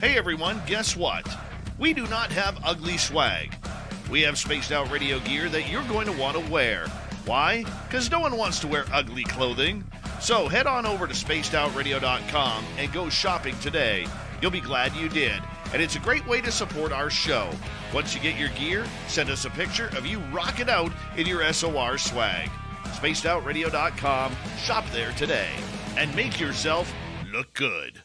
Hey everyone, guess what? We do not have ugly swag. We have spaced out radio gear that you're going to want to wear. Why? Because no one wants to wear ugly clothing. So head on over to spacedoutradio.com and go shopping today. You'll be glad you did. And it's a great way to support our show. Once you get your gear, send us a picture of you rocking out in your SOR swag. spacedoutradio.com, shop there today, and make yourself look good.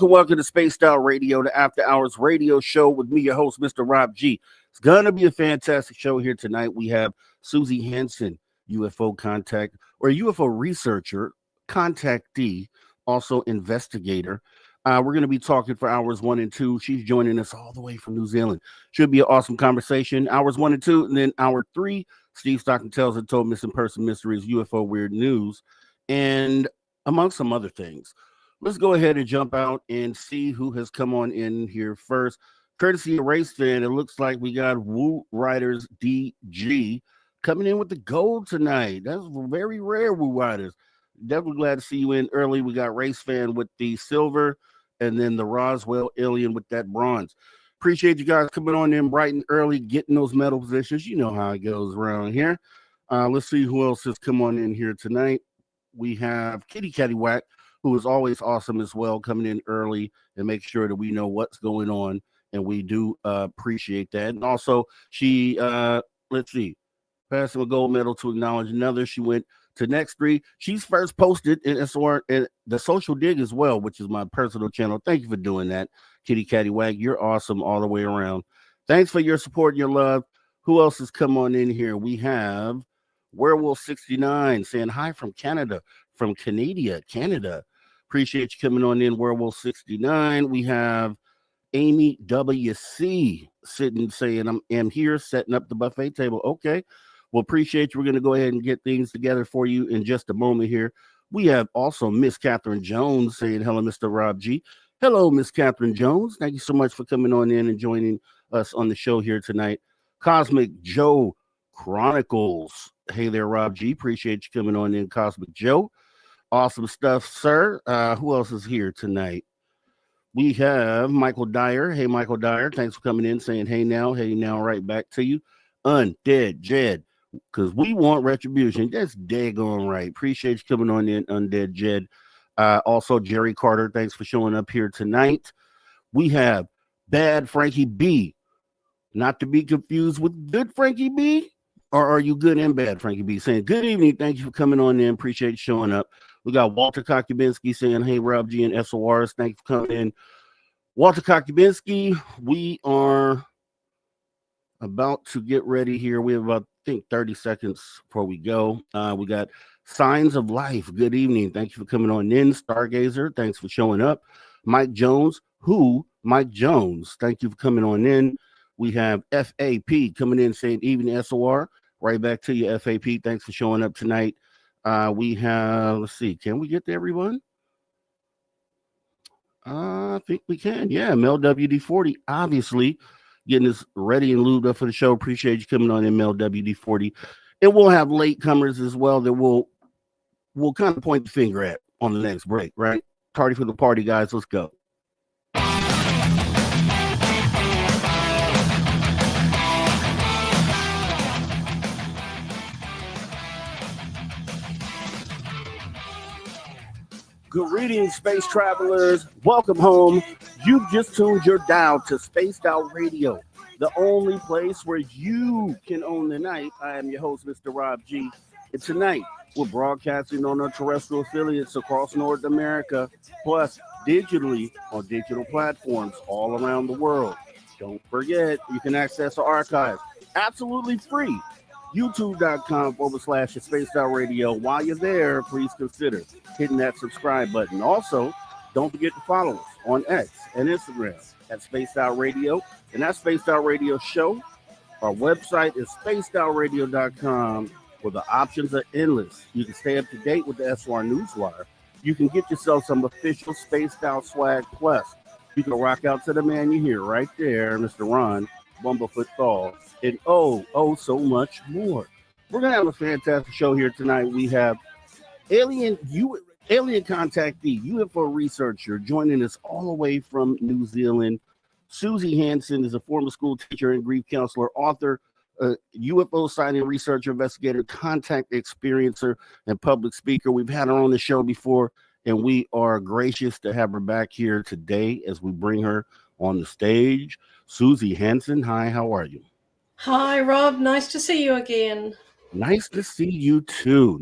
Welcome to Spaced Out Radio, the After Hours radio show with me, your host, Mr. Rob G. It's going to be a fantastic show here tonight. We have Suzy Hansen, UFO contact or UFO researcher, contactee, also investigator. We're going to be talking for hours 1 and 2. She's joining us all the way from New Zealand. Should be an awesome conversation. Hours 1 and 2, and then hour 3, Steve Stockton tells untold missing person mysteries, UFO weird news, and among some other things. Let's go ahead and jump out and see who has come on in here first. Courtesy of Race Fan, it looks like we got Woo Riders DG coming in with the gold tonight. That's very rare, Woo Riders. Definitely glad to see you in early. We got Race Fan with the silver, and then the Roswell Alien with that bronze. Appreciate you guys coming on in bright and early, getting those medal positions. You know how it goes around here. Let's see who else has come on in here tonight. We have Kitty Cattywhack, who is always awesome as well, coming in early and make sure that we know what's going on, and we do appreciate that. And also, she, let's see, passing a gold medal to acknowledge another. She went to next 3. She's first posted in SOR and the Social Dig as well, which is my personal channel. Thank you for doing that, Kitty Cattywhack. You're awesome all the way around. Thanks for your support and your love. Who else has come on in here? We have Werewolf69 saying hi from Canada, from Canada. Appreciate you coming on in, Werewolf69. We have Amy WC sitting saying, I'm here setting up the buffet table. Okay. Well, appreciate you. We're going to go ahead and get things together for you in just a moment here. We have also Miss Catherine Jones saying, hello, Mr. Rob G. Hello, Miss Catherine Jones. Thank you so much for coming on in and joining us on the show here tonight. Cosmic Joe Chronicles. Hey there, Rob G. Appreciate you coming on in, Cosmic Joe. Awesome stuff, sir. Who else is here tonight? We have Michael Dyer. Hey, Michael Dyer. Thanks for coming in, saying hey now, right back to you. Undead Jed, because we want retribution. That's daggone right. Appreciate you coming on in, Undead Jed. Also, Jerry Carter, thanks for showing up here tonight. We have Bad Frankie B. Not to be confused with Good Frankie B. Or are you good and bad, Frankie B? Saying good evening. Thank you for coming on in. Appreciate you showing up. We got Walter Kokubinski saying, hey, Rob G and SORs. Thank you for coming in. Walter Kokubinski, we are about to get ready here. We have about think 30 seconds before we go. We got Signs of Life. Good evening. Thank you for coming on in. Stargazer, thanks for showing up. Mike Jones, Mike Jones, thank you for coming on in. We have FAP coming in saying evening SOR. Right back to you, FAP. Thanks for showing up tonight. We have, let's see, can we get to everyone? I think we can. Yeah, Mel WD40, obviously getting us ready and lubed up for the show. Appreciate you coming on in, Mel WD40. And we'll have latecomers as well that we'll kind of point the finger at on the next break, right? Tardy for the party, guys. Let's go. Greetings, space travelers. Welcome home. You've just tuned your dial to Spaced Out Radio, the only place where you can own the night. I am your host, Mr. Rob G. And tonight, we're broadcasting on our terrestrial affiliates across North America, plus digitally on digital platforms all around the world. Don't forget, you can access our archives absolutely free. YouTube.com/Spaced Out Radio. While you're there, please consider hitting that subscribe button. Also, don't forget to follow us on X and Instagram at Spaced Out Radio, and that's Spaced Out Radio Show. Our website is spacedoutradio.com, where the options are endless. You can stay up to date with the SR Newswire. You can get yourself some official Spaced Out swag. Plus, you can rock out to the man you hear right there, Mr. Ron Bumblefoot Thal, and so much more. We're gonna have a fantastic show here tonight. We have alien contactee, UFO researcher joining us all the way from New Zealand. Suzy Hansen is a former school teacher and grief counselor, author, UFO sighting researcher, investigator, contact experiencer, and public speaker. We've had her on the show before, and we are gracious to have her back here today as we bring her on the stage. Suzy Hansen, hi, how are you? Hi, Rob. Nice to see you again. Nice to see you too.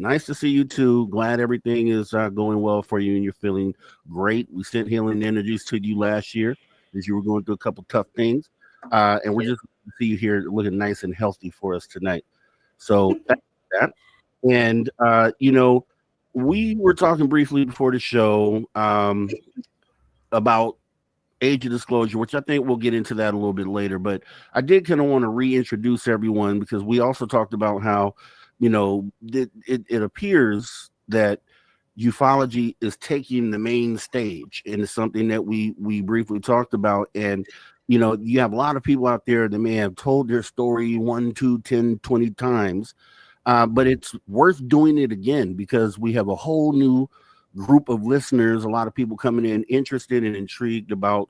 Glad everything is going well for you and you're feeling great. We sent healing energies to you last year as you were going through a couple tough things. And we're just going to see you here looking nice and healthy for us tonight. So that's that. And, we were talking briefly before the show about age of disclosure, which I think we'll get into that a little bit later. But I did kind of want to reintroduce everyone because we also talked about how, it appears that ufology is taking the main stage, and it's something that we briefly talked about. And, you have a lot of people out there that may have told their story 1, 2, 10, 20 times, but it's worth doing it again because we have a whole new group of listeners, a lot of people coming in interested and intrigued about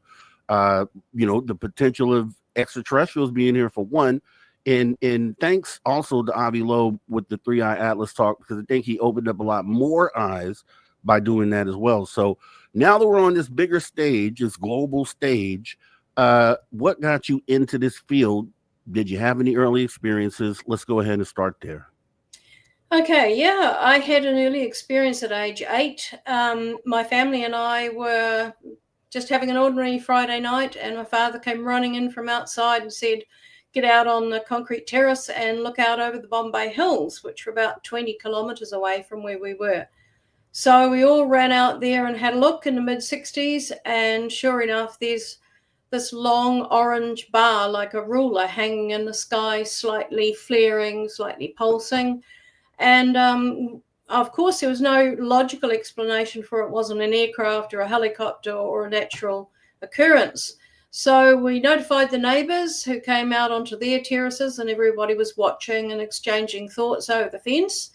the potential of extraterrestrials being here, for one, and thanks also to Avi Loeb with the 3-Eye Atlas talk, because I think he opened up a lot more eyes by doing that as well. So now that we're on this bigger stage, this global stage, what got you into this field? Did you have any early experiences? Let's go ahead and start there. Okay, yeah, I had an early experience at age 8. My family and I were just having an ordinary Friday night, and my father came running in from outside and said, get out on the concrete terrace and look out over the Bombay Hills, which were about 20 kilometres away from where we were. So we all ran out there and had a look in the mid-60s, and sure enough, there's this long orange bar like a ruler hanging in the sky, slightly flaring, slightly pulsing. And of course, there was no logical explanation for it. It wasn't an aircraft or a helicopter or a natural occurrence. So we notified the neighbours, who came out onto their terraces, and everybody was watching and exchanging thoughts over the fence.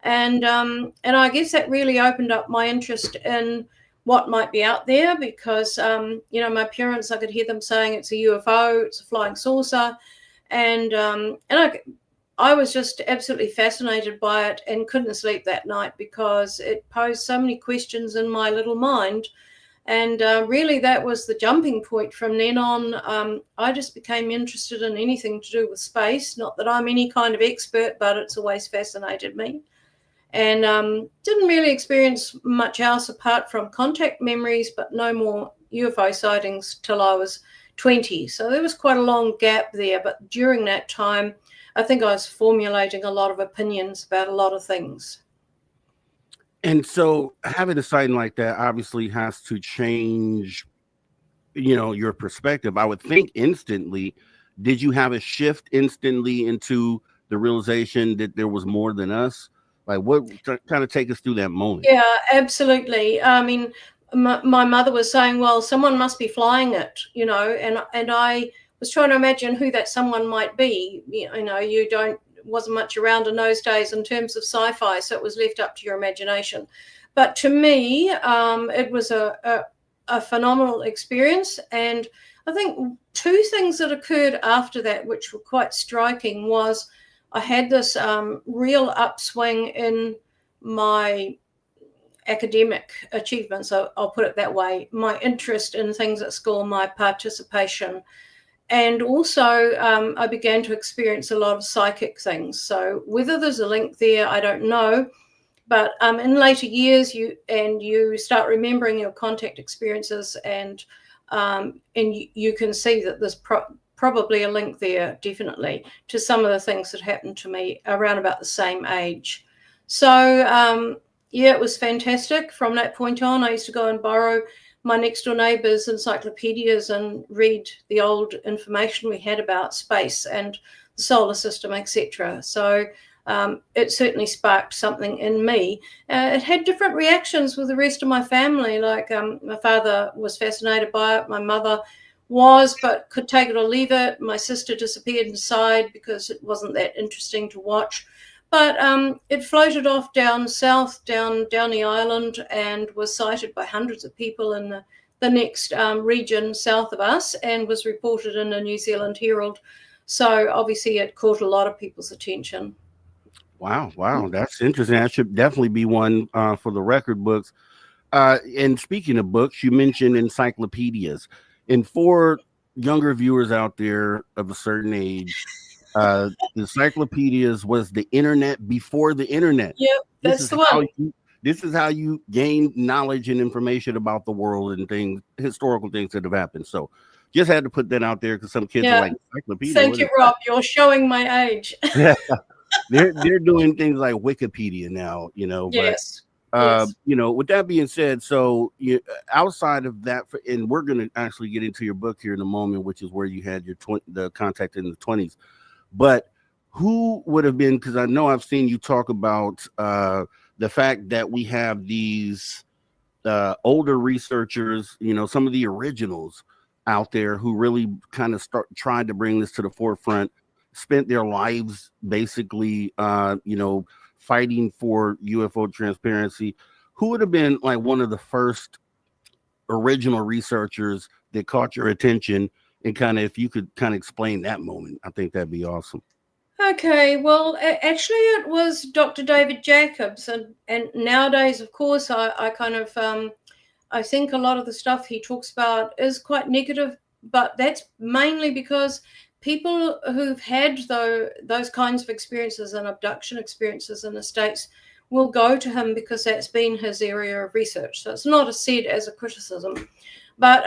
And I guess that really opened up my interest in what might be out there, because my parents, I could hear them saying it's a UFO, it's a flying saucer, and I was just absolutely fascinated by it and couldn't sleep that night because it posed so many questions in my little mind. And really, that was the jumping point. From then on, I just became interested in anything to do with space. Not that I'm any kind of expert, but it's always fascinated me. And didn't really experience much else apart from contact memories, but no more UFO sightings till I was 20. So there was quite a long gap there. But during that time, I think I was formulating a lot of opinions about a lot of things. And so having a sighting like that obviously has to change, your perspective. I would think instantly. Did you have a shift instantly into the realization that there was more than us? Like, what kind of take us through that moment? Yeah, absolutely. I mean, my mother was saying, well, someone must be flying it, and I was trying to imagine who that someone might be. Wasn't much around in those days in terms of sci-fi, so it was left up to your imagination. But to me, it was a phenomenal experience. And I think two things that occurred after that, which were quite striking, was I had this real upswing in my academic achievements. I'll put it that way. My interest in things at school, my participation. And also, I began to experience a lot of psychic things. So whether there's a link there, I don't know. But in later years, you start remembering your contact experiences, and you can see that there's probably a link there, definitely, to some of the things that happened to me around about the same age. So yeah, it was fantastic. From that point on, I used to go and borrow my next door neighbours' encyclopedias and read the old information we had about space and the solar system, etc. So it certainly sparked something in me. It had different reactions with the rest of my family. Like my father was fascinated by it. My mother was, but could take it or leave it. My sister disappeared inside because it wasn't that interesting to watch. But it floated off down south, down the island, and was sighted by hundreds of people in the next region south of us, and was reported in the New Zealand Herald. So obviously it caught a lot of people's attention. Wow, that's interesting. That should definitely be one for the record books. And speaking of books, you mentioned encyclopedias. And for younger viewers out there of a certain age, encyclopedias was the internet before the internet. Yep, that's the one. This is how you gain knowledge and information about the world and things, historical things that have happened. So just had to put that out there because some kids are like, encyclopedia. Thank you, Rob. You're showing my age. They're doing things like Wikipedia now, Yes. But with that being said, so outside of that, and we're going to actually get into your book here in a moment, which is where you had your the contact in the 20s. But who would have been, because I know I've seen you talk about the fact that we have these older researchers, some of the originals out there who really kind of tried to bring this to the forefront, spent their lives basically, fighting for UFO transparency. Who would have been like one of the first original researchers that caught your attention? And kind of, if you could kind of explain that moment, I think that'd be awesome. Okay, well, actually, it was Dr. David Jacobs, and nowadays, of course, I kind of I think a lot of the stuff he talks about is quite negative, but that's mainly because people who've had those kinds of experiences and abduction experiences in the States will go to him because that's been his area of research. So it's not said as a criticism. But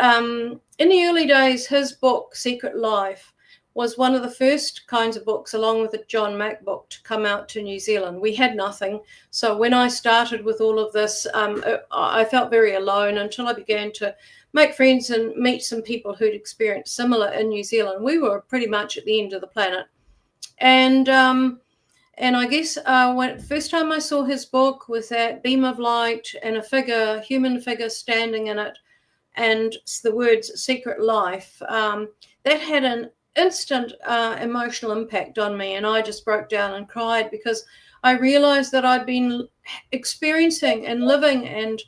in the early days, his book, Secret Life, was one of the first kinds of books, along with the John Mack book, to come out to New Zealand. We had nothing. So when I started with all of this, I felt very alone until I began to make friends and meet some people who'd experienced similar in New Zealand. We were pretty much at the end of the planet. And I guess when first time I saw his book with that beam of light and a human figure standing in it, and the words Secret Life, that had an instant emotional impact on me, and I just broke down and cried because I realized that I'd been experiencing and living and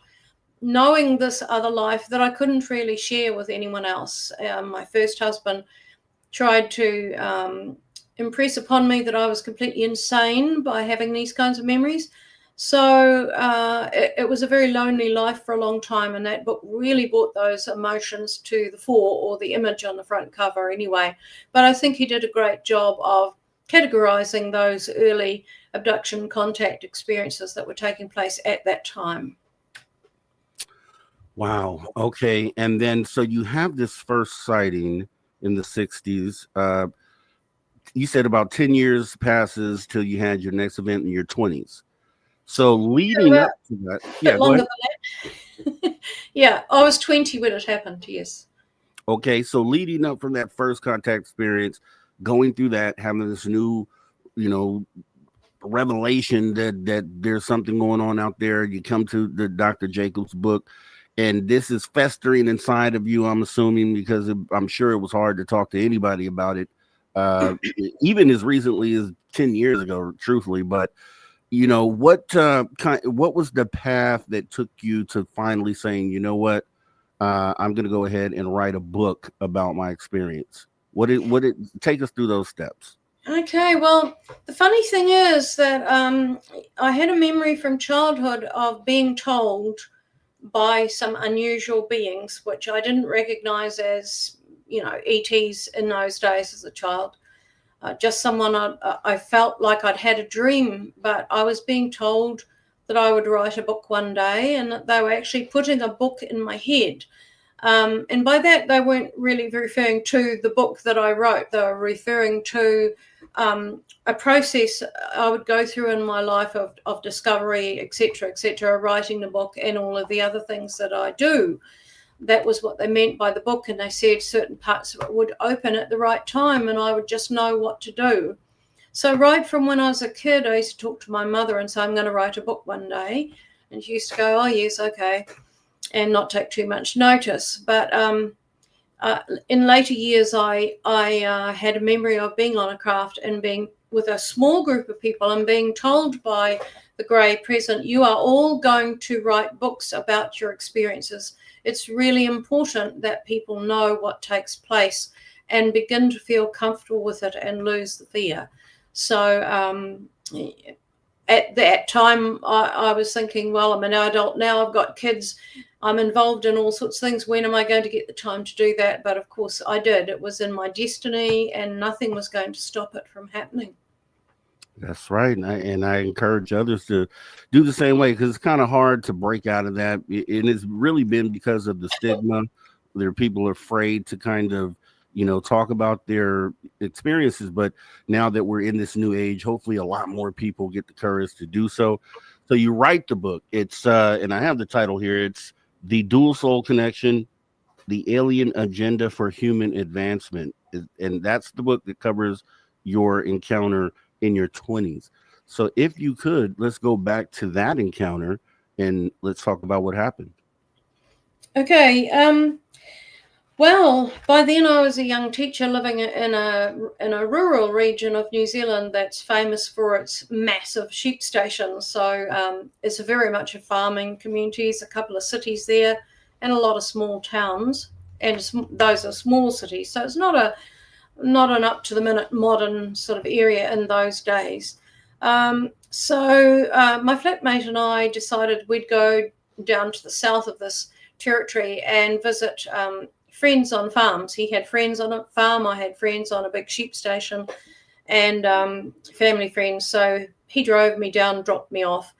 knowing this other life that I couldn't really share with anyone else. My first husband tried to impress upon me that I was completely insane by having these kinds of memories. So it was a very lonely life for a long time, and that book really brought those emotions to the fore, or the image on the front cover anyway. But I think he did a great job of categorizing those early abduction contact experiences that were taking place at that time. Wow. Okay. And then, so you have this first sighting in the 60s. you said about 10 years passes till you had your next event in your 20s. So leading up to that, bit longer than that. Yeah, I was 20 when it happened. Yes. Okay, so leading up from that first contact experience, going through that, having this new, revelation that there's something going on out there. You come to the Dr. Jacobs book, and this is festering inside of you, I'm assuming, because I'm sure it was hard to talk to anybody about it, even as recently as 10 years ago, truthfully. But what was the path that took you to finally saying, you know what, I'm going to go ahead and write a book about my experience? What it take us through those steps? Okay, well, the funny thing is that I had a memory from childhood of being told by some unusual beings, which I didn't recognize as, ETs in those days as a child. Just someone I felt like I'd had a dream, but I was being told that I would write a book one day, and that they were actually putting a book in my head. And by that, they weren't really referring to the book that I wrote. They were referring to a process I would go through in my life of discovery, etc., writing the book and all of the other things that I do. That was what they meant by the book, and they said certain parts of it would open at the right time and I would just know what to do. So right from when I was a kid, I used to talk to my mother and say, I'm going to write a book one day. And she used to go, oh, yes, okay, and not take too much notice. But in later years, I had a memory of being on a craft and being with a small group of people and being told by the grey present, you are all going to write books about your experiences. It's really important that people know what takes place and begin to feel comfortable with it and lose the fear. So at that time, I was thinking, well, I'm an adult now, I've got kids, I'm involved in all sorts of things. When am I going to get the time to do that? But of course I did. It was in my destiny and nothing was going to stop it from happening. That's right. And I encourage others to do the same way, because it's kind of hard to break out of that. And it's really been because of the stigma. There are people afraid to kind of, talk about their experiences. But now that we're in this new age, hopefully a lot more people get the courage to do so. So you write the book. It's and I have the title here. It's The Dual Soul Connection, The Alien Agenda for Human Advancement. And that's the book that covers your encounter in your 20s. So if you could, let's go back to that encounter and let's talk about what happened. Okay. Well, by then I was a young teacher living in a rural region of New Zealand that's famous for its massive sheep stations. So it's very much a farming community. There's a couple of cities there and a lot of small towns, and those are small cities. So it's not an up-to-the-minute modern sort of area in those days. So my flatmate and I decided we'd go down to the south of this territory and visit friends on farms. He had friends on a farm, I had friends on a big sheep station, and family friends. So he drove me down, dropped me off.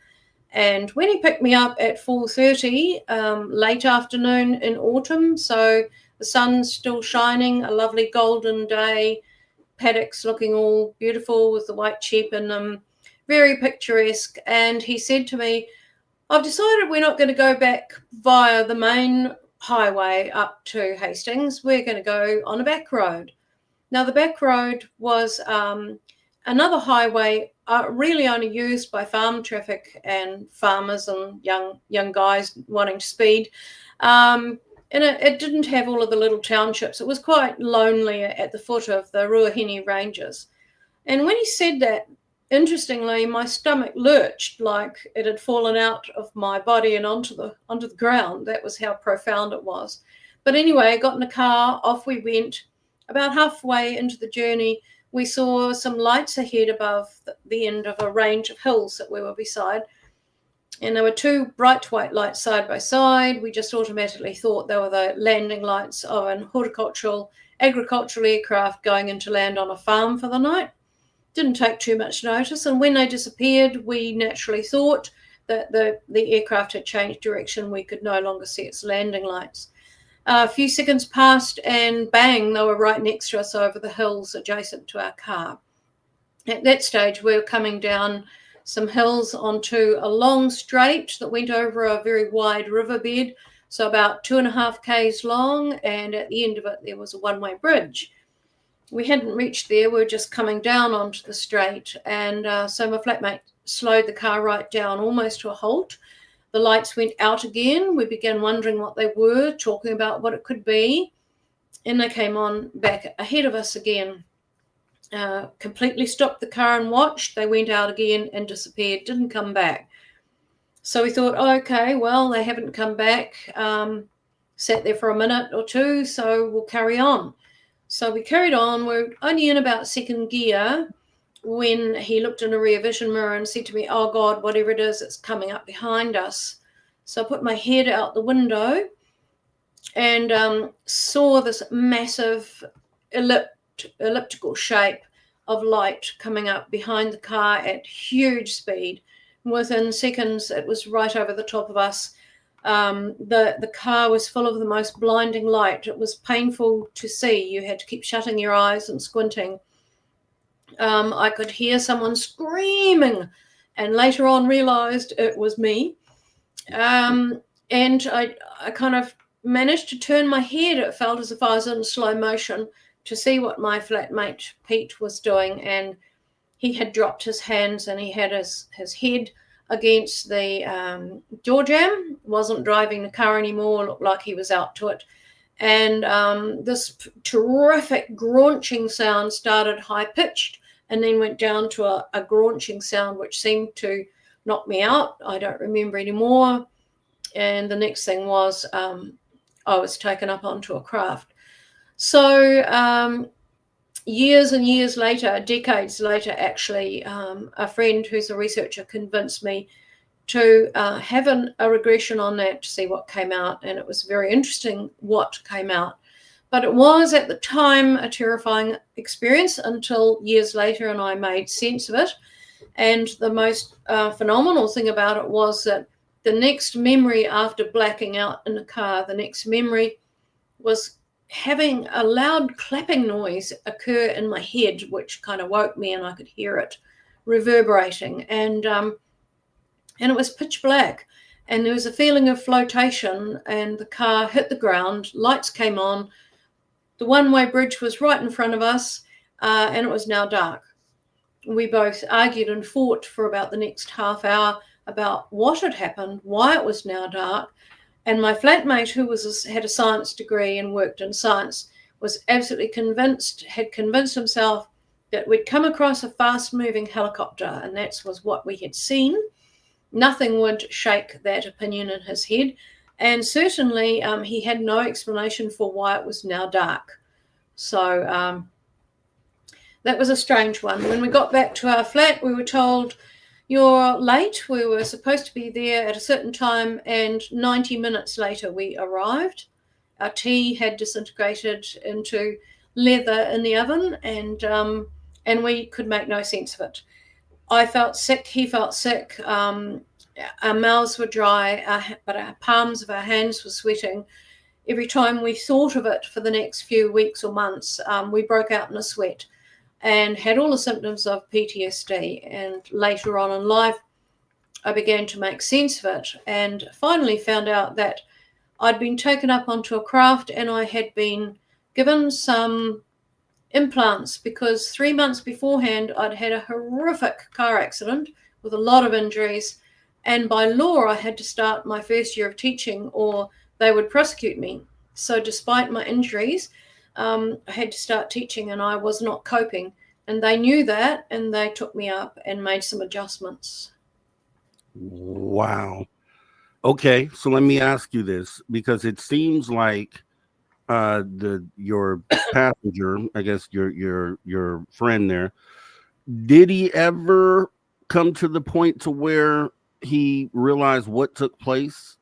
And when he picked me up at 4:30, late afternoon in autumn, so the sun's still shining, a lovely golden day, paddocks looking all beautiful with the white sheep in them, very picturesque. And he said to me, I've decided we're not going to go back via the main highway up to Hastings. We're going to go on a back road. Now, the back road was another highway really only used by farm traffic and farmers and young guys wanting to speed. And it didn't have all of the little townships. It was quite lonely at the foot of the Ruahine Ranges. And when he said that, interestingly, my stomach lurched like it had fallen out of my body and onto the ground. That was how profound it was. But anyway, I got in the car, off we went. About halfway into the journey, we saw some lights ahead above the end of a range of hills that we were beside. And there were two bright white lights side by side. We just automatically thought they were the landing lights of an agricultural aircraft going into land on a farm for the night. Didn't take too much notice. And when they disappeared, we naturally thought that the aircraft had changed direction. We could no longer see its landing lights. A few seconds passed and bang, they were right next to us over the hills adjacent to our car. At that stage, we were coming down some hills onto a long straight that went over a very wide riverbed, so about 2.5 k's long, and at the end of it there was a one-way bridge. We hadn't reached there, we were just coming down onto the straight, and so my flatmate slowed the car right down, almost to a halt. The lights went out again. We began wondering what they were, talking about what it could be, and they came on back ahead of us again. Completely stopped the car and watched. They went out again and disappeared, didn't come back. So we thought, oh, okay, well, they haven't come back. Sat there for a minute or two, so we'll carry on. So we carried on. We're only in about second gear when he looked in a rear vision mirror and said to me, oh, God, whatever it is, it's coming up behind us. So I put my head out the window and saw this massive elliptical shape of light coming up behind the car at huge speed. Within seconds, it was right over the top of us. The car was full of the most blinding light. It was painful to see. You had to keep shutting your eyes and squinting. I could hear someone screaming, and later on realized it was me. And I kind of managed to turn my head. It felt as if I was in slow motion to see what my flatmate Pete was doing, and he had dropped his hands and he had his head against the door jamb, wasn't driving the car anymore, looked like he was out to it. And this terrific graunching sound started high-pitched and then went down to a graunching sound which seemed to knock me out. I don't remember anymore. And the next thing was I was taken up onto a craft. So years and years later, decades later, actually, a friend who's a researcher convinced me to have a regression on that to see what came out. And it was very interesting what came out. But it was at the time a terrifying experience until years later, and I made sense of it. And the most phenomenal thing about it was that the next memory after blacking out in the car, the next memory was having a loud clapping noise occur in my head, which kind of woke me, and I could hear it reverberating. And it was pitch black, and there was a feeling of flotation, and the car hit the ground, lights came on, the one-way bridge was right in front of us, and it was now dark. We both argued and fought for about the next half hour about what had happened, why it was now dark. And my flatmate, who had a science degree and worked in science, was absolutely had convinced himself that we'd come across a fast-moving helicopter, and that was what we had seen. Nothing would shake that opinion in his head. And certainly he had no explanation for why it was now dark. So that was a strange one. When we got back to our flat, we were told, you're late. We were supposed to be there at a certain time, and 90 minutes later we arrived. Our tea had disintegrated into leather in the oven, and we could make no sense of it. I felt sick. He felt sick. Our mouths were dry, but our palms of our hands were sweating. Every time we thought of it for the next few weeks or months, we broke out in a sweat and had all the symptoms of PTSD. And later on in life, I began to make sense of it and finally found out that I'd been taken up onto a craft and I had been given some implants because 3 months beforehand, I'd had a horrific car accident with a lot of injuries. And by law, I had to start my first year of teaching or they would prosecute me. So despite my injuries, I had to start teaching and I was not coping. And they knew that and they took me up and made some adjustments. Wow. Okay, so let me ask you this, because it seems like your passenger, I guess your friend there, did he ever come to the point to where he realized what took place?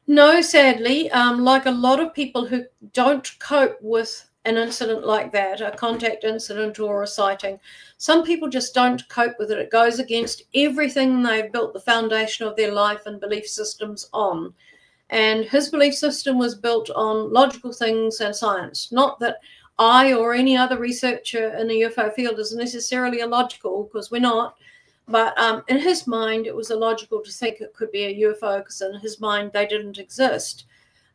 No, sadly, like a lot of people who don't cope with an incident like that, a contact incident or a sighting, some people just don't cope with it. It goes against everything they've built the foundation of their life and belief systems on. And his belief system was built on logical things and science. Not that I or any other researcher in the UFO field is necessarily illogical, because we're not. But in his mind, it was illogical to think it could be a UFO, because in his mind, they didn't exist.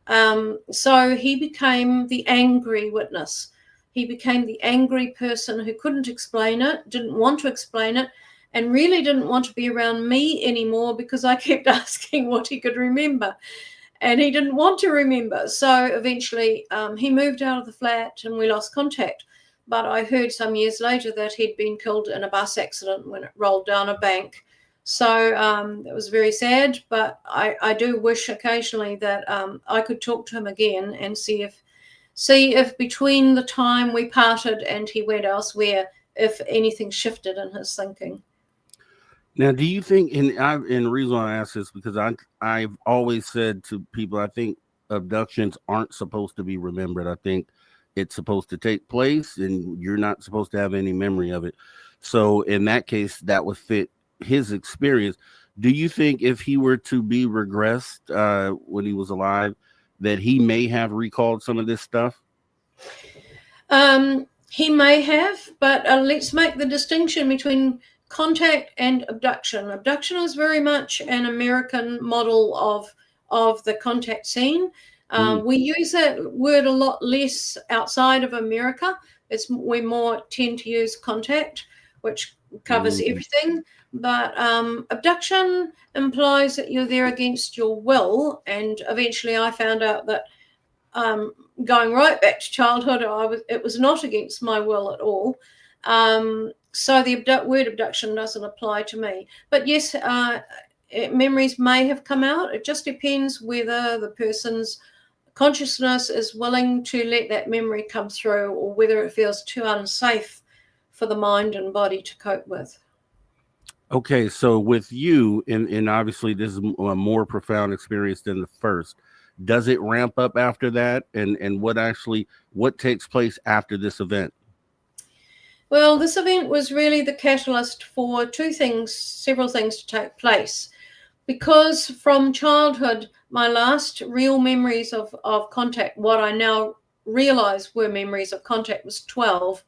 So he became the angry witness. He became the angry person who couldn't explain it, didn't want to explain it, and really didn't want to be around me anymore, because I kept asking what he could remember. And he didn't want to remember. So eventually he moved out of the flat and we lost contact. But I heard some years later that he'd been killed in a bus accident when it rolled down a bank. So it was very sad, but I do wish occasionally that I could talk to him again and see if between the time we parted and he went elsewhere, if anything shifted in his thinking. Now, do you think, and the reason why I ask this, because I've always said to people, I think abductions aren't supposed to be remembered. I think it's supposed to take place and you're not supposed to have any memory of it. So in that case, that would fit his experience. Do you think if he were to be regressed when he was alive, that he may have recalled some of this stuff? He may have, but let's make the distinction between contact and abduction. Abduction is very much an American model of the contact scene. We use that word a lot less outside of America. We more tend to use contact, which covers everything. But abduction implies that you're there against your will. And eventually I found out that going right back to childhood, it was not against my will at all. So the word abduction doesn't apply to me. But yes, memories may have come out. It just depends whether the person's consciousness is willing to let that memory come through, or whether it feels too unsafe for the mind and body to cope with. Okay, so with you, and obviously this is a more profound experience than the first, does it ramp up after that? And what takes place after this event? Well, this event was really the catalyst for several things to take place. Because from childhood, my last real memories of contact, what I now realize were memories of contact, was 12.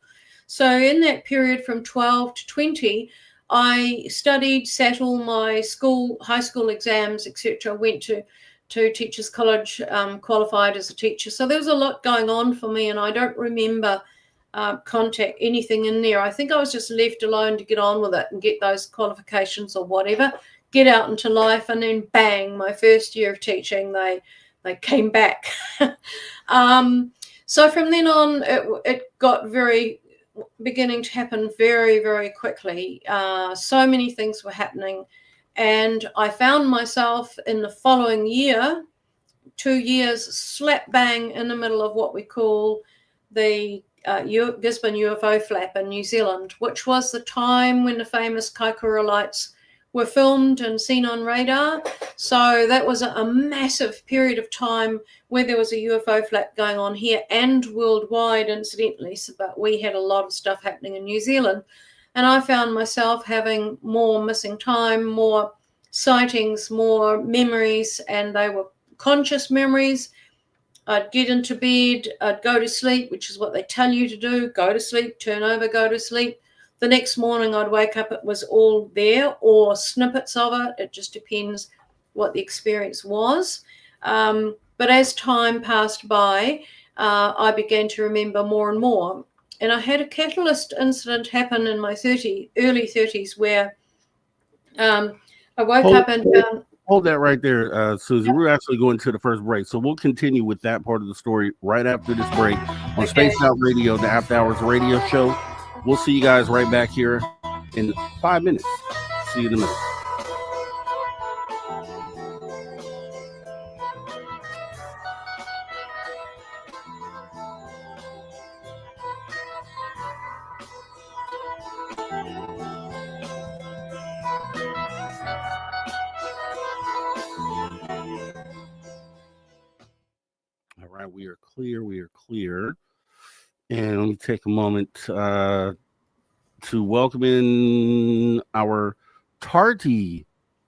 So in that period from 12 to 20, I studied, sat all my high school exams, etc., went to Teachers College, qualified as a teacher. So there was a lot going on for me, and I don't remember contact, anything in there. I think I was just left alone to get on with it and get those qualifications or whatever, get out into life, and then bang, my first year of teaching, they came back. So from then on, it got beginning to happen very, very quickly. So many things were happening, and I found myself in the following year, 2 years, slap bang in the middle of what we call the Gisborne UFO Flap in New Zealand, which was the time when the famous Kaikoura Lights were filmed and seen on radar. So that was a massive period of time where there was a UFO flap going on here and worldwide, incidentally. But we had a lot of stuff happening in New Zealand. And I found myself having more missing time, more sightings, more memories, and they were conscious memories. I'd get into bed, I'd go to sleep, which is what they tell you to do. Go to sleep, turn over, go to sleep. The next morning I'd wake up, it was all there, or snippets of it. It just depends what the experience was. But as time passed by, I began to remember more and more. And I had a catalyst incident happen in my early 30s where I woke up and found... Hold that right there, Suzy. Yep. We're actually going to the first break, so we'll continue with that part of the story right after this break on Spaced Out Radio, the After Hours radio show. We'll see you guys right back here in 5 minutes. See you in a minute. All right, we are clear. And let me take a moment to welcome in our tardy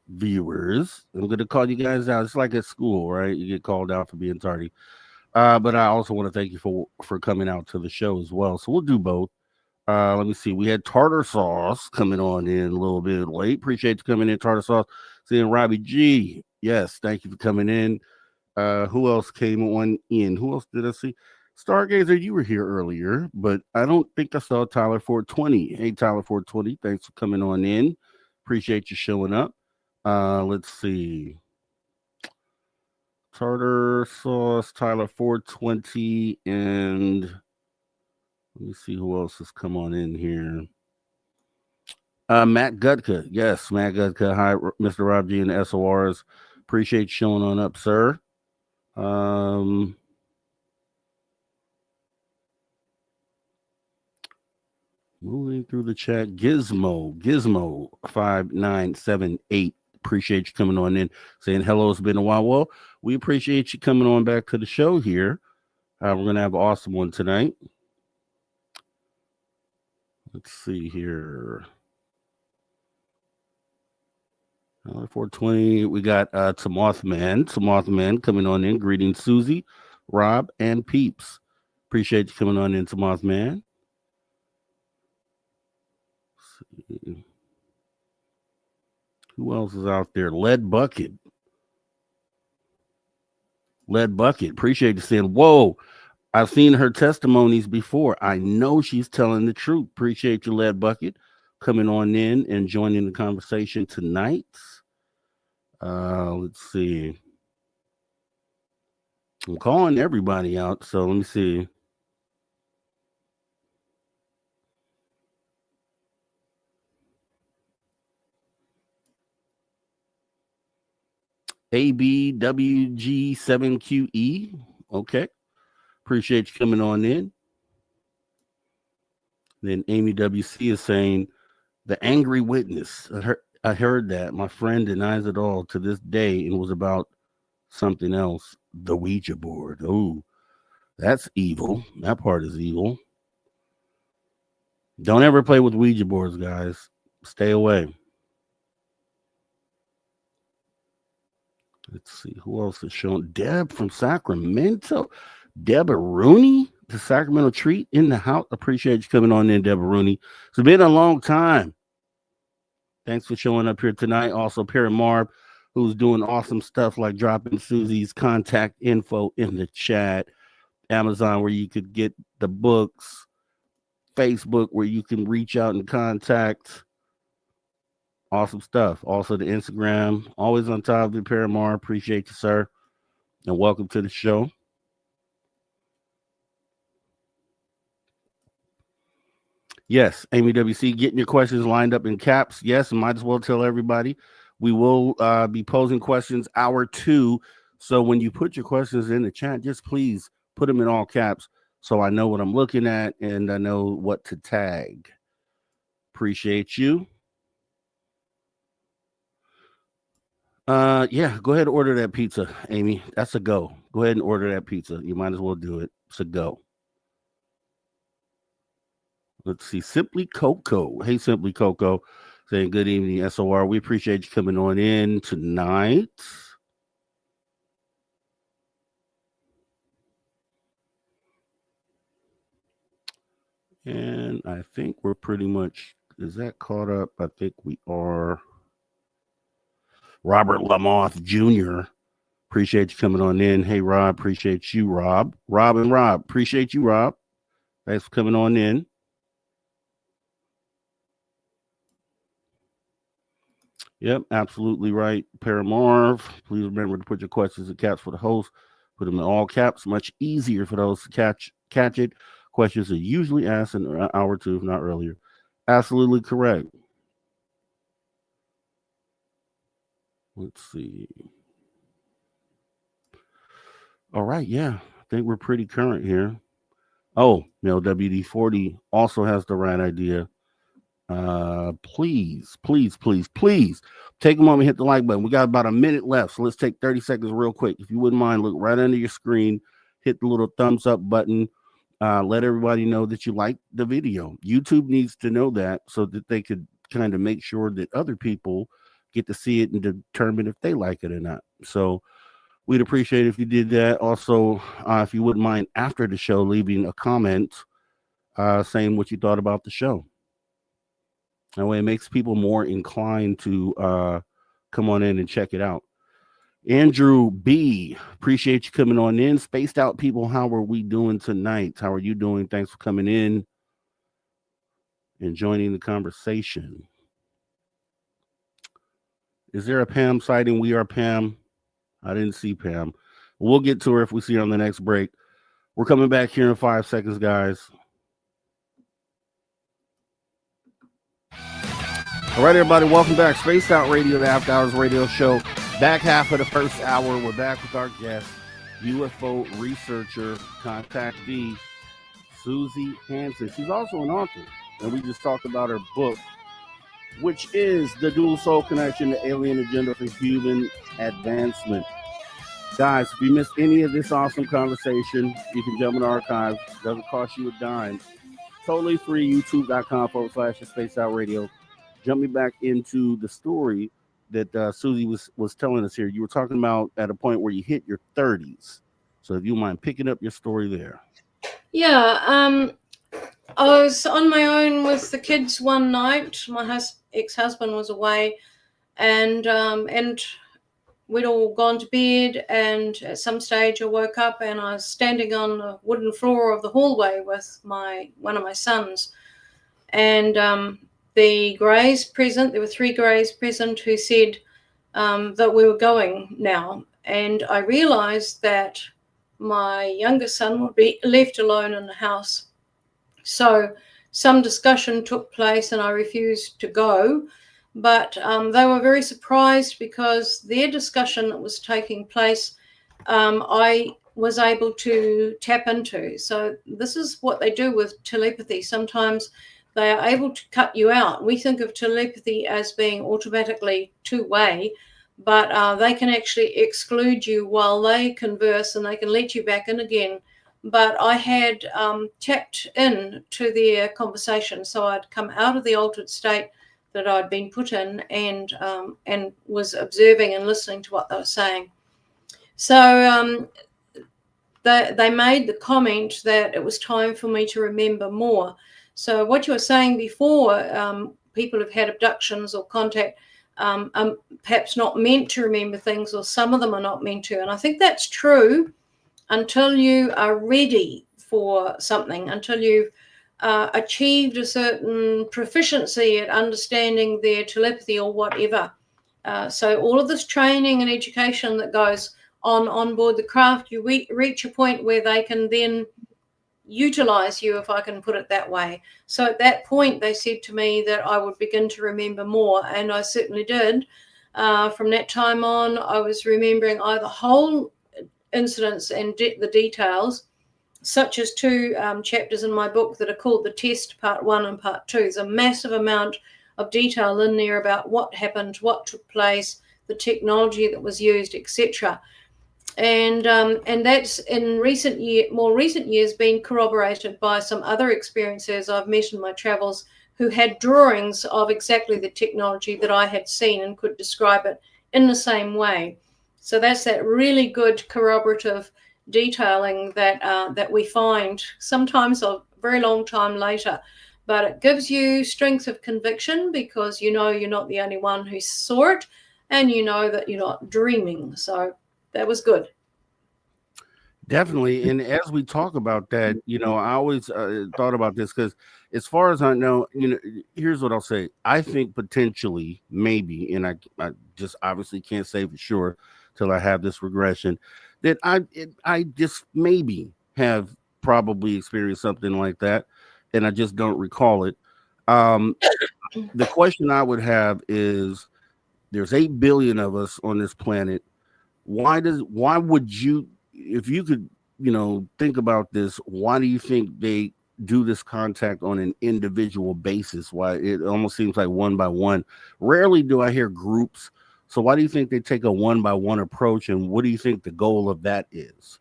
viewers. I'm going to call you guys out. It's like at school, right? You get called out for being tardy. But I also want to thank you for coming out to the show as well. So we'll do both. Let me see. We had Tartar Sauce coming on in a little bit late. Appreciate you coming in, Tartar Sauce. Seeing Robbie G. Yes, thank you for coming in. Who else came on in? Who else did I see? Stargazer, you were here earlier, but I don't think I saw Tyler 420. Hey, Tyler 420, thanks for coming on in. Appreciate you showing up. Let's see. Tartar Sauce, Tyler 420, and let me see who else has come on in here. Matt Gutka. Yes, Matt Gutka. Hi, Mr. Rob G and the SORs. Appreciate you showing on up, sir. Moving through the chat. Gizmo 5978. Appreciate you coming on in, saying hello. It's been a while. Well, we appreciate you coming on back to the show here. We're going to have an awesome one tonight. Let's see here. 420. We got Tamothman coming on in. Greetings, Suzy, Rob, and Peeps. Appreciate you coming on in, Tamothman. Who else is out there? Lead Bucket. Appreciate you saying, whoa, I've seen her testimonies before. I know she's telling the truth. Appreciate you, Lead Bucket, coming on in and joining the conversation tonight. Let's see. I'm calling everybody out, so let me see. ABWG7QE. Okay. Appreciate you coming on in. Then Amy WC is saying, the angry witness. I heard that. My friend denies it all to this day and was about something else. The Ouija board. Oh, that's evil. That part is evil. Don't ever play with Ouija boards, guys. Stay away. Let's see who else is showing. Deb from Sacramento. Deborah Rooney, the Sacramento Treat in the house. Appreciate you coming on in, Deborah Rooney. It's been a long time. Thanks for showing up here tonight. Also, Perry Marv, who's doing awesome stuff like dropping Suzy's contact info in the chat. Amazon, where you could get the books. Facebook, where you can reach out and contact. Awesome stuff. Also, the Instagram. Always on top of it, Perry Marv. Appreciate you, sir. And welcome to the show. Yes, Amy WC, getting your questions lined up in caps. Yes, might as well tell everybody. We will be posing questions hour 2. So when you put your questions in the chat, just please put them in all caps so I know what I'm looking at and I know what to tag. Appreciate you. Yeah, go ahead and order that pizza, Amy. That's a go. Go ahead and order that pizza. You might as well do it. It's a go. Let's see. Simply Coco. Hey, Simply Coco. Saying good evening, SOR. We appreciate you coming on in tonight. And I think we're pretty much, is that caught up? I think we are. Robert Lamoth Jr. Appreciate you coming on in. Hey, Rob. Appreciate you, Rob. Rob. Appreciate you, Rob. Thanks for coming on in. Yep, absolutely right. Paramarv, please remember to put your questions in caps for the host. Put them in all caps. Much easier for those to catch it. Questions are usually asked in an hour or two, if not earlier. Absolutely correct. Let's see. All right, yeah. I think we're pretty current here. Oh, WD-40 also has the right idea. Please take a moment, hit the like button. We got about a minute left, so let's take 30 seconds real quick. If you wouldn't mind, look right under your screen, hit the little thumbs up button. Let everybody know that you like the video. YouTube needs to know that so that they could kind of make sure that other people get to see it and determine if they like it or not. So we'd appreciate if you did that. Also, if you wouldn't mind after the show leaving a comment saying what you thought about the show. That way it makes people more inclined to come on in and check it out. Andrew B, appreciate you coming on in. Spaced Out people, how are we doing tonight? How are you doing? Thanks for coming in and joining the conversation. Is there a Pam sighting? We are Pam. I didn't see Pam. We'll get to her if we see her on the next break. We're coming back here in 5 seconds, guys. All right, everybody, welcome back. Spaced Out Radio, the After Hours radio show. Back half of the first hour. We're back with our guest, UFO researcher, contactee, Suzy Hansen. She's also an author, and we just talked about her book, which is The Dual Soul Connection, the Alien Agenda for Human Advancement. Guys, if you missed any of this awesome conversation, you can jump in the archive. It doesn't cost you a dime. Totally free, youtube.com/Spaced Out Radio. Jump me back into the story that Suzy was telling us here. You were talking about at a point where you hit your 30s. So if you mind picking up your story there. Yeah, I was on my own with the kids one night. My ex-husband was away, and we'd all gone to bed. And at some stage, I woke up and I was standing on the wooden floor of the hallway with one of my sons, and the Greys present. There were 3 Greys present who said that we were going now, and I realised that my youngest son would be left alone in the house. So some discussion took place and I refused to go, but they were very surprised because their discussion that was taking place, I was able to tap into. So this is what they do with telepathy. Sometimes they are able to cut you out. We think of telepathy as being automatically two-way, but they can actually exclude you while they converse, and they can let you back in again. But I had tapped in to their conversation, so I'd come out of the altered state that I'd been put in, and was observing and listening to what they were saying. So they made the comment that it was time for me to remember more. So what you were saying before, people have had abductions or contact, perhaps not meant to remember things, or some of them are not meant to. And I think that's true until you are ready for something, until you've achieved a certain proficiency at understanding their telepathy or whatever. So all of this training and education that goes on board the craft, you reach a point where they can then utilize you, if I can put it that way. So at that point, they said to me that I would begin to remember more, and I certainly did. From that time on, I was remembering either whole incidents and the details, such as 2 chapters in my book that are called The Test, Part 1 and Part 2. There's a massive amount of detail in there about what happened, what took place, the technology that was used, etc. And that's in more recent years been corroborated by some other experiences I've met in my travels who had drawings of exactly the technology that I had seen and could describe it in the same way. So that's that really good corroborative detailing that we find sometimes a very long time later. But it gives you strength of conviction because you know you're not the only one who saw it, and you know that you're not dreaming. So that was good. Definitely. And as we talk about that, I always thought about this because as far as I know, here's what I'll say. I think potentially, maybe, and I just obviously can't say for sure till I have this regression, that I just maybe have probably experienced something like that, and I just don't recall it. The question I would have is, there's 8 billion of us on this planet. Why would you, if you could, think about this, why do you think they do this contact on an individual basis? Why it almost seems like one by one. Rarely do I hear groups. So why do you think they take a one by one approach? And what do you think the goal of that is?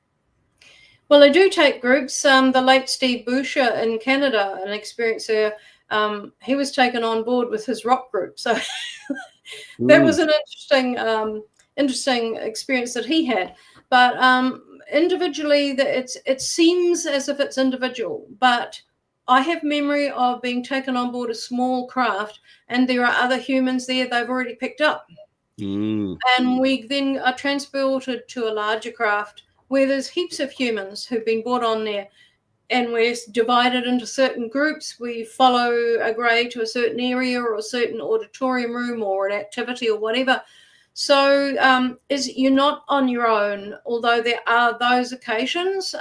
Well, they do take groups. The late Steve Boucher in Canada, an experiencer, he was taken on board with his rock group. So that was an interesting experience that he had. But individually, it seems as if it's individual, but I have memory of being taken on board a small craft, and there are other humans there they've already picked up. And we then are transported to a larger craft where there's heaps of humans who've been brought on there, and we're divided into certain groups. We follow a grey to a certain area or a certain auditorium room or an activity or whatever. So you're not on your own, although there are those occasions,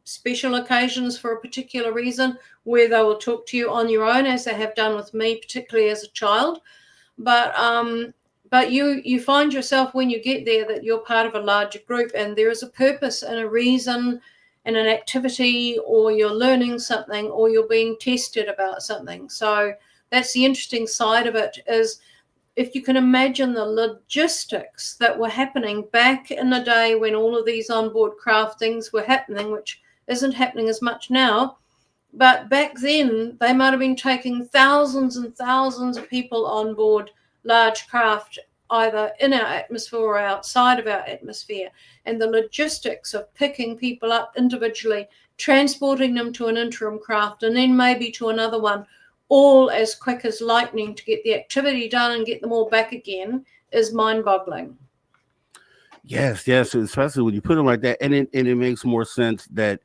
special occasions for a particular reason, where they will talk to you on your own, as they have done with me, particularly as a child. But you find yourself when you get there that you're part of a larger group, and there is a purpose and a reason and an activity, or you're learning something, or you're being tested about something. So that's the interesting side of it, is if you can imagine the logistics that were happening back in the day when all of these onboard craft things were happening, which isn't happening as much now. But back then, they might have been taking thousands and thousands of people on board large craft, either in our atmosphere or outside of our atmosphere. And the logistics of picking people up individually, transporting them to an interim craft, and then maybe to another one, all as quick as lightning to get the activity done and get them all back again, is mind-boggling. Yes, especially when you put it like that, and it makes more sense that,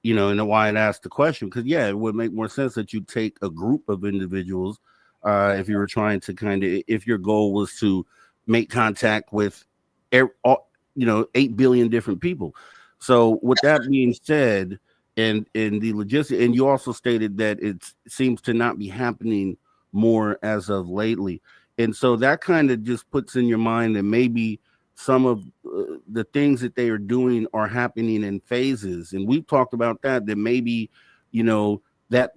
and why I asked the question, because it would make more sense that you take a group of individuals, if you were trying to if your goal was to make contact with 8 billion different people. So with that being said, and in the logistics, and you also stated that it seems to not be happening more as of lately, and so that kind of just puts in your mind that maybe some of the things that they are doing are happening in phases, and we've talked about that maybe that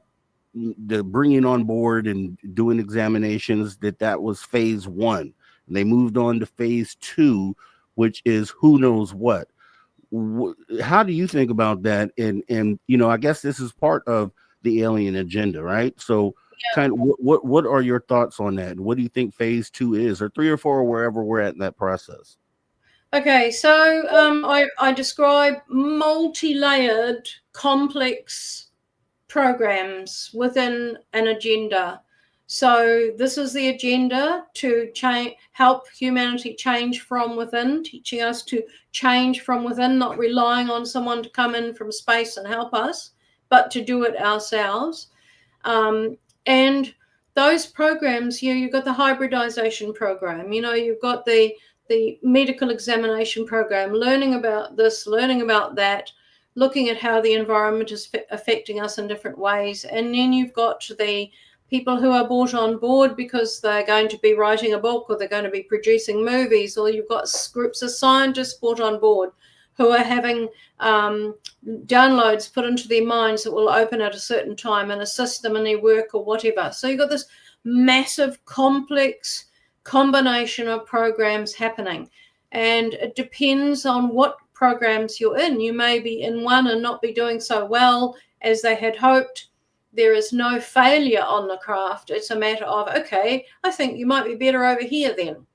the bringing on board and doing examinations, that was phase 1, and they moved on to phase 2, which is who knows what. How do you think about that? And I guess this is part of the alien agenda, right? So kind of what are your thoughts on that? What do you think phase 2 is, or 3 or 4, or wherever we're at in that process? Okay, so I describe multi-layered, complex programs within an agenda. So this is the agenda to help humanity change from within, teaching us to change from within, not relying on someone to come in from space and help us, but to do it ourselves. And those programs, you've got the hybridization program, you've got the medical examination program, learning about this, learning about that, looking at how the environment is affecting us in different ways. And then you've got the people who are brought on board because they're going to be writing a book, or they're going to be producing movies, or you've got groups of scientists brought on board who are having downloads put into their minds that will open at a certain time and assist them in their work or whatever. So you've got this massive, complex combination of programs happening. And it depends on what programs you're in. You may be in one and not be doing so well as they had hoped. There is no failure on the craft. It's a matter of, okay, I think you might be better over here then.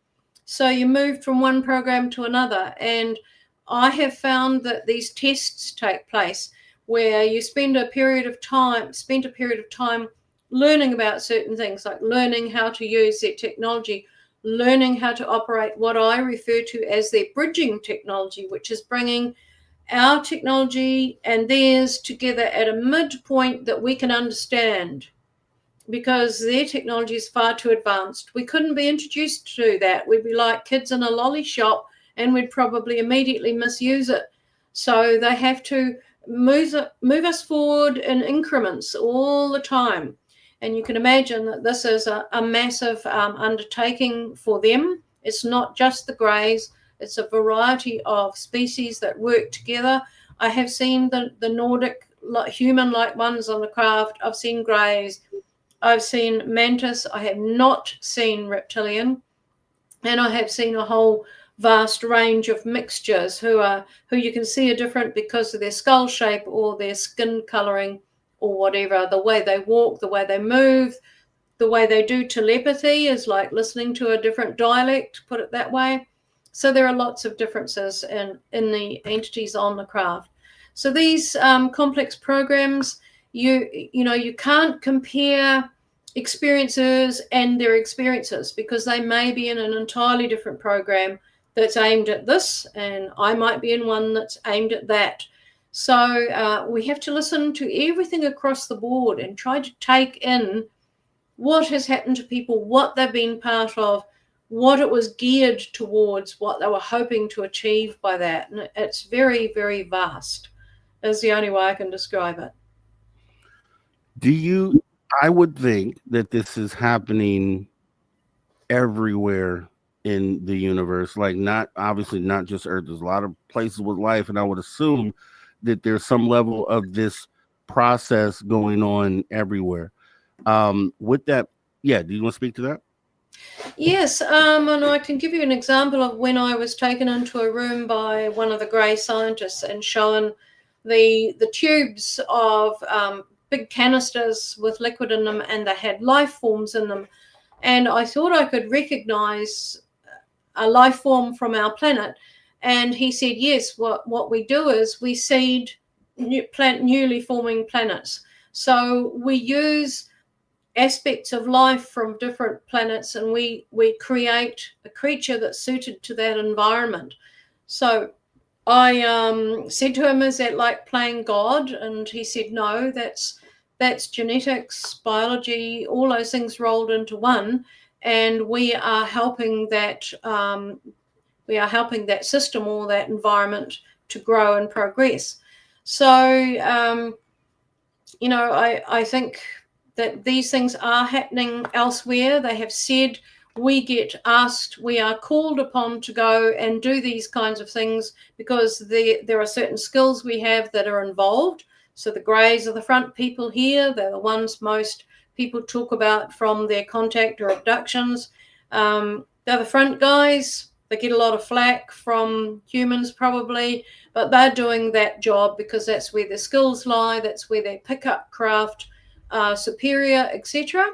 So you move from one program to another. And I have found that these tests take place where you spend a period of time learning about certain things, like learning how to use their technology, learning how to operate what I refer to as their bridging technology, which is bringing our technology and theirs together at a midpoint that we can understand, because their technology is far too advanced. We couldn't be introduced to that. We'd be like kids in a lolly shop, and we'd probably immediately misuse it. So they have to move us forward in increments all the time. And you can imagine that this is a massive undertaking for them. It's not just the greys. It's a variety of species that work together. I have seen the Nordic human-like ones on the craft. I've seen greys. I've seen mantis. I have not seen reptilian. And I have seen a whole vast range of mixtures who you can see are different because of their skull shape or their skin colouring or whatever. The way they walk, the way they move, the way they do telepathy is like listening to a different dialect, put it that way. So there are lots of differences in the entities on the craft. So these complex programs, you can't compare experiences and their experiences, because they may be in an entirely different program that's aimed at this, and I might be in one that's aimed at that. So we have to listen to everything across the board and try to take in what has happened to people, what they've been part of, what it was geared towards, what they were hoping to achieve by that. And it's very, very vast, is the only way I can describe it. I would think that this is happening everywhere in the universe, like not obviously not just Earth. There's a lot of places with life, and I would assume that there's some level of this process going on everywhere. With that, yeah, do you want to speak to that? Yes, and I can give you an example of when I was taken into a room by one of the grey scientists and shown the tubes of big canisters with liquid in them, and they had life forms in them. And I thought I could recognize a life form from our planet. And he said, yes, what we do is we seed newly forming planets. So we use aspects of life from different planets, and we create a creature that's suited to that environment. So I said to him, is that like playing God? And he said, no, that's genetics, biology, all those things rolled into one, and we are helping that system or that environment to grow and progress. So I think that these things are happening elsewhere. They have said we get asked, we are called upon to go and do these kinds of things because there are certain skills we have that are involved. So the greys are the front people here. They're the ones most people talk about from their contact or abductions. They're the front guys. They get a lot of flack from humans probably, but they're doing that job because that's where their skills lie. That's where they pick up craft superior, etc.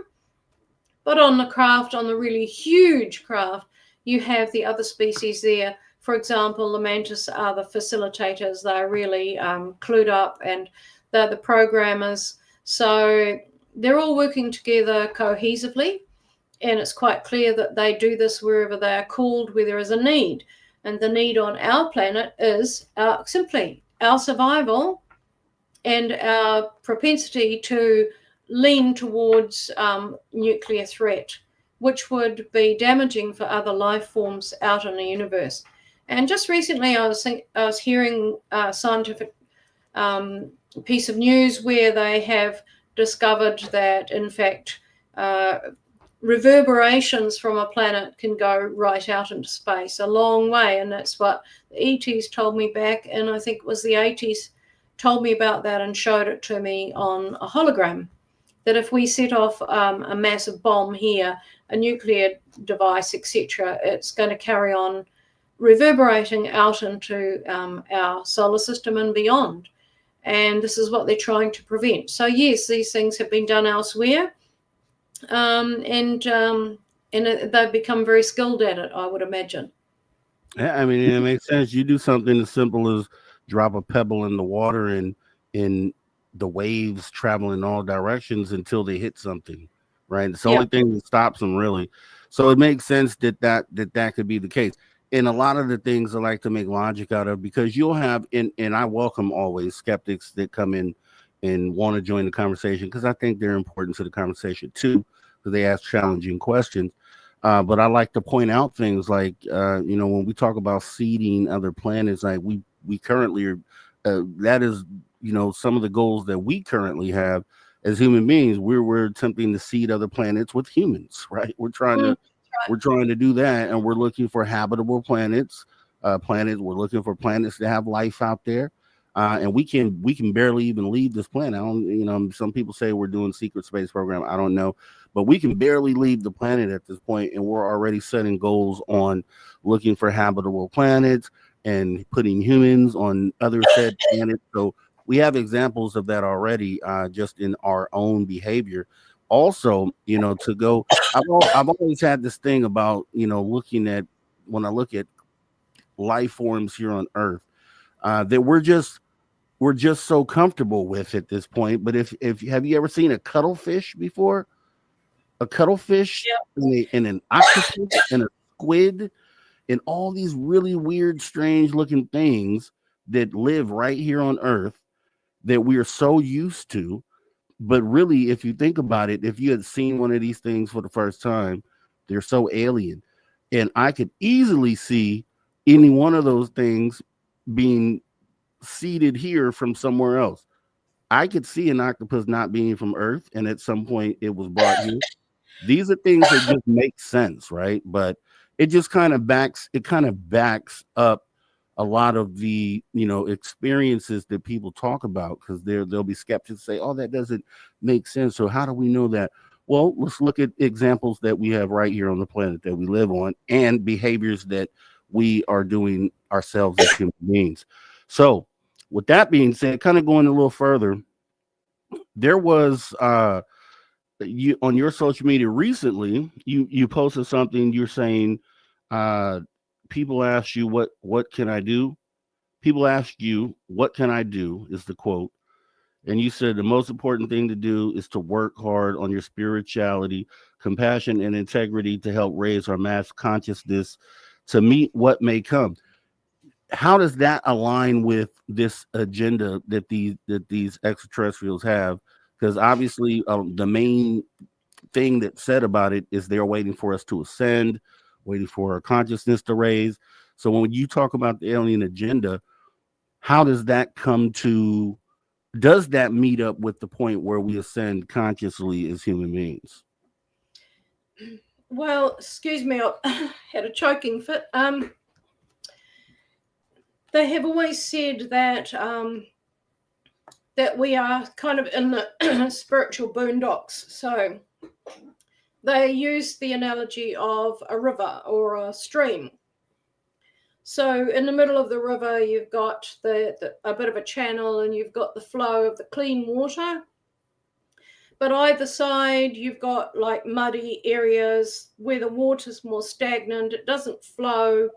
But on the really huge craft, you have the other species there. For example, the mantis are the facilitators. They're really clued up, and they're the programmers. So they're all working together cohesively, and it's quite clear that they do this wherever they are called, where there is a need. And the need on our planet is simply our survival and our propensity to lean towards nuclear threat, which would be damaging for other life forms out in the universe. And just recently I was hearing a scientific piece of news where they have discovered that, in fact, reverberations from a planet can go right out into space, a long way. And that's what the ETs told me back, and I think it was the 80s, told me about that and showed it to me on a hologram. That if we set off a massive bomb here, a nuclear device, etc., it's going to carry on reverberating out into our solar system and beyond. And this is what they're trying to prevent. So yes, these things have been done elsewhere, and they've become very skilled at it, I would imagine. Yeah, I mean, it makes sense. You do something as simple as drop a pebble in the water, and the waves travel in all directions until they hit something, right? It's the only thing that stops them, really. So it makes sense that could be the case. And a lot of the things I like to make logic out of, because you'll have, and I welcome always skeptics that come in and want to join the conversation, because I think they're important to the conversation too, because they ask challenging questions. But I like to point out things like, when we talk about seeding other planets, like we currently are, that is, some of the goals that we currently have as human beings. We're attempting to seed other planets with humans, right? We're trying to do that, and we're looking for habitable planets. We're looking for planets that have life out there, and we can barely even leave this planet. Some people say we're doing secret space program. I don't know, but we can barely leave the planet at this point, and we're already setting goals on looking for habitable planets and putting humans on other said planets. So we have examples of that already, just in our own behavior. Also, to go, I've always had this thing about, looking at, when I look at life forms here on Earth that we're just so comfortable with at this point. But if have you ever seen a cuttlefish before? A cuttlefish and an octopus and a squid and all these really weird, strange looking things that live right here on Earth that we are so used to. But really, if you think about it, if you had seen one of these things for the first time, they're so alien. And I could easily see any one of those things being seeded here from somewhere else. I could see an octopus not being from Earth, and at some point it was brought here. These are things that just make sense, right? But it just kind of backs up a lot of the experiences that people talk about, because there'll be skeptics say, oh, that doesn't make sense. So how do we know that? Well, let's look at examples that we have right here on the planet that we live on, and behaviors that we are doing ourselves as human beings. So with that being said, kind of going a little further, there was you on your social media recently, you posted something. You're saying people ask you what can I do? People ask you, what can I do, is the quote. And you said the most important thing to do is to work hard on your spirituality, compassion, and integrity to help raise our mass consciousness to meet what may come. How does that align with this agenda that these extraterrestrials have? Because obviously the main thing that's said about it is they're waiting for us to ascend, waiting for our consciousness to raise. So when you talk about the alien agenda, how does that does that meet up with the point where we ascend consciously as human beings? Well, excuse me, I had a choking fit. They have always said that that we are kind of in the spiritual boondocks. So they use the analogy of a river or a stream. So in the middle of the river, you've got a bit of a channel, and you've got the flow of the clean water. But either side, you've got like muddy areas where the water's more stagnant. It doesn't flow.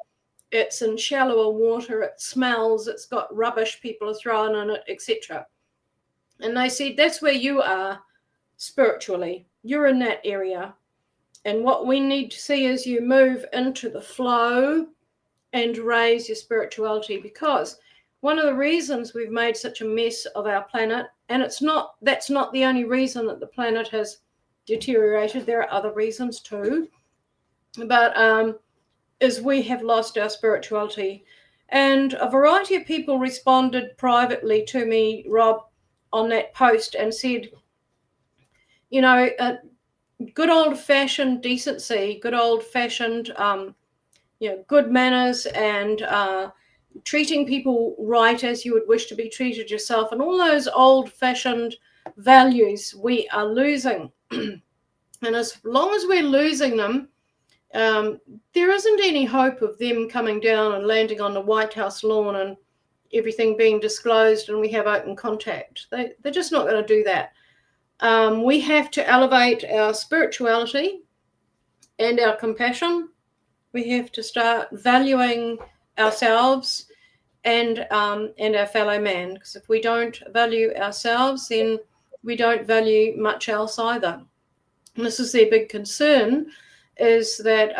It's in shallower water. It smells. It's got rubbish people are throwing in it, etc. And they said that's where you are spiritually. You're in that area. And what we need to see is you move into the flow and raise your spirituality, because one of the reasons we've made such a mess of our planet, and that's not the only reason that the planet has deteriorated, there are other reasons too, but is we have lost our spirituality. And a variety of people responded privately to me, Rob, on that post and said, good old-fashioned decency, good old-fashioned good manners, and treating people right as you would wish to be treated yourself, and all those old-fashioned values we are losing. And as long as we're losing them, there isn't any hope of them coming down and landing on the White House lawn and everything being disclosed and we have open contact. They're just not going to do that. We have to elevate our spirituality and our compassion. We have to start valuing ourselves and our fellow man, because if we don't value ourselves, then we don't value much else either. And this is their big concern, is that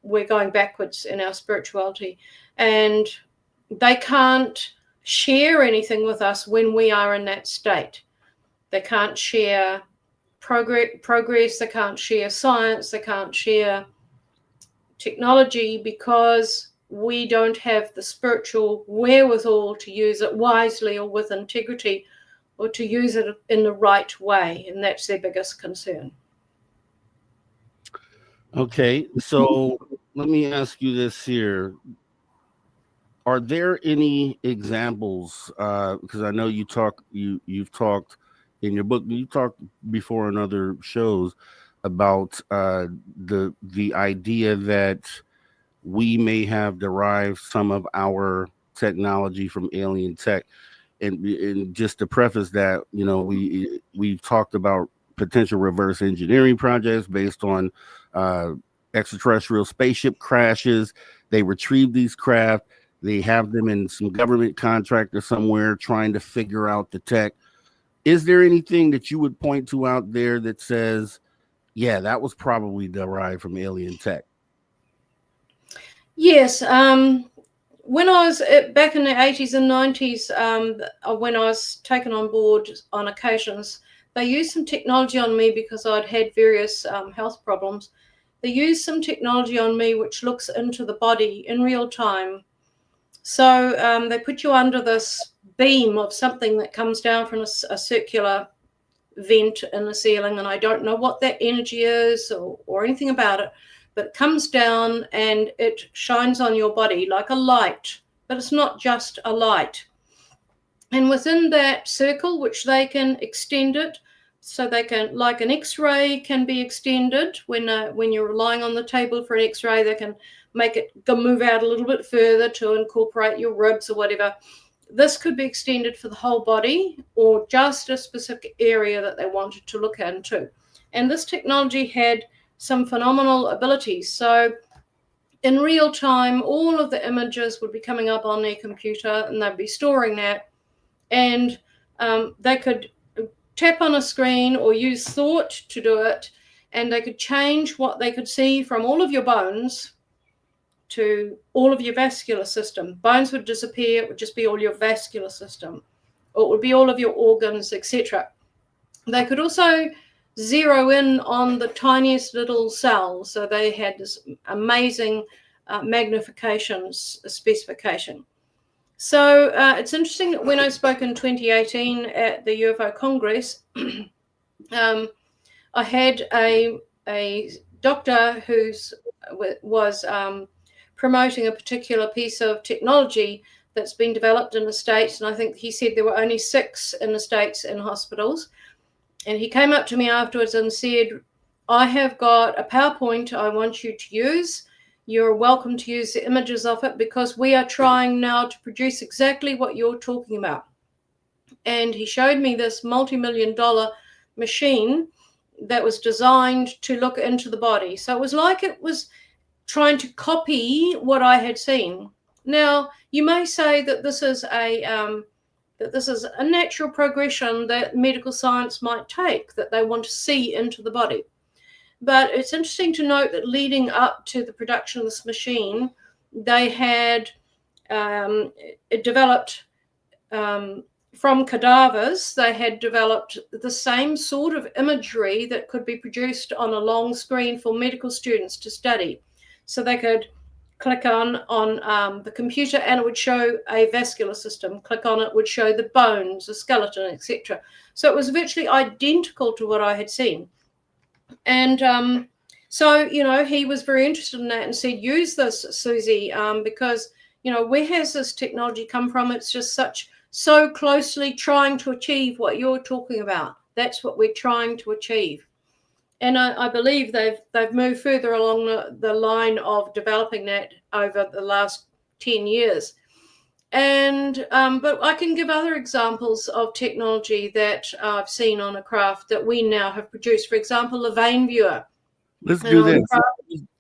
we're going backwards in our spirituality, and they can't share anything with us when we are in that state. They can't share progress. They can't share science. They can't share technology, because we don't have the spiritual wherewithal to use it wisely or with integrity, or to use it in the right way. And that's their biggest concern. Okay, so let me ask you this here. Are there any examples, because I know you've talked in your book, you talked before in other shows about the idea that we may have derived some of our technology from alien tech, and just to preface that, we've talked about potential reverse engineering projects based on extraterrestrial spaceship crashes They retrieve these craft. They have them in some government contractor somewhere trying to figure out the tech. Is there anything that you would point to out there that says, yeah, that was probably derived from alien tech? Yes. When I was back in the 80s and 90s, when I was taken on board on occasions, they used some technology on me because I'd had various health problems. They used some technology on me which looks into the body in real time. So they put you under this beam of something that comes down from a circular vent in the ceiling, and I don't know what that energy is or anything about it, but it comes down and it shines on your body like a light, but it's not just a light. And within that circle, which they can extend it, so they can, like an X-ray can be extended when you're lying on the table for an X-ray, they can make it move out a little bit further to incorporate your ribs or whatever. This could be extended for the whole body or just a specific area that they wanted to look into. And this technology had some phenomenal abilities. So in real time, all of the images would be coming up on their computer and they'd be storing that. And they could tap on a screen or use thought to do it. And they could change what they could see from all of your bones to all of your vascular system. Bones would disappear, it would just be all your vascular system, or it would be all of your organs, etc. They could also zero in on the tiniest little cells, so they had this amazing magnification specification. So it's interesting that when I spoke in 2018 at the UFO Congress, I had a doctor who was promoting a particular piece of technology that's been developed in the States. And I think he said there were only 6 in the States in hospitals. And he came up to me afterwards and said, I have got a PowerPoint I want you to use. You're welcome to use the images of it because we are trying now to produce exactly what you're talking about. And he showed me this multi-million-dollar machine that was designed to look into the body. So it was like it was trying to copy what I had seen. Now, you may say that this is a natural progression that medical science might take, that they want to see into the body. But it's interesting to note that leading up to the production of this machine, they had developed from cadavers, they had developed the same sort of imagery that could be produced on a long screen for medical students to study. So they could click on the computer and it would show a vascular system. Click on it would show the bones, the skeleton, etc. So it was virtually identical to what I had seen. And so, he was very interested in that and said, use this, Suzy, because, where has this technology come from? It's just so closely trying to achieve what you're talking about. That's what we're trying to achieve. And I believe they've moved further along the line of developing that over the last 10 years. And but I can give other examples of technology that I've seen on a craft that we now have produced. For example, a vein viewer. Let's do this.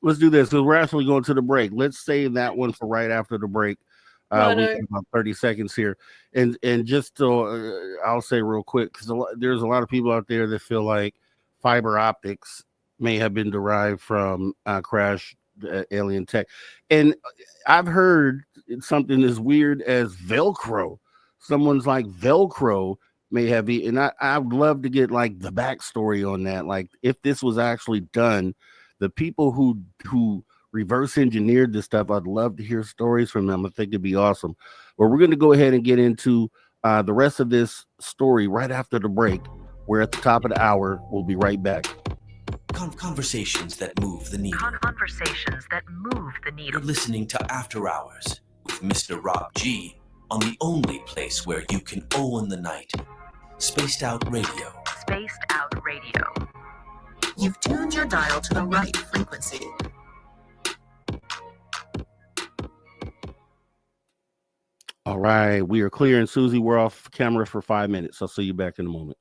Let's do this. So we're actually going to the break. Let's save that one for right after the break. We have about 30 seconds here. And just so I'll say real quick, because there's a lot of people out there that feel like fiber optics may have been derived from crash alien tech. And I've heard something as weird as Velcro. Someone's like Velcro may have been, and I'd love to get like the backstory on that. Like if this was actually done, the people who reverse engineered this stuff, I'd love to hear stories from them. I think it'd be awesome. But we're going to go ahead and get into the rest of this story right after the break. We're at the top of the hour. We'll be right back. Conversations that move the needle. Conversations that move the needle. You're listening to After Hours with Mr. Rob G on the only place where you can own the night. Spaced Out Radio. Spaced Out Radio. You've tuned your dial to the right frequency. All right, we are clear. And Suzy, we're off camera for 5 minutes. I'll see you back in a moment.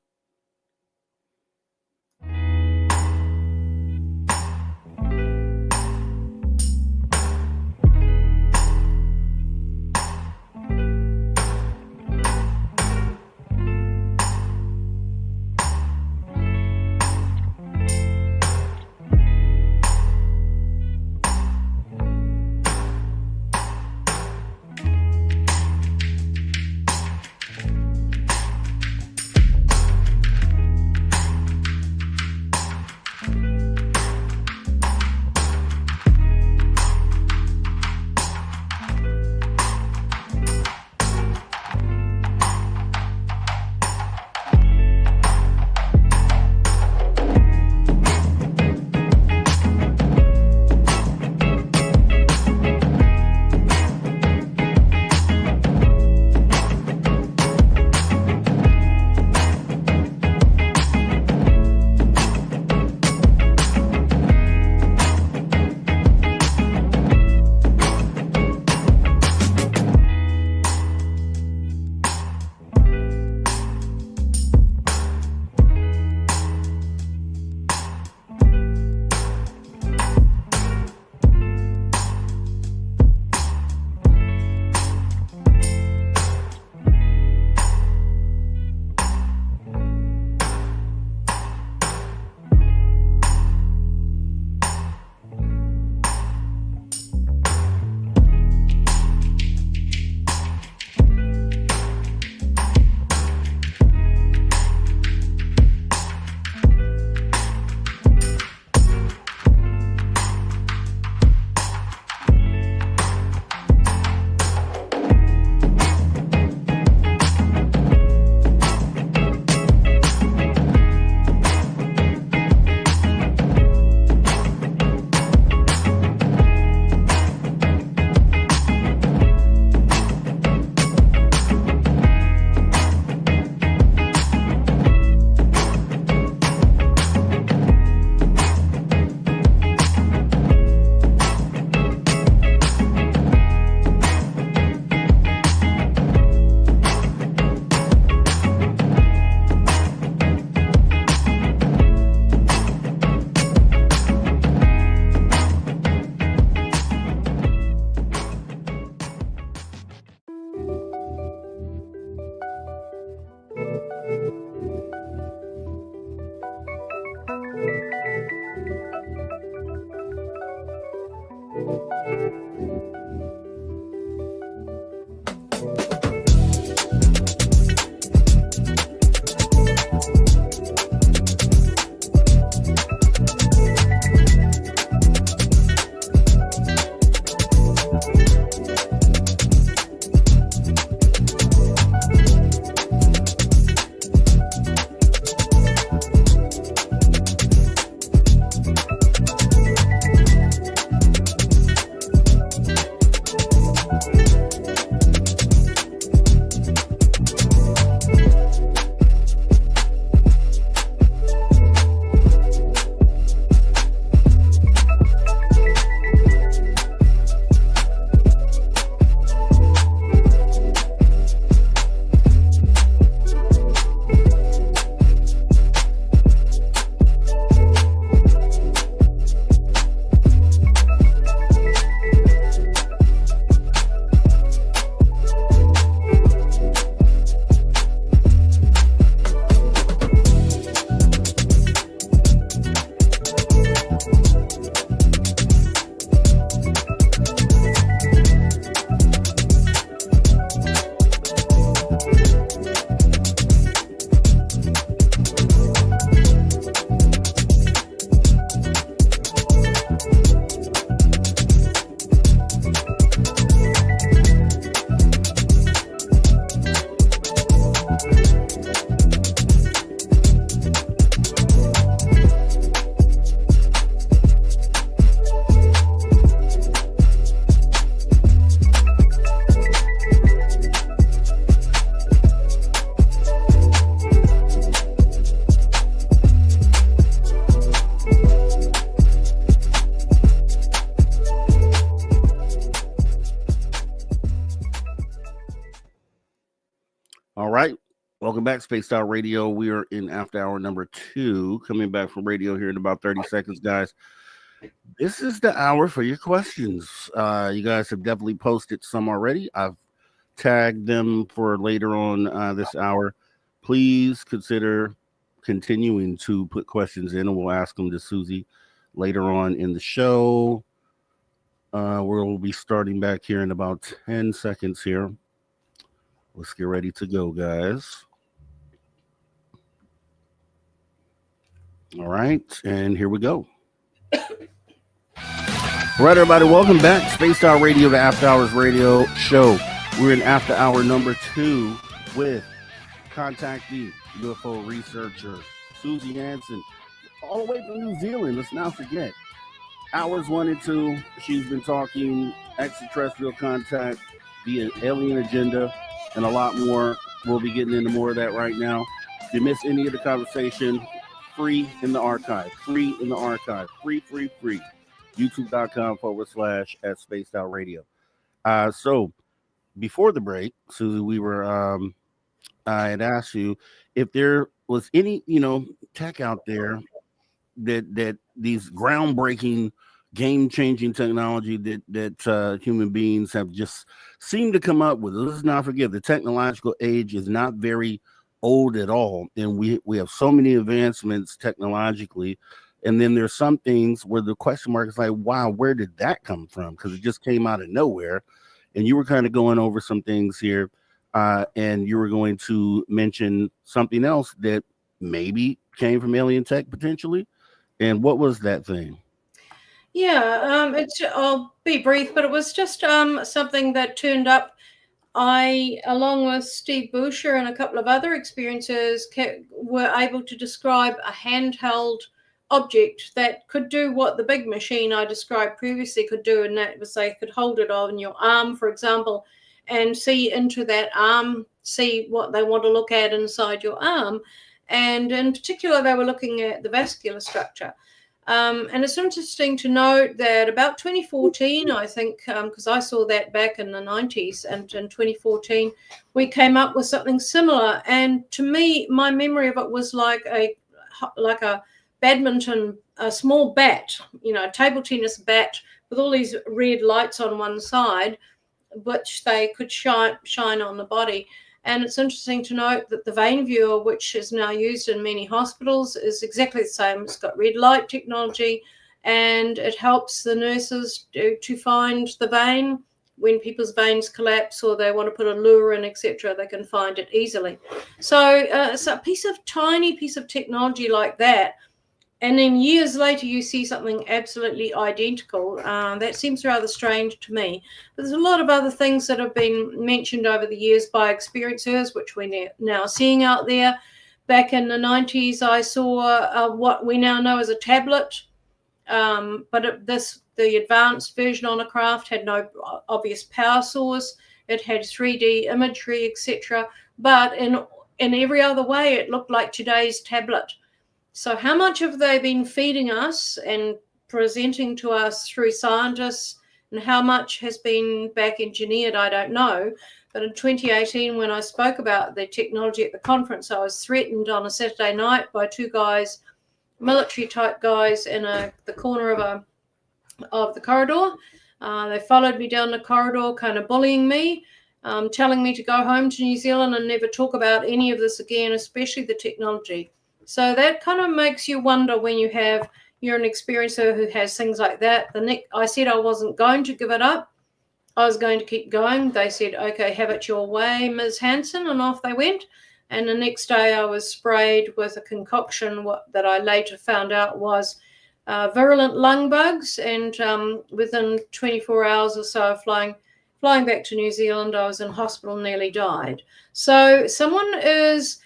All right. Welcome back, Spaced Out Radio. We are in after hour number 2, coming back from radio here in about 30 seconds, guys. This is the hour for your questions. You guys have definitely posted some already. I've tagged them for later on this hour. Please consider continuing to put questions in, and we'll ask them to Suzy later on in the show. We'll be starting back here in about 10 seconds here. Let's get ready to go, guys. All right, and here we go. All right, everybody, welcome back. Spaced Out Radio, the After Hours Radio Show. We're in After Hour number 2 with CONTACTEE UFO researcher Suzy Hansen, all the way from New Zealand. Let's not forget. Hours 1 and 2, she's been talking extraterrestrial contact, the alien agenda, and a lot more. We'll be getting into more of that right now. If you miss any of the conversation, free in the archive. Free in the archive. Free. YouTube.com/at Spaced Out Radio. So before the break, Suzy, we were I had asked you if there was any, tech out there that these groundbreaking, game-changing technology that human beings have just seemed to come up with. Let's not forget, the technological age is not very old at all, and we have so many advancements technologically, and then there's some things where the question mark is like, wow, where did that come from? Because it just came out of nowhere. And you were kind of going over some things here, and you were going to mention something else that maybe came from alien tech potentially. And what was that thing? Yeah, I'll be brief, but it was just something that turned up. I, along with Steve Boucher and a couple of other experiencers, were able to describe a handheld object that could do what the big machine I described previously could do, and that was they could hold it on your arm, for example, and see into that arm, see what they want to look at inside your arm. And in particular, they were looking at the vascular structure. And it's interesting to note that about 2014, I think, because I saw that back in the 90s, and in 2014, we came up with something similar. And to me, my memory of it was like a badminton, a small bat, table tennis bat with all these red lights on one side, which they could shine on the body. And it's interesting to note that the vein viewer, which is now used in many hospitals, is exactly the same. It's got red light technology, and it helps the nurses to find the vein. When people's veins collapse or they want to put a lure in, etc., they can find it easily. So it's a tiny piece of technology like that. And then years later, you see something absolutely identical. That seems rather strange to me. But there's a lot of other things that have been mentioned over the years by experiencers, which we're now seeing out there. Back in the 90s, I saw what we now know as a tablet. But the advanced version on a craft had no obvious power source. It had 3D imagery, etc. But in every other way, it looked like today's tablet. So how much have they been feeding us and presenting to us through scientists, and how much has been back engineered, I don't know. But in 2018, when I spoke about the technology at the conference, I was threatened on a Saturday night by two guys, military type guys, in the corner of the corridor. They followed me down the corridor, kind of bullying me, telling me to go home to New Zealand and never talk about any of this again, especially the technology. So that kind of makes you wonder when you're an experiencer who has things like that. I said I wasn't going to give it up. I was going to keep going. They said, okay, have it your way, Ms. Hansen, and off they went. And the next day I was sprayed with a concoction that I later found out was virulent lung bugs. And within 24 hours or so of flying back to New Zealand, I was in hospital, nearly died. So someone is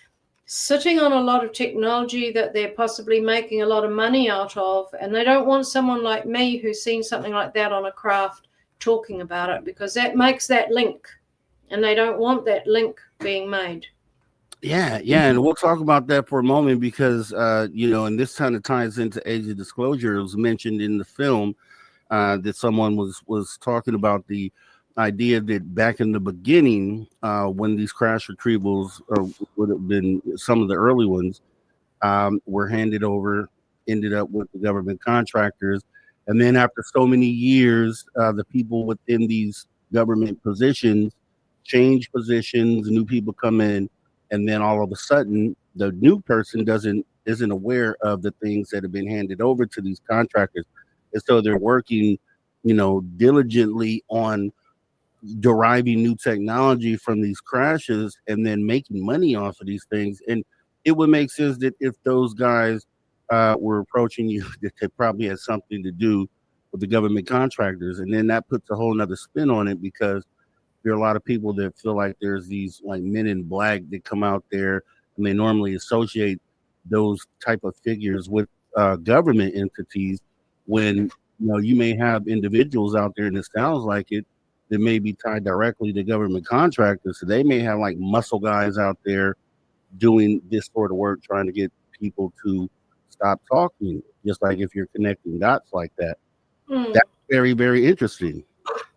sitting on a lot of technology that they're possibly making a lot of money out of, and they don't want someone like me who's seen something like that on a craft talking about it, because that makes that link, and they don't want that link being made. Yeah, and we'll talk about that for a moment, because and this kind of ties into age of disclosure. It was mentioned in the film that someone was talking about the idea that back in the beginning, when these crash retrievals would have been some of the early ones, were ended up with the government contractors. And then after so many years, the people within these government positions change positions, new people come in, and then all of a sudden the new person isn't aware of the things that have been handed over to these contractors. And so they're working, diligently on deriving new technology from these crashes and then making money off of these things. And it would make sense that if those guys were approaching you, that they probably had something to do with the government contractors. And then that puts a whole nother spin on it, because there are a lot of people that feel like there's these like men in black that come out there, and they normally associate those type of figures with government entities, when you may have individuals out there, and it sounds like it, that may be tied directly to government contractors. So they may have like muscle guys out there doing this sort of work, trying to get people to stop talking, just like if you're connecting dots like that. That's very, very interesting.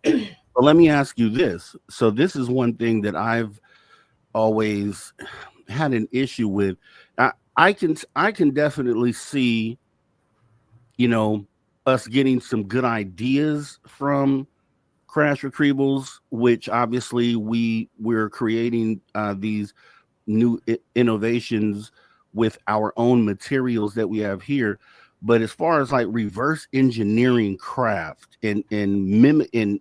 But let me ask you this. So this is one thing that I've always had an issue with. I can definitely see, us getting some good ideas from crash retrievals, which obviously we're creating these new innovations with our own materials that we have here. But as far as like reverse engineering craft and making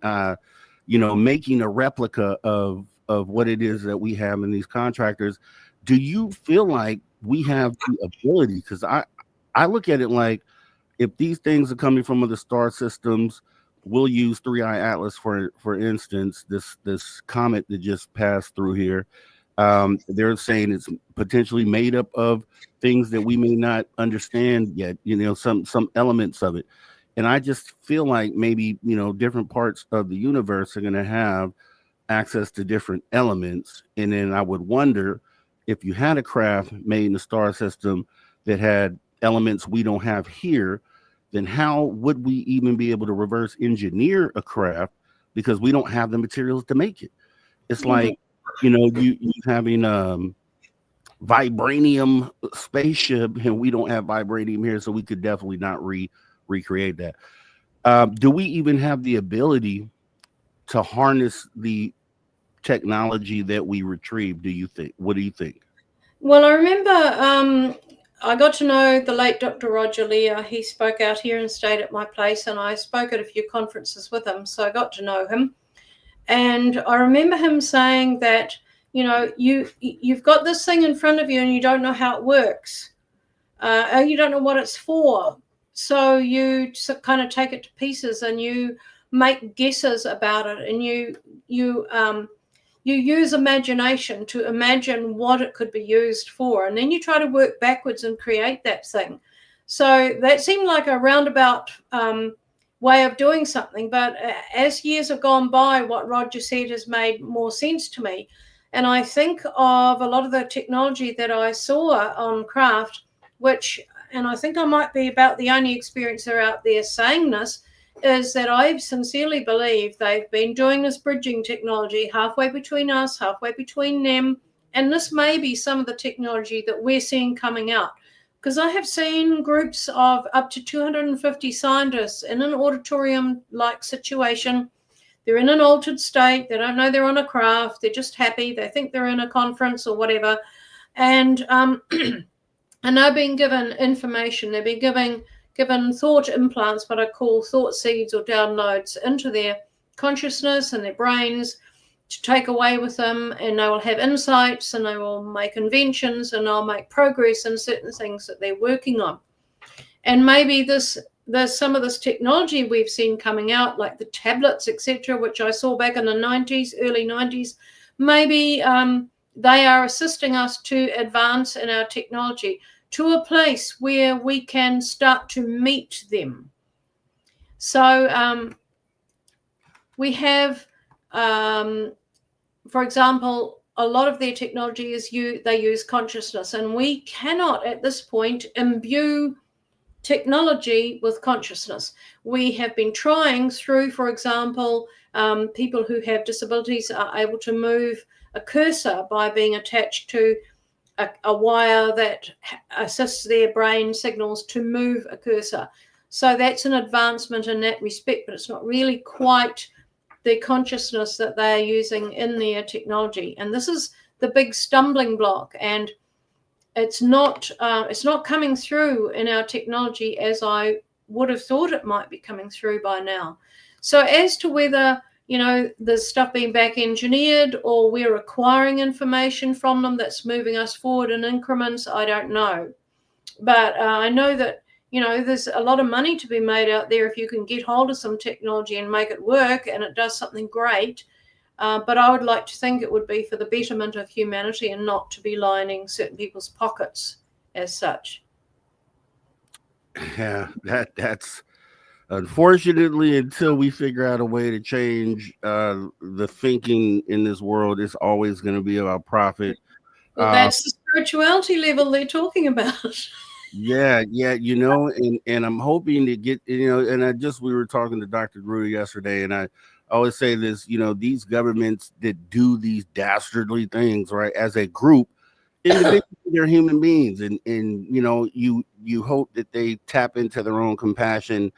a replica of what it is that we have in these contractors, do you feel like we have the ability? Because I look at it like, if these things are coming from other star systems, we'll use 3i Atlas for instance, this comet that just passed through here. They're saying it's potentially made up of things that we may not understand yet, some elements of it. And I just feel like maybe, different parts of the universe are going to have access to different elements. And then I would wonder, if you had a craft made in the star system that had elements we don't have here, then how would we even be able to reverse engineer a craft, because we don't have the materials to make it? It's like, you having vibranium spaceship, and we don't have vibranium here, so we could definitely not recreate that. Do we even have the ability to harness the technology that we retrieve, do you think? What do you think? Well, I remember I got to know the late Dr. Roger Lear. He spoke out here and stayed at my place, and I spoke at a few conferences with him, so I got to know him. And I remember him saying that, you know, you've got this thing in front of you and you don't know how it works. You don't know what it's for. So you kind of take it to pieces and you make guesses about it, and you use imagination to imagine what it could be used for, and then you try to work backwards and create that thing. So that seemed like a roundabout way of doing something, but as years have gone by, what Roger said has made more sense to me. And I think of a lot of the technology that I saw on craft, which, and I think I might be about the only experiencer out there saying this, is that I sincerely believe they've been doing this bridging technology halfway between us, halfway between them, and this may be some of the technology that we're seeing coming out. Because I have seen groups of up to 250 scientists in an auditorium-like situation. They're in an altered state. They don't know they're on a craft. They're just happy. They think they're in a conference or whatever. And they're being given information. They're being given thought implants, what I call thought seeds or downloads into their consciousness and their brains to take away with them, and they will have insights and they will make inventions and they'll make progress in certain things that they're working on. And maybe there's some of this technology we've seen coming out, like the tablets, etc., which I saw back in the 90s, early 90s, maybe they are assisting us to advance in our technology to a place where we can start to meet them. So we have, for example, a lot of their technology is they use consciousness, and we cannot at this point imbue technology with consciousness. We have been trying through, for example, people who have disabilities are able to move a cursor by being attached to a wire that assists their brain signals to move a cursor. So that's an advancement in that respect, but it's not really quite the consciousness that they're using in their technology. And this is the big stumbling block, and it's not coming through in our technology as I would have thought it might be coming through by now. So as to whether, you know, there's stuff being back engineered or we're acquiring information from them that's moving us forward in increments, I don't know. But I know that, you know, there's a lot of money to be made out there if you can get hold of some technology and make it work and it does something great. But I would like to think it would be for the betterment of humanity and not to be lining certain people's pockets as such. Yeah, that's unfortunately, until we figure out a way to change the thinking in this world, it's always going to be about profit. Well, that's the spirituality level they're talking about. Yeah, you know, and I'm hoping to get, you know, and we were talking to Dr. Rudy yesterday, and I always say this, you know, these governments that do these dastardly things, right, as a group, individually, they're human beings, and you know, you hope that they tap into their own compassion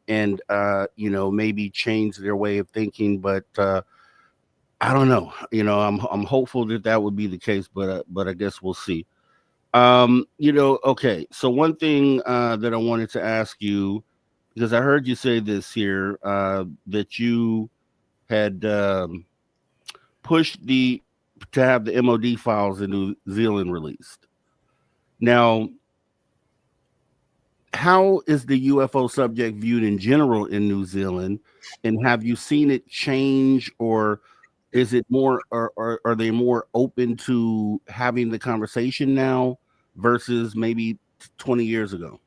and you know, maybe change their way of thinking, but I don't know, you know, I'm hopeful that would be the case, but I guess we'll see. You know, okay, so one thing that I wanted to ask you, because I heard you say this here, that you had pushed to have the MOD files in New Zealand released. Now, how is the UFO subject viewed in general in New Zealand, and have you seen it change, or is it more, or are they more open to having the conversation now versus maybe 20 years ago?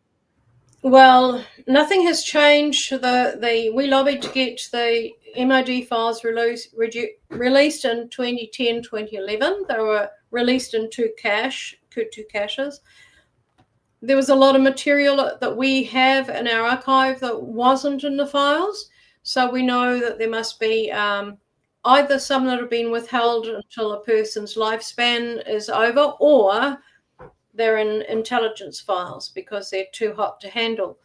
Well, nothing has changed. We lobbied to get the MOD files released in 2010, 2011. They were released in two caches. There was a lot of material that we have in our archive that wasn't in the files. So we know that there must be either some that have been withheld until a person's lifespan is over, or they're in intelligence files because they're too hot to handle.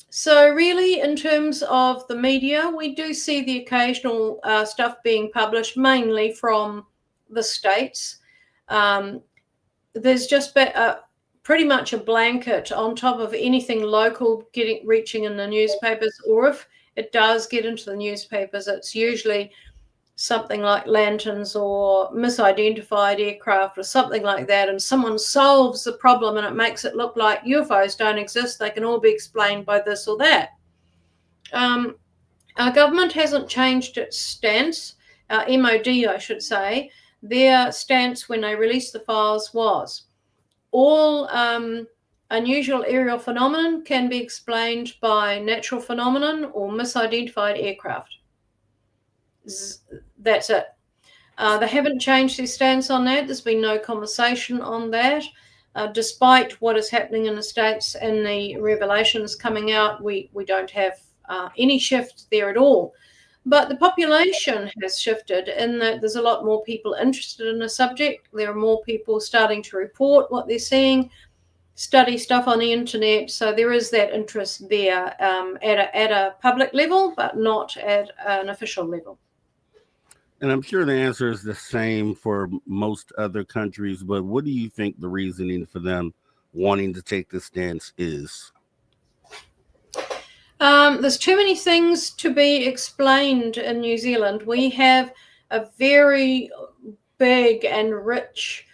So really, in terms of the media, we do see the occasional stuff being published, mainly from the States. There's just pretty much a blanket on top of anything local reaching in the newspapers, or if it does get into the newspapers, it's usually something like lanterns or misidentified aircraft or something like that, and someone solves the problem and it makes it look like UFOs don't exist. They can all be explained by this or that. Our government hasn't changed its stance. Our MOD, I should say, their stance when they released the files was all unusual aerial phenomenon can be explained by natural phenomenon or misidentified aircraft. That's it. They haven't changed their stance on that. There's been no conversation on that. Despite what is happening in the States and the revelations coming out, we don't have any shift there at all. But the population has shifted in that there's a lot more people interested in the subject. There are more people starting to report what they're seeing, study stuff on the internet. So there is that interest there at a public level, but not at an official level. And I'm sure the answer is the same for most other countries, but what do you think the reasoning for them wanting to take this stance is? There's too many things to be explained in New Zealand. We have a very big and rich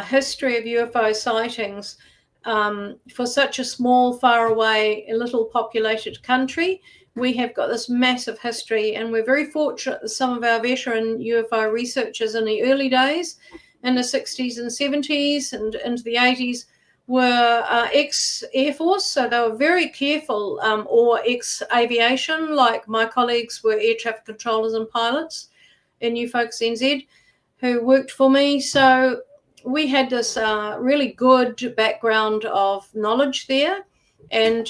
history of UFO sightings for such a small, far away, little populated country. We have got this massive history, and we're very fortunate that some of our veteran UFO researchers in the early days, in the 60s and 70s and into the 80s, were ex-Air Force, so they were very careful, or ex-aviation, like my colleagues were air traffic controllers and pilots in UFOCUS NZ, who worked for me. So we had this really good background of knowledge there, and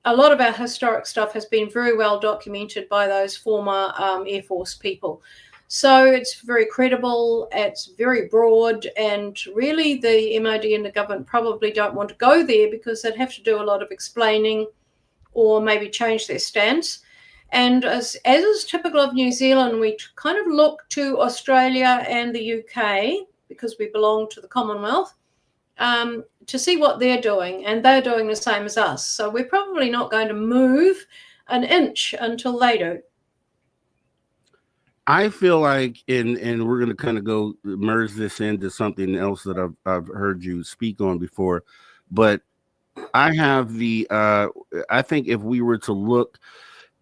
a lot of our historic stuff has been very well documented by those former Air Force people. So it's very credible, it's very broad, and really the MOD and the government probably don't want to go there because they'd have to do a lot of explaining or maybe change their stance. And as is typical of New Zealand, we kind of look to Australia and the UK, because we belong to the Commonwealth, to see what they're doing, and they're doing the same as us. So we're probably not going to move an inch until they do. I feel like, and we're going to kind of go merge this into something else that I've heard you speak on before, but I have I think if we were to look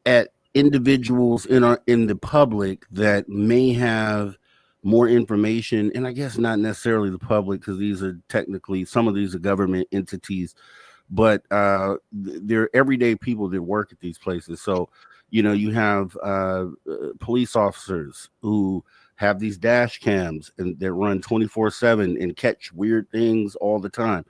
at individuals in the public that may have more information, and I guess not necessarily the public, because these are technically, some of these are government entities, but they're everyday people that work at these places. So, you know, you have police officers who have these dash cams and that run 24/7 and catch weird things all the time.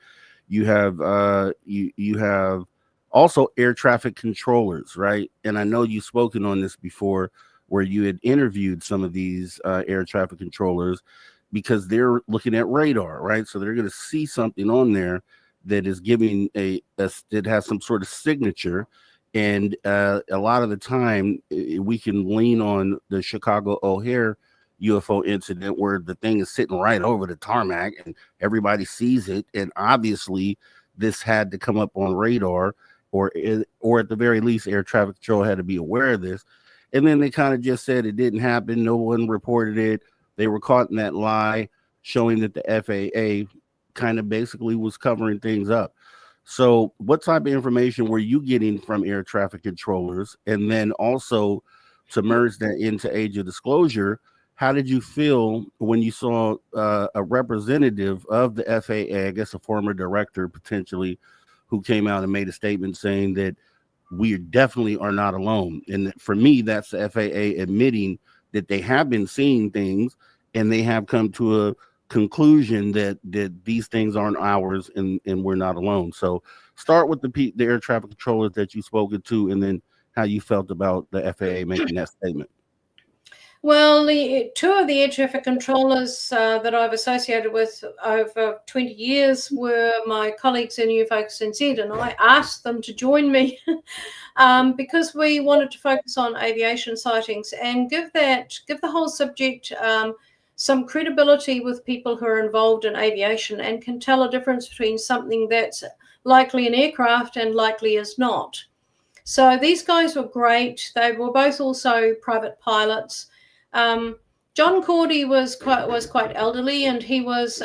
You have you have also air traffic controllers, right? And I know you've spoken on this before, where you had interviewed some of these air traffic controllers, because they're looking at radar, right? So they're going to see something on there that is giving that has some sort of signature. And a lot of the time we can lean on the Chicago O'Hare UFO incident, where the thing is sitting right over the tarmac and everybody sees it. And obviously this had to come up on radar, or at the very least air traffic control had to be aware of this. And then they kind of just said it didn't happen. No one reported it. They were caught in that lie, showing that the FAA kind of basically was covering things up. So what type of information were you getting from air traffic controllers? And then also, to merge that into age of disclosure, how did you feel when you saw a representative of the FAA, I guess a former director potentially, who came out and made a statement saying that we definitely are not alone? And for me, that's the FAA admitting that they have been seeing things, and they have come to a conclusion that these things aren't ours, and we're not alone. So start with the air traffic controllers that you've spoken to, and then how you felt about the FAA making that statement. Well, the two of the air traffic controllers that I've associated with over 20 years were my colleagues in UFOCUS NZ, and I asked them to join me because we wanted to focus on aviation sightings and give the whole subject some credibility with people who are involved in aviation and can tell a difference between something that's likely an aircraft and likely is not. So these guys were great. They were both also private pilots. John Cordy was quite elderly, and he was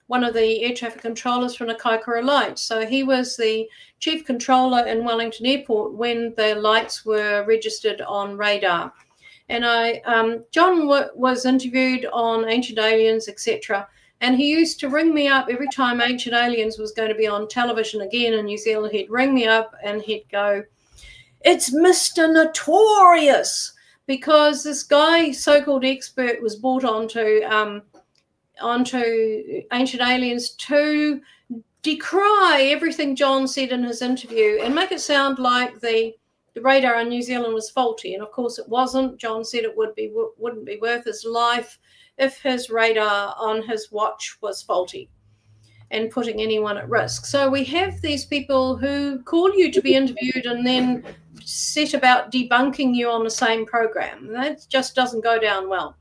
one of the air traffic controllers from the Kaikoura Lights. So he was the chief controller in Wellington Airport when the lights were registered on radar. And John was interviewed on Ancient Aliens, etc. And he used to ring me up every time Ancient Aliens was going to be on television again in New Zealand. He'd ring me up and he'd go, "It's Mr. Notorious," because this guy, so-called expert, was brought onto Ancient Aliens to decry everything John said in his interview and make it sound like the radar in New Zealand was faulty. And of course it wasn't. John said it wouldn't be worth his life if his radar on his watch was faulty and putting anyone at risk. So we have these people who call you to be interviewed and then set about debunking you on the same program. That just doesn't go down well.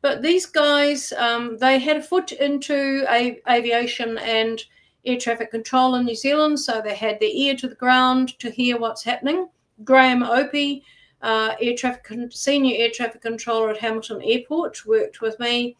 But these guys, they had a foot into aviation and air traffic control in New Zealand, so they had their ear to the ground to hear what's happening. Graham Opie, senior air traffic controller at Hamilton Airport, worked with me,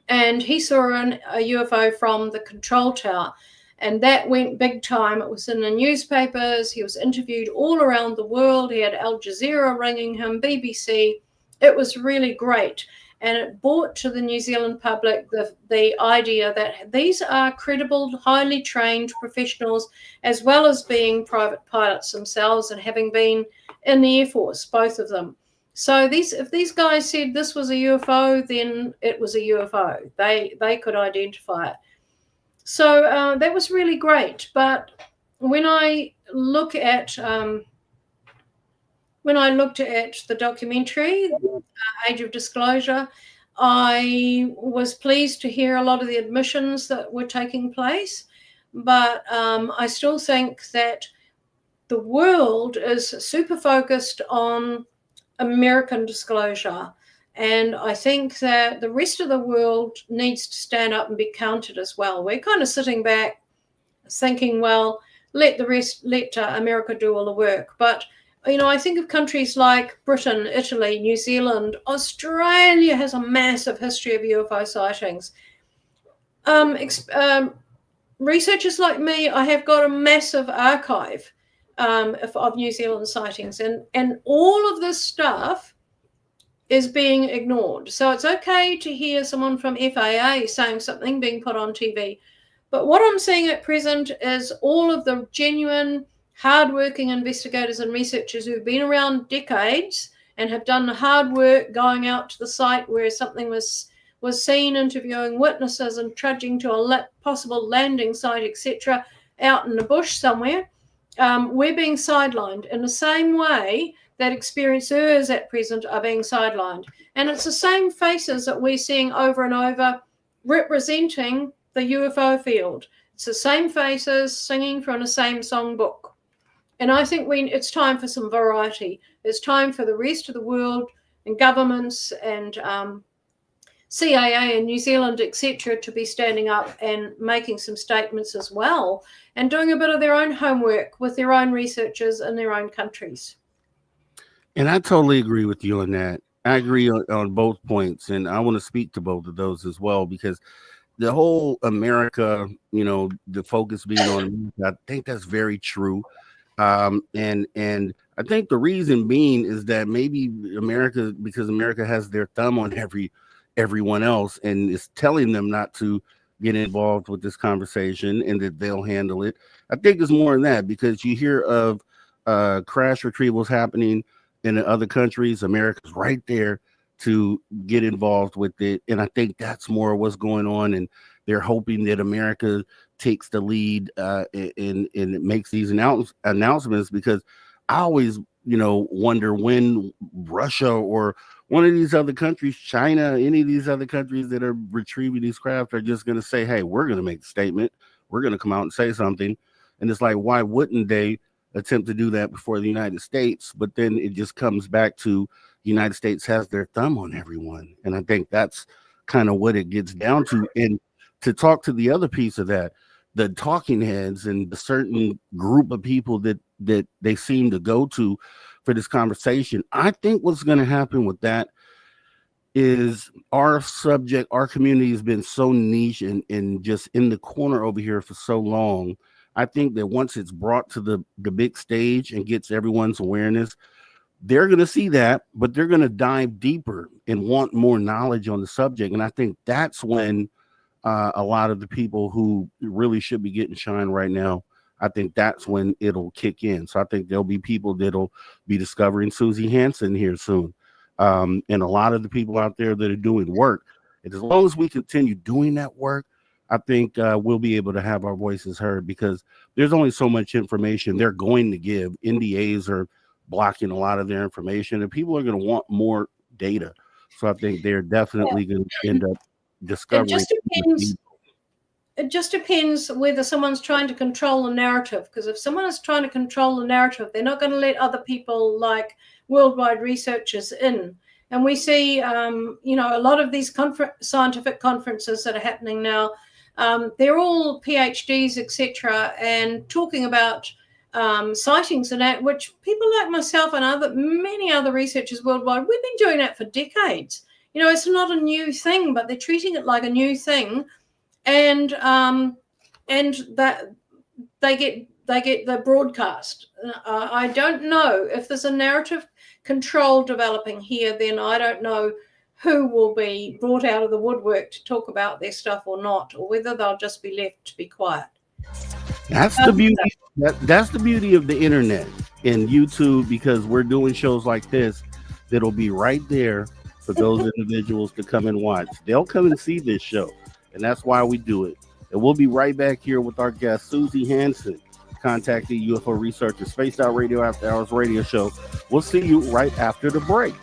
and he saw a UFO from the control tower, and that went big time. It was in the newspapers. He was interviewed all around the world. He had Al Jazeera ringing him, BBC. It was really great, and it brought to the New Zealand public the idea that these are credible, highly trained professionals, as well as being private pilots themselves and having been in the Air Force, both of them. So if these guys said this was a UFO, then it was a UFO. They could identify it. So that was really great. But when I looked at the documentary, Age of Disclosure, I was pleased to hear a lot of the admissions that were taking place, but I still think that the world is super focused on American disclosure, and I think that the rest of the world needs to stand up and be counted as well. We're kind of sitting back thinking, well, let America do all the work. But I think of countries like Britain, Italy, New Zealand, Australia has a massive history of UFO sightings. Researchers like me, I have got a massive archive of New Zealand sightings, and all of this stuff is being ignored. So it's okay to hear someone from FAA saying something being put on TV. But what I'm seeing at present is all of the genuine, hardworking investigators and researchers who've been around decades and have done the hard work going out to the site where something was seen, interviewing witnesses and trudging to a possible landing site, etc., out in the bush somewhere. We're being sidelined in the same way that experiencers at present are being sidelined. And it's the same faces that we're seeing over and over representing the UFO field. It's the same faces singing from the same songbook. And I think it's time for some variety. It's time for the rest of the world and governments and CAA in New Zealand, etc., to be standing up and making some statements as well and doing a bit of their own homework with their own researchers in their own countries. And I totally agree with you on that. I agree on both points, and I want to speak to both of those as well, because the whole America, the focus being on America, I think that's very true. And I think the reason being is that maybe because America has their thumb on everyone else and is telling them not to get involved with this conversation and that they'll handle it. I think it's more than that, because you hear of crash retrievals happening in other countries. America's right there to get involved with it. And I think that's more what's going on. And they're hoping that America takes the lead and makes these announcements, because I always, wonder when Russia or one of these other countries, China, any of these other countries that are retrieving these craft are just going to say, hey, we're going to make a statement. We're going to come out and say something. And it's like, why wouldn't they attempt to do that before the United States? But then it just comes back to the United States has their thumb on everyone. And I think that's kind of what it gets down to. And to talk to the other piece of that, the talking heads and the certain group of people that they seem to go to for this conversation, I think what's going to happen with that is our community has been so niche and just in the corner over here for so long. I think that once it's brought to the big stage and gets everyone's awareness, they're going to see that, but they're going to dive deeper and want more knowledge on the subject. And I think that's when a lot of the people who really should be getting shine right now, I think that's when it'll kick in. So I think there'll be people that'll be discovering Suzy Hansen here soon. And a lot of the people out there that are doing work. And as long as we continue doing that work, I think we'll be able to have our voices heard, because there's only so much information they're going to give. NDAs are blocking a lot of their information, and people are going to want more data. So I think they're definitely going to end up discovering. It just depends whether someone's trying to control the narrative, because if someone is trying to control the narrative, they're not going to let other people like worldwide researchers in. And we see, a lot of these scientific conferences that are happening now, they're all PhDs, etc., and talking about sightings and that, which people like myself and many other researchers worldwide, we've been doing that for decades. It's not a new thing, but they're treating it like a new thing, and that they get the broadcast. I don't know if there's a narrative control developing here. Then I don't know who will be brought out of the woodwork to talk about their stuff or not, or whether they'll just be left to be quiet. That's the beauty. That's the beauty of the internet and YouTube, because we're doing shows like this that'll be right there for those individuals to come and watch. They'll come and see this show, and that's why we do it. And we'll be right back here with our guest, Suzy Hansen, CONTACTEE UFO researcher, Spaced Out Radio After Hours radio show. We'll see you right after the break.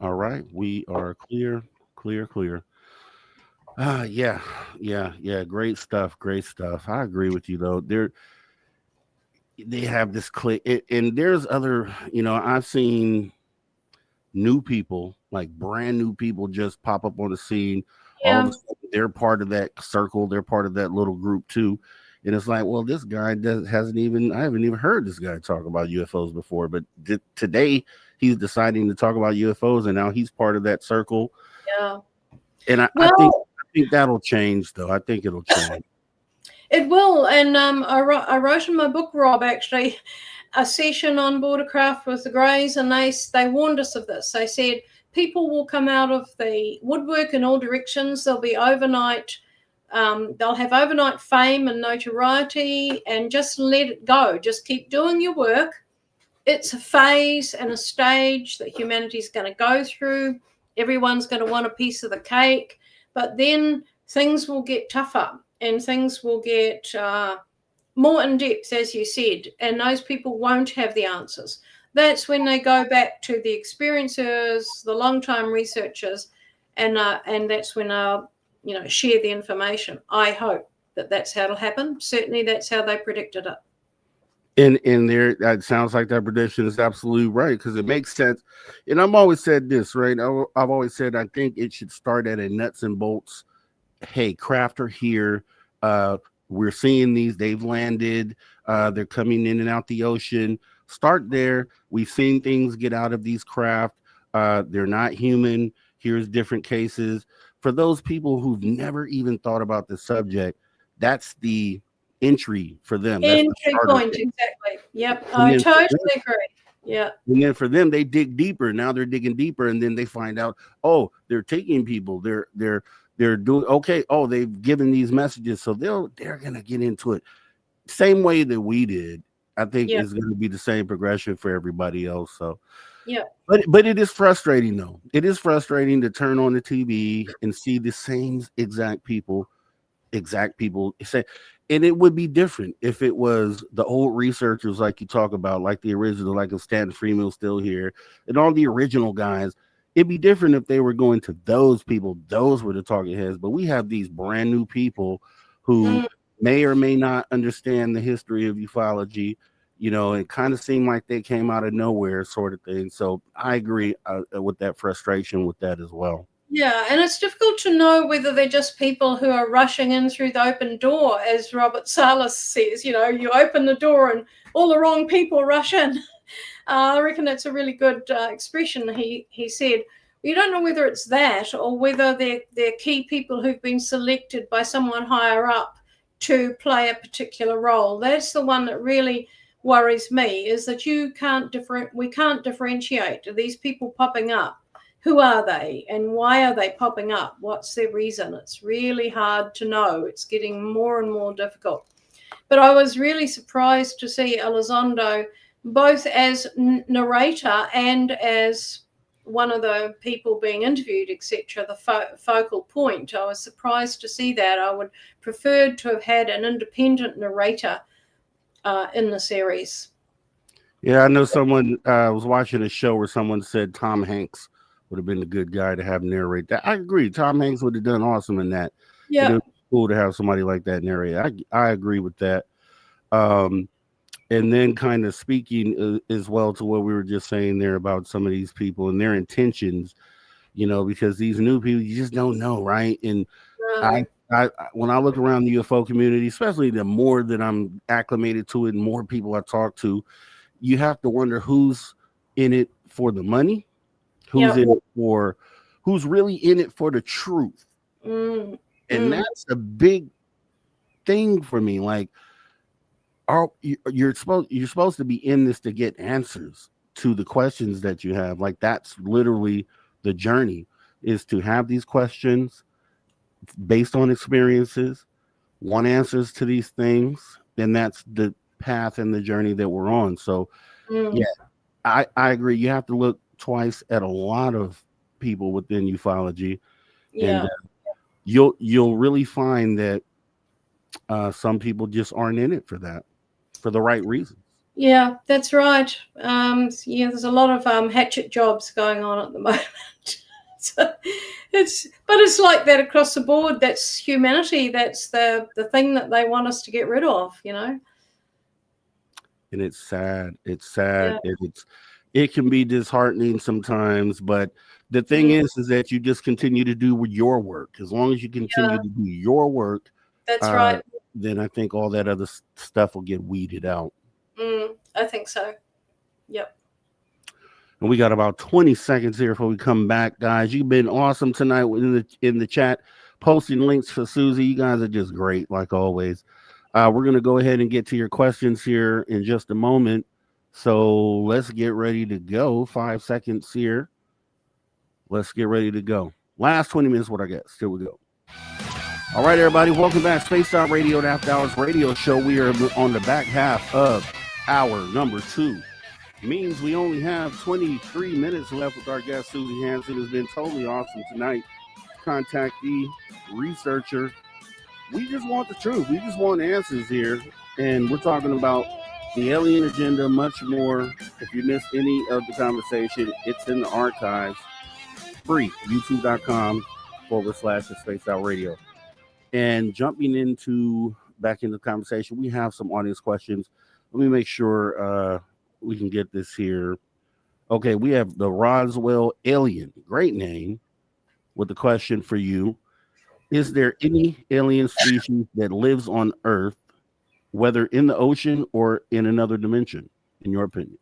All right, we are clear. Yeah. Great stuff. I agree with you though. They have this click, and there's other. I've seen new people, like brand new people, just pop up on the scene. Yeah. All of a sudden, they're part of that circle. They're part of that little group too. And it's like, well, this guy I haven't even heard this guy talk about UFOs before, but today he's deciding to talk about UFOs, and now he's part of that circle. Yeah. And I think that'll change, though. I think it'll change. It will. And I wrote in my book, Rob, actually, a session on board a craft with the Greys, and they warned us of this. They said people will come out of the woodwork in all directions. They'll be overnight. They'll have overnight fame and notoriety, and just let it go. Just keep doing your work. It's a phase and a stage that humanity's going to go through. Everyone's going to want a piece of the cake, but then things will get tougher and things will get more in depth, as you said, and those people won't have the answers. That's when they go back to the experiencers, the long-time researchers, and that's when they'll share the information. I hope that that's how it'll happen. Certainly, that's how they predicted it. And there, that sounds like that prediction is absolutely right, because it makes sense. And I've always said this, right? I've always said I think it should start at a nuts and bolts. Hey, craft are here. We're seeing these. They've landed. They're coming in and out the ocean. Start there. We've seen things get out of these craft. They're not human. Here's different cases. For those people who've never even thought about the subject, that's the entry for them. Entry point, exactly. Yep, I totally agree. Yeah. And then for them, they dig deeper. Now they're digging deeper, and then they find out, oh, they're taking people. They're doing okay. Oh, they've given these messages, so they're gonna get into it. Same way that we did. I think is going to be the same progression for everybody else. So. Yeah. But it is frustrating, though. It is frustrating to turn on the TV and see the same exact people say, and it would be different if it was the old researchers like you talk about, like the original, like if Stanton Freeman was still here and all the original guys. It'd be different if they were going to those people. Those were the target heads. But we have these brand new people who may or may not understand the history of ufology. You know, it kind of seemed like they came out of nowhere, sort of thing. So I agree with that frustration with that as well. Yeah, and it's difficult to know whether they're just people who are rushing in through the open door, as Robert Salas says. You know, you open the door and all the wrong people rush in. I reckon that's a really good expression. He said, you don't know whether it's that or whether they're key people who've been selected by someone higher up to play a particular role. That's the one that really worries me, is that we can't differentiate. Are these people popping up? Who are they and why are they popping up? What's their reason? It's really hard to know. It's getting more and more difficult. But I was really surprised to see Elizondo both as narrator and as one of the people being interviewed, etc., the focal point. I was surprised to see that. I would prefer to have had an independent narrator in the series. Yeah, I know someone was watching a show where someone said Tom Hanks would have been a good guy to have narrate that. I agree. Tom Hanks would have done awesome in that. Yeah. It would be cool to have somebody like that narrate. I agree with that. And then kind of speaking as well to what we were just saying there about some of these people and their intentions, you know, because these new people, you just don't know, right? And I when I look around the UFO community, especially the more that I'm acclimated to it and more people I talk to, you have to wonder who's in it for the money, who's in it for, who's really in it for the truth. And that's a big thing for me. Like, you're supposed to be in this to get answers to the questions that you have. Like, that's literally the journey, is to have these questions based on experiences, want answers to these things, and that's the path and the journey that we're on. So yeah, I agree. You have to look twice at a lot of people within ufology, and you'll really find that some people just aren't in it for that, for the right reasons. Yeah, that's right. There's a lot of hatchet jobs going on at the moment. So it's like that across the board. That's humanity. That's the thing that they want us to get rid of, you know. And it's sad. It's sad. Yeah. It can be disheartening sometimes, but the thing is that you just continue to do your work. As long as you continue to do your work, that's right. Then I think all that other stuff will get weeded out. I think so. Yep. And we got about 20 seconds here before we come back, guys. You've been awesome tonight in the chat, posting links for Suzy. You guys are just great, like always. We're going to go ahead and get to your questions here in just a moment. So let's get ready to go. 5 seconds here. Let's get ready to go. Last 20 minutes, what I guess. Here we go. All right, everybody. Welcome back. Spaced Out Radio and After Hours Radio Show. We are on the back half of hour number 2. Means we only have 23 minutes left with our guest, Suzy Hansen, who's been totally awesome tonight. Contactee, researcher. We just want the truth. We just want answers here. And we're talking about the alien agenda, much more. If you missed any of the conversation, it's in the archives. Free, youtube.com/The Spaced Out Radio. And jumping back into the conversation, we have some audience questions. Let me make sure we can get this here. Okay, we have the Roswell Alien. Great name. With the question for you. Is there any alien species that lives on Earth, whether in the ocean or in another dimension, in your opinion?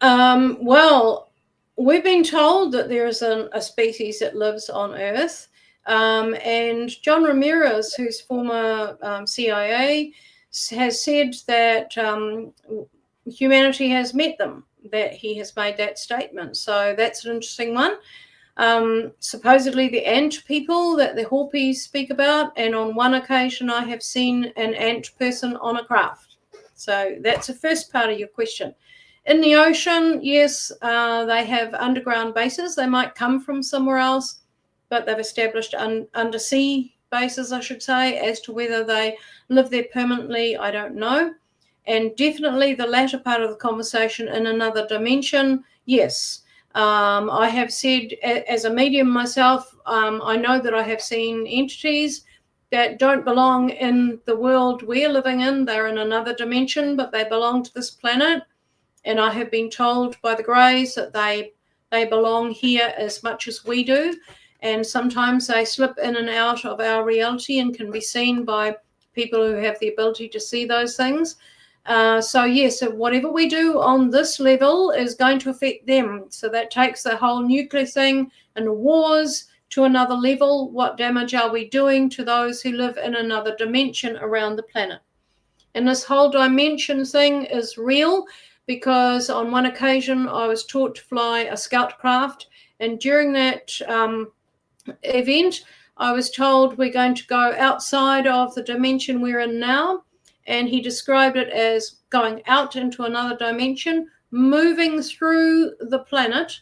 Well, we've been told that there is a species that lives on Earth. And John Ramirez, who's former CIA, has said that humanity has met them, that he has made that statement. So that's an interesting one. Supposedly the ant people that the Hopis speak about, and on one occasion I have seen an ant person on a craft. So that's the first part of your question. In the ocean, yes, they have underground bases. They might come from somewhere else, but they've established undersea bases, I should say. As to whether they live there permanently, I don't know. And definitely the latter part of the conversation, in another dimension, yes. I have said, as a medium myself, I know that I have seen entities, that don't belong in the world we're living in. They're in another dimension, but they belong to this planet. And I have been told by the Greys that they belong here as much as we do. And sometimes they slip in and out of our reality and can be seen by people who have the ability to see those things. So yes, whatever we do on this level is going to affect them. So that takes the whole nuclear thing and the wars to another level. What damage are we doing to those who live in another dimension around the planet? And this whole dimension thing is real, because on one occasion I was taught to fly a scout craft, and during that event I was told we're going to go outside of the dimension we're in now, and he described it as going out into another dimension, moving through the planet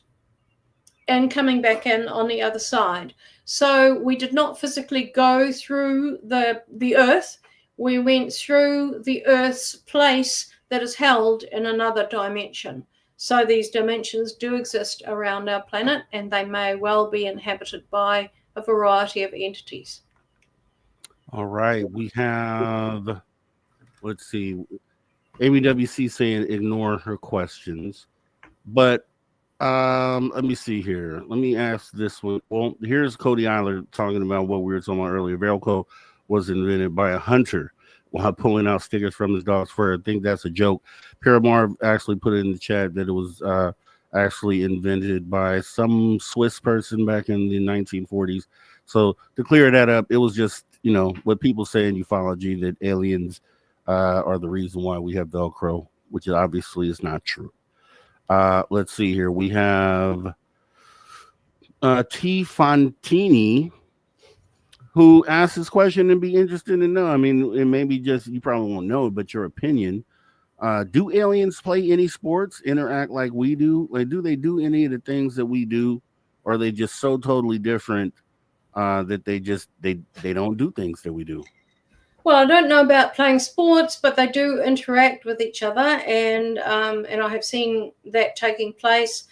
and coming back in on the other side. So we did not physically go through the Earth. We went through the Earth's place that is held in another dimension. So these dimensions do exist around our planet, and they may well be inhabited by a variety of entities. All right, we have, let's see, Amy WC saying ignore her questions, but let me see here. Let me ask this one. Well, here's Cody Eiler talking about what we were talking about earlier. Velcro was invented by a hunter while pulling out stickers from his dog's fur. I think that's a joke. Paramar actually put it in the chat that it was actually invented by some Swiss person back in the 1940s. So to clear that up, it was just, you know, what people say in ufology, that aliens are the reason why we have Velcro, which obviously is not true. Let's see here. We have T. Fontini, who asked this question and be interested to know. I mean, it may be just, you probably won't know, but your opinion. Do aliens play any sports, interact like we do? Like, do they do any of the things that we do? Or are they just so totally different that they don't do things that we do? Well, I don't know about playing sports, but they do interact with each other, and I have seen that taking place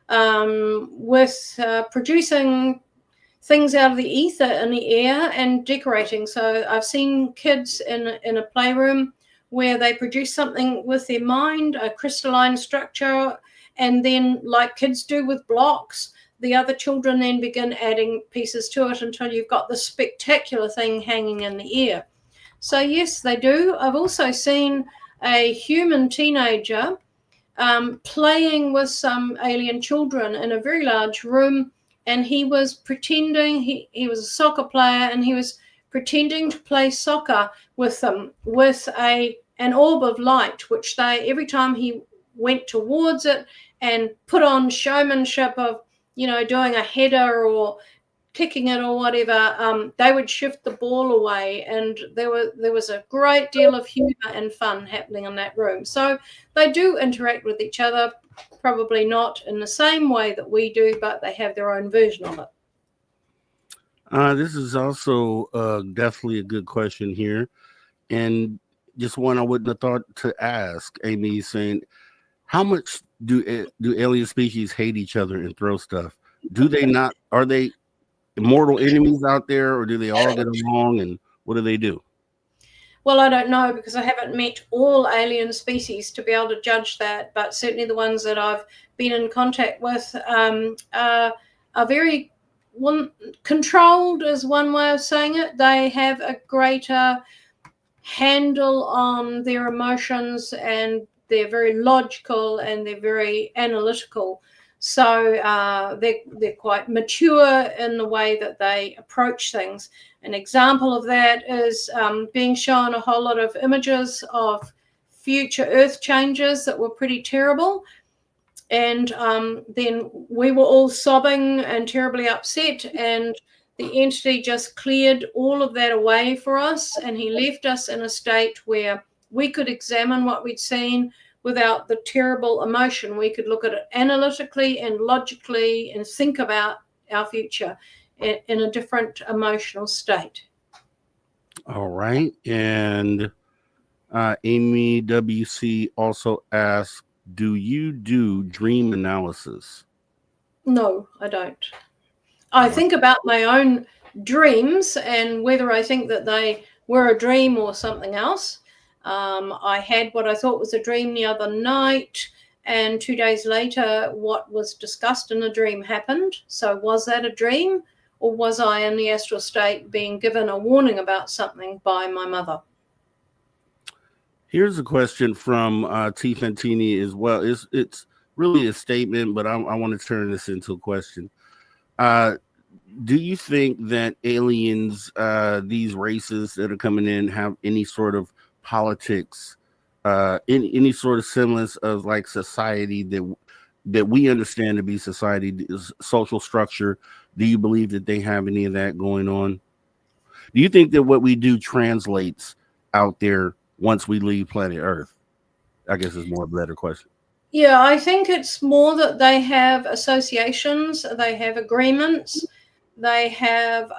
with producing things out of the ether in the air and decorating. So I've seen kids in a playroom where they produce something with their mind, a crystalline structure, and then, like kids do with blocks, the other children then begin adding pieces to it until you've got this spectacular thing hanging in the air. So yes, they do. I've also seen a human teenager playing with some alien children in a very large room, and he was pretending, he was a soccer player, and he was pretending to play soccer with them with an orb of light, which they, every time he went towards it and put on showmanship of, you know, doing a header or kicking it or whatever, they would shift the ball away, and there was a great deal of humor and fun happening in that room. So they do interact with each other, probably not in the same way that we do, but they have their own version of it. This is also definitely a good question here, and just one I wouldn't have thought to ask. Amy saying, how much do alien species hate each other and throw stuff? Do they not? Are they immortal enemies out there, or do they all get along, and what do they do? Well, I don't know, because I haven't met all alien species to be able to judge that, but certainly the ones that I've been in contact with are very controlled, is one way of saying it. They have a greater handle on their emotions, and they're very logical and they're very analytical. So they're quite mature in the way that they approach things. An example of that is being shown a whole lot of images of future Earth changes that were pretty terrible. And then we were all sobbing and terribly upset, and the entity just cleared all of that away for us, and he left us in a state where we could examine what we'd seen without the terrible emotion. We could look at it analytically and logically and think about our future in a different emotional state. All right. And Amy WC also asked, do you do dream analysis? No, I don't. I think about my own dreams and whether I think that they were a dream or something else. I had what I thought was a dream the other night, and 2 days later, what was discussed in a dream happened. So was that a dream, or was I in the astral state being given a warning about something by my mother? Here's a question from T. Fantini as well. It's really a statement, but I want to turn this into a question. Do you think that aliens, these races that are coming in, have any sort of politics, any sort of semblance of like society that we understand to be society, social structure? Do you believe that they have any of that going on? Do you think that what we do translates out there once we leave planet Earth? I guess is more of a better question. Yeah, I think it's more that they have associations, they have agreements, they have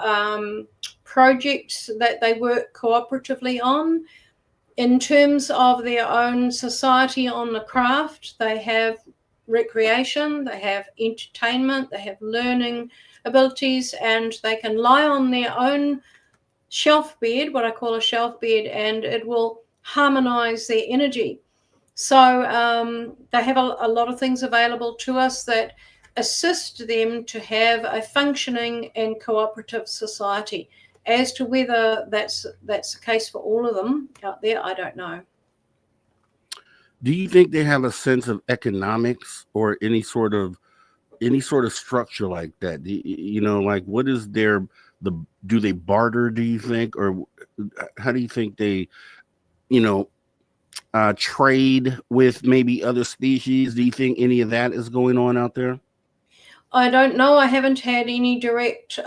projects that they work cooperatively on. In terms of their own society on the craft, they have recreation, they have entertainment, they have learning abilities, and they can lie on their own shelf bed, what I call a shelf bed, and it will harmonize their energy. So they have a lot of things available to us that assist them to have a functioning and cooperative society. As to whether that's the case for all of them out there, I don't know. Do you think they have a sense of economics or any sort of structure like that? You know, like what is do they barter, do you think, or how do you think they, trade with maybe other species? Do you think any of that is going on out there? I don't know. I haven't had any direct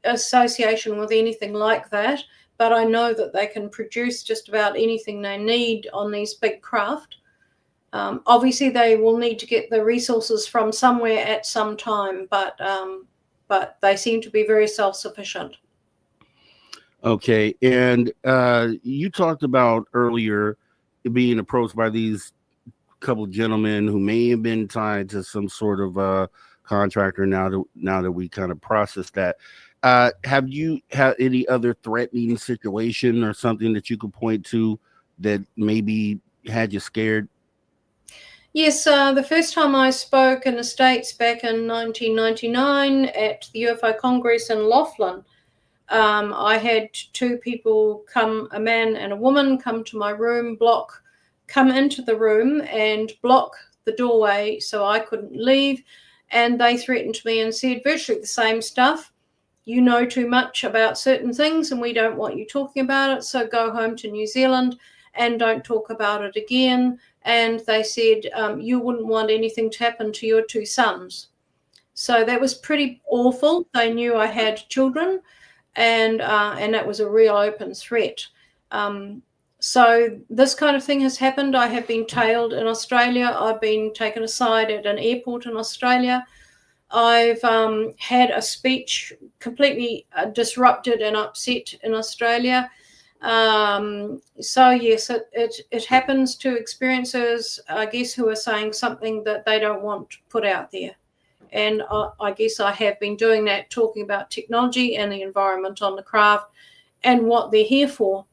association with anything like that, but I know that they can produce just about anything they need on these big craft. Obviously they will need to get the resources from somewhere at some time, but they seem to be very self-sufficient. Okay, and you talked about earlier being approached by these couple of gentlemen who may have been tied to some sort of contractor. Now that we kind of process that, have you had any other threatening situation or something that you could point to that maybe had you scared? Yes, the first time I spoke in the States back in 1999 at the UFO Congress in Laughlin, I had two people come, a man and a woman, come to my room, come into the room and block the doorway so I couldn't leave. And they threatened me and said virtually the same stuff. You know too much about certain things and we don't want you talking about it. So go home to New Zealand and don't talk about it again. And they said, you wouldn't want anything to happen to your two sons. So that was pretty awful. They knew I had children. And that was a real open threat. So this kind of thing has happened. I have been tailed in Australia. I've been taken aside at an airport in Australia. I've had a speech completely disrupted and upset in Australia. So yes, it happens to experiencers, I guess, who are saying something that they don't want put out there. And I guess I have been doing that, talking about technology and the environment on the craft and what they're here for.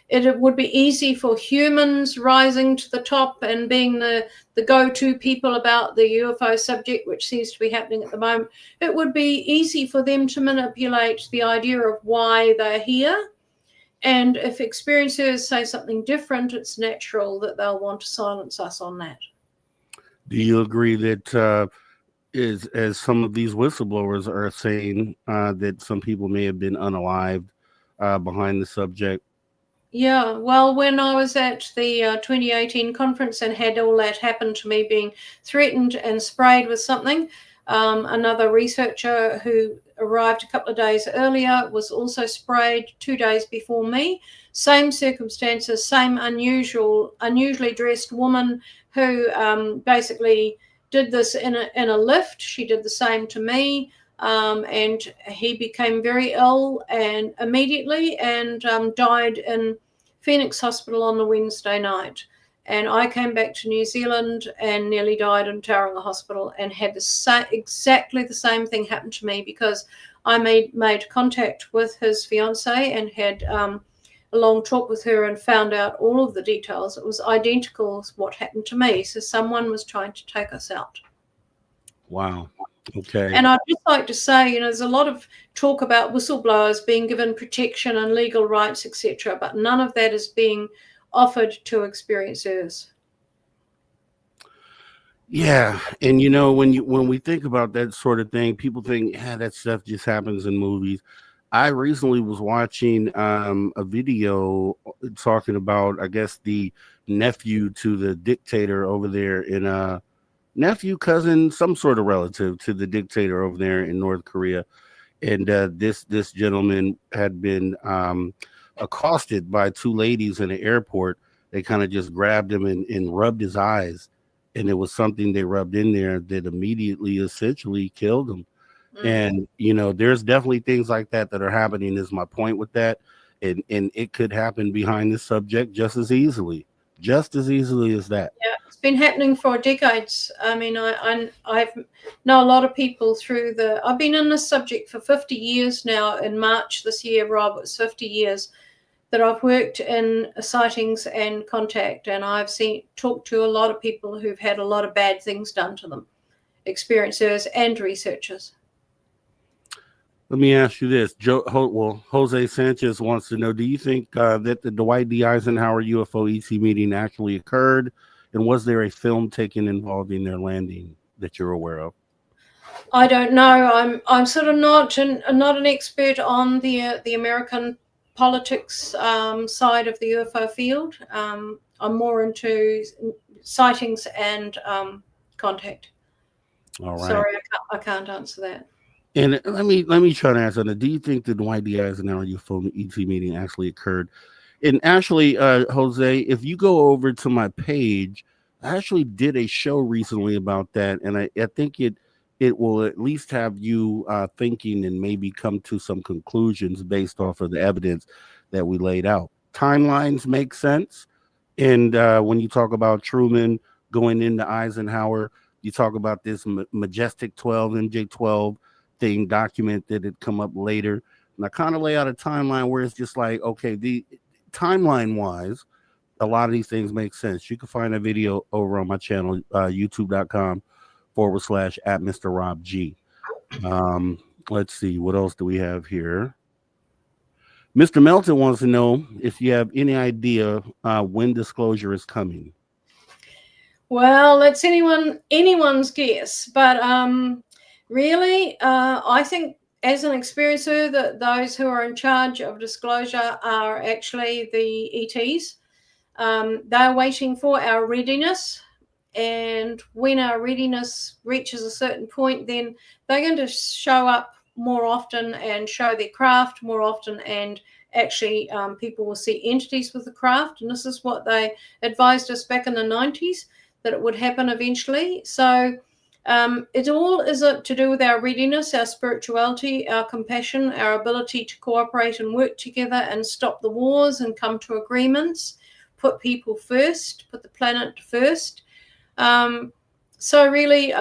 It would be easy for humans rising to the top and being the go-to people about the UFO subject, which seems to be happening at the moment. It would be easy for them to manipulate the idea of why they're here. And if experiencers say something different, it's natural that they'll want to silence us on that. Do you agree that as some of these whistleblowers are saying that some people may have been unalived behind the subject? Yeah, well, when I was at the 2018 conference and had all that happen to me, being threatened and sprayed with something, another researcher who arrived a couple of days earlier was also sprayed 2 days before me. Same circumstances, same unusually dressed woman who basically did this in a lift. She did the same to me. And he became very ill and immediately and died in Phoenix Hospital on the Wednesday night. And I came back to New Zealand and nearly died in Tauranga Hospital, and had exactly the same thing happen to me, because I made contact with his fiancée and had a long talk with her and found out all of the details. It was identical to what happened to me. So someone was trying to take us out. Wow. Okay. And I'd just like to say, there's a lot of talk about whistleblowers being given protection and legal rights, etc., but none of that is being offered to experiencers. Yeah, and when we think about that sort of thing, people think, yeah, that stuff just happens in movies. I recently was watching a video talking about, I guess, the nephew to the dictator over there in nephew, cousin, some sort of relative to the dictator over there in North Korea. And this gentleman had been accosted by two ladies in the airport. They kind of just grabbed him and rubbed his eyes, and it was something they rubbed in there that immediately essentially killed him. And there's definitely things like that are happening, is my point with that. And it could happen behind this subject just as easily as that. Yeah, it's been happening for decades. I mean, I know a lot of people I've been in this subject for 50 years now. In March this year, Rob, it's 50 years that I've worked in sightings and contact, and I've talked to a lot of people who've had a lot of bad things done to them, experiencers and researchers. Let me ask you this. Jose Sanchez wants to know, do you think that the Dwight D. Eisenhower UFO ET meeting actually occurred? And was there a film taken involving their landing that you're aware of? I don't know. I'm sort of not an expert on the American politics side of the UFO field. I'm more into sightings and contact. All right. Sorry, I can't answer that. And let me try to answer that. Do you think the Dwight D. Eisenhower UFO ET meeting actually occurred? And actually, Jose, if you go over to my page, I actually did a show recently about that, and I think it will at least have you thinking and maybe come to some conclusions based off of the evidence that we laid out. Timelines make sense, and when you talk about Truman going into Eisenhower, you talk about this Majestic 12, MJ12 thing document that had come up later, and I kind of lay out a timeline where it's just like, okay, the timeline wise, a lot of these things make sense. You can find a video over on my channel, youtube.com/@MrRobG. Let's see, what else do we have here? Mr. Melton wants to know if you have any idea when disclosure is coming. Well, that's anyone's guess, but really, I think as an experiencer, that those who are in charge of disclosure are actually the ETs. They're waiting for our readiness, and when our readiness reaches a certain point, then they're going to show up more often and show their craft more often, and actually people will see entities with the craft. And this is what they advised us back in the 90s, that it would happen eventually. So it all is to do with our readiness, our spirituality, our compassion, our ability to cooperate and work together and stop the wars and come to agreements, put people first, put the planet first. So really,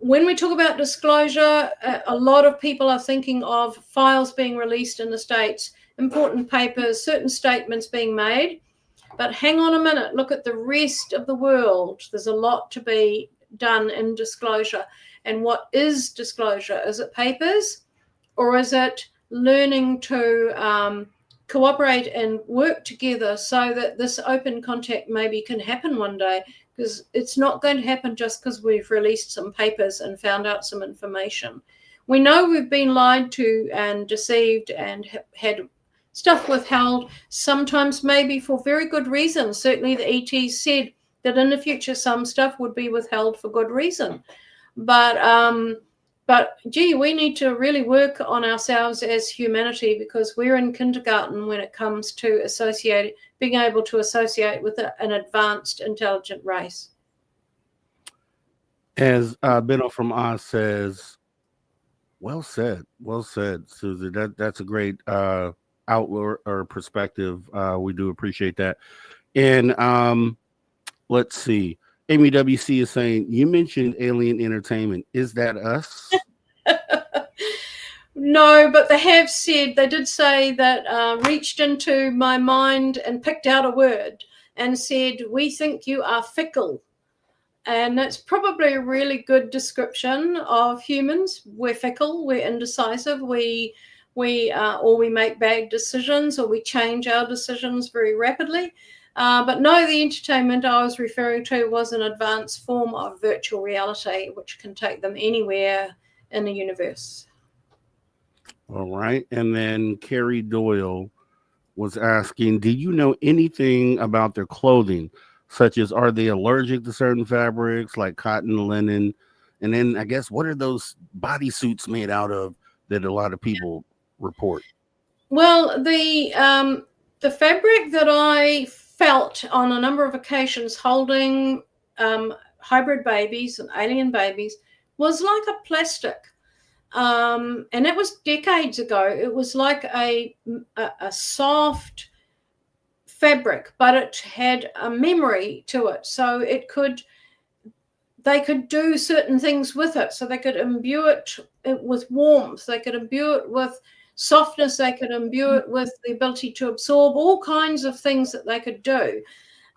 when we talk about disclosure, a lot of people are thinking of files being released in the States, important papers, certain statements being made. But hang on a minute, look at the rest of the world. There's a lot to be done in disclosure. And what is disclosure? Is it papers, or is it learning to cooperate and work together so that this open contact maybe can happen one day? Because it's not going to happen just because we've released some papers and found out some information. We know we've been lied to and deceived and had stuff withheld, sometimes maybe for very good reasons. Certainly the ETs said that in the future some stuff would be withheld for good reason. But gee, we need to really work on ourselves as humanity, because we're in kindergarten when it comes to being able to associate with an advanced, intelligent race. As Benno from Oz says, well said, Suzy. That's a great outlook or perspective. We do appreciate that. And let's see. Amy WC is saying, you mentioned alien entertainment. Is that us? No, but they did say that reached into my mind and picked out a word and said, we think you are fickle. And that's probably a really good description of humans. We're fickle, we're indecisive, we make bad decisions, or we change our decisions very rapidly. But no, the entertainment I was referring to was an advanced form of virtual reality, which can take them anywhere in the universe. All right. And then Carrie Doyle was asking, do you know anything about their clothing, such as are they allergic to certain fabrics like cotton, linen? And then I guess, what are those bodysuits made out of that a lot of people report? Well, the fabric that I felt on a number of occasions holding hybrid babies and alien babies was like a plastic. And it was decades ago. It was like a soft fabric, but it had a memory to it. So they could do certain things with it. So they could imbue it with warmth. They could imbue it with softness. They could imbue it with the ability to absorb all kinds of things that they could do.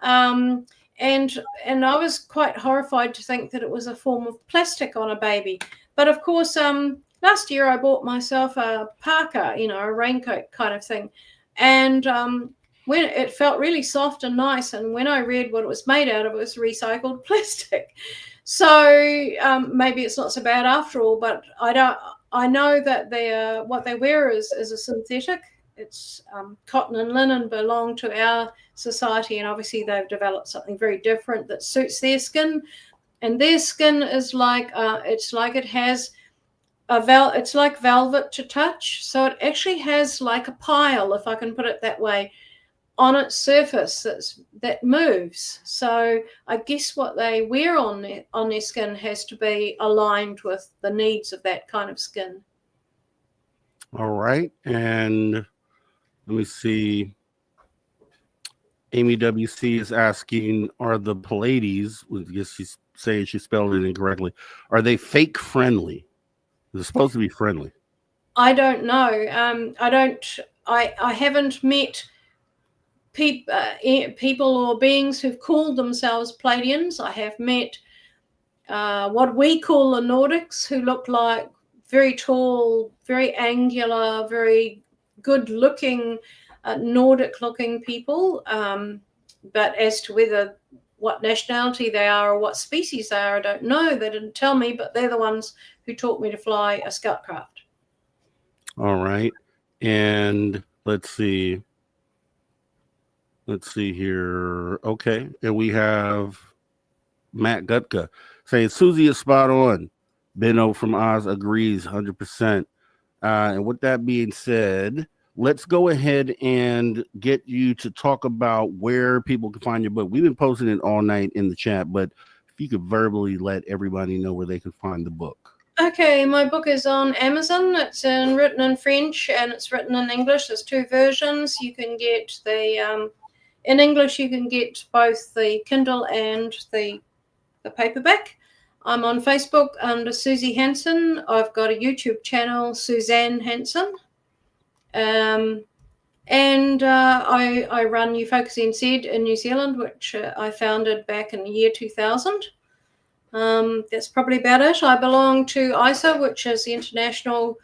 And I was quite horrified to think that it was a form of plastic on a baby. But of course, last year I bought myself a parka, a raincoat kind of thing. And when it felt really soft and nice, and when I read what it was made out of, it was recycled plastic. So maybe it's not so bad after all, but I know that what they wear is a synthetic. It's cotton and linen belong to our society, and obviously they've developed something very different that suits their skin. And their skin is like it's like velvet to touch. So it actually has like a pile, if I can put it that way, on its surface that moves. So I guess what they wear on their skin has to be aligned with the needs of that kind of skin. All right. And let me see. Amy WC is asking, are the Pleiades, I guess she's saying she spelled it incorrectly, are they fake friendly? They're supposed to be friendly. I don't know. I haven't met people or beings who've called themselves Pleiadians. I have met what we call the Nordics, who look like very tall, very angular, very good-looking, Nordic-looking people. But as to what nationality they are or what species they are, I don't know. They didn't tell me, but they're the ones who taught me to fly a scout craft. All right. And let's see here. Okay. And we have Matt Gutka saying Suzy is spot on. Benno from Oz agrees 100%. And with that being said, let's go ahead and get you to talk about where people can find your book. We've been posting it all night in the chat, but if you could verbally let everybody know where they can find the book. Okay, my book is on Amazon. It's written in French and it's written in English. There's two versions. You can get in English, you can get both the Kindle and the paperback. I'm on Facebook under Suzy Hansen. I've got a YouTube channel, Suzanne Hansen. And I run UFocus NZ in New Zealand, which I founded back in the year 2000. That's probably about it. I belong to ISA, which is the International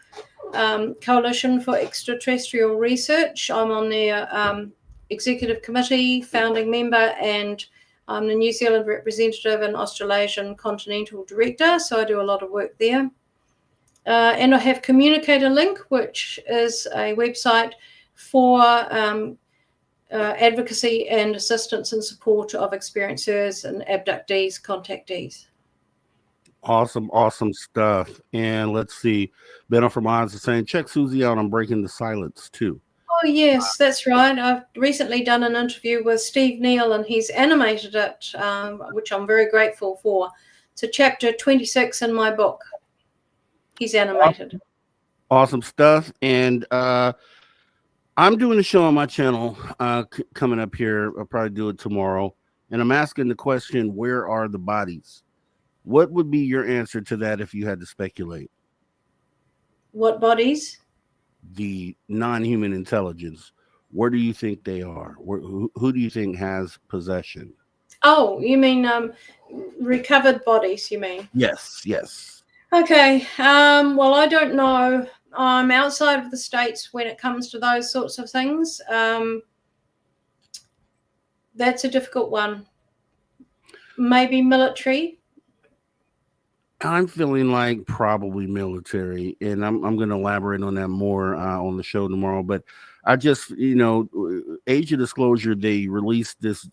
Coalition for Extraterrestrial Research. I'm on their executive committee, founding member, and I'm the New Zealand representative and Australasian continental director, so I do a lot of work there. And I have Communicator Link, which is a website for advocacy and assistance and support of experiencers and abductees, contactees. Awesome stuff. And let's see. Benno from Oz is saying, check Suzy out on Breaking the Silence too. Oh, yes, that's right. I've recently done an interview with Steve Neal and he's animated it, which I'm very grateful for. It's a chapter 26 in my book. He's animated. Awesome stuff. And I'm doing a show on my channel coming up here. I'll probably do it tomorrow. And I'm asking the question, where are the bodies? What would be your answer to that if you had to speculate? What bodies? The non-human intelligence. Where do you think they are? Who do you think has possession? Oh, you mean recovered bodies, you mean? Yes, yes. Okay. Well, I don't know. I'm outside of the States when it comes to those sorts of things. That's a difficult one. Maybe military. I'm feeling like probably military, and I'm going to elaborate on that more on the show tomorrow. But I just, age of disclosure, they released this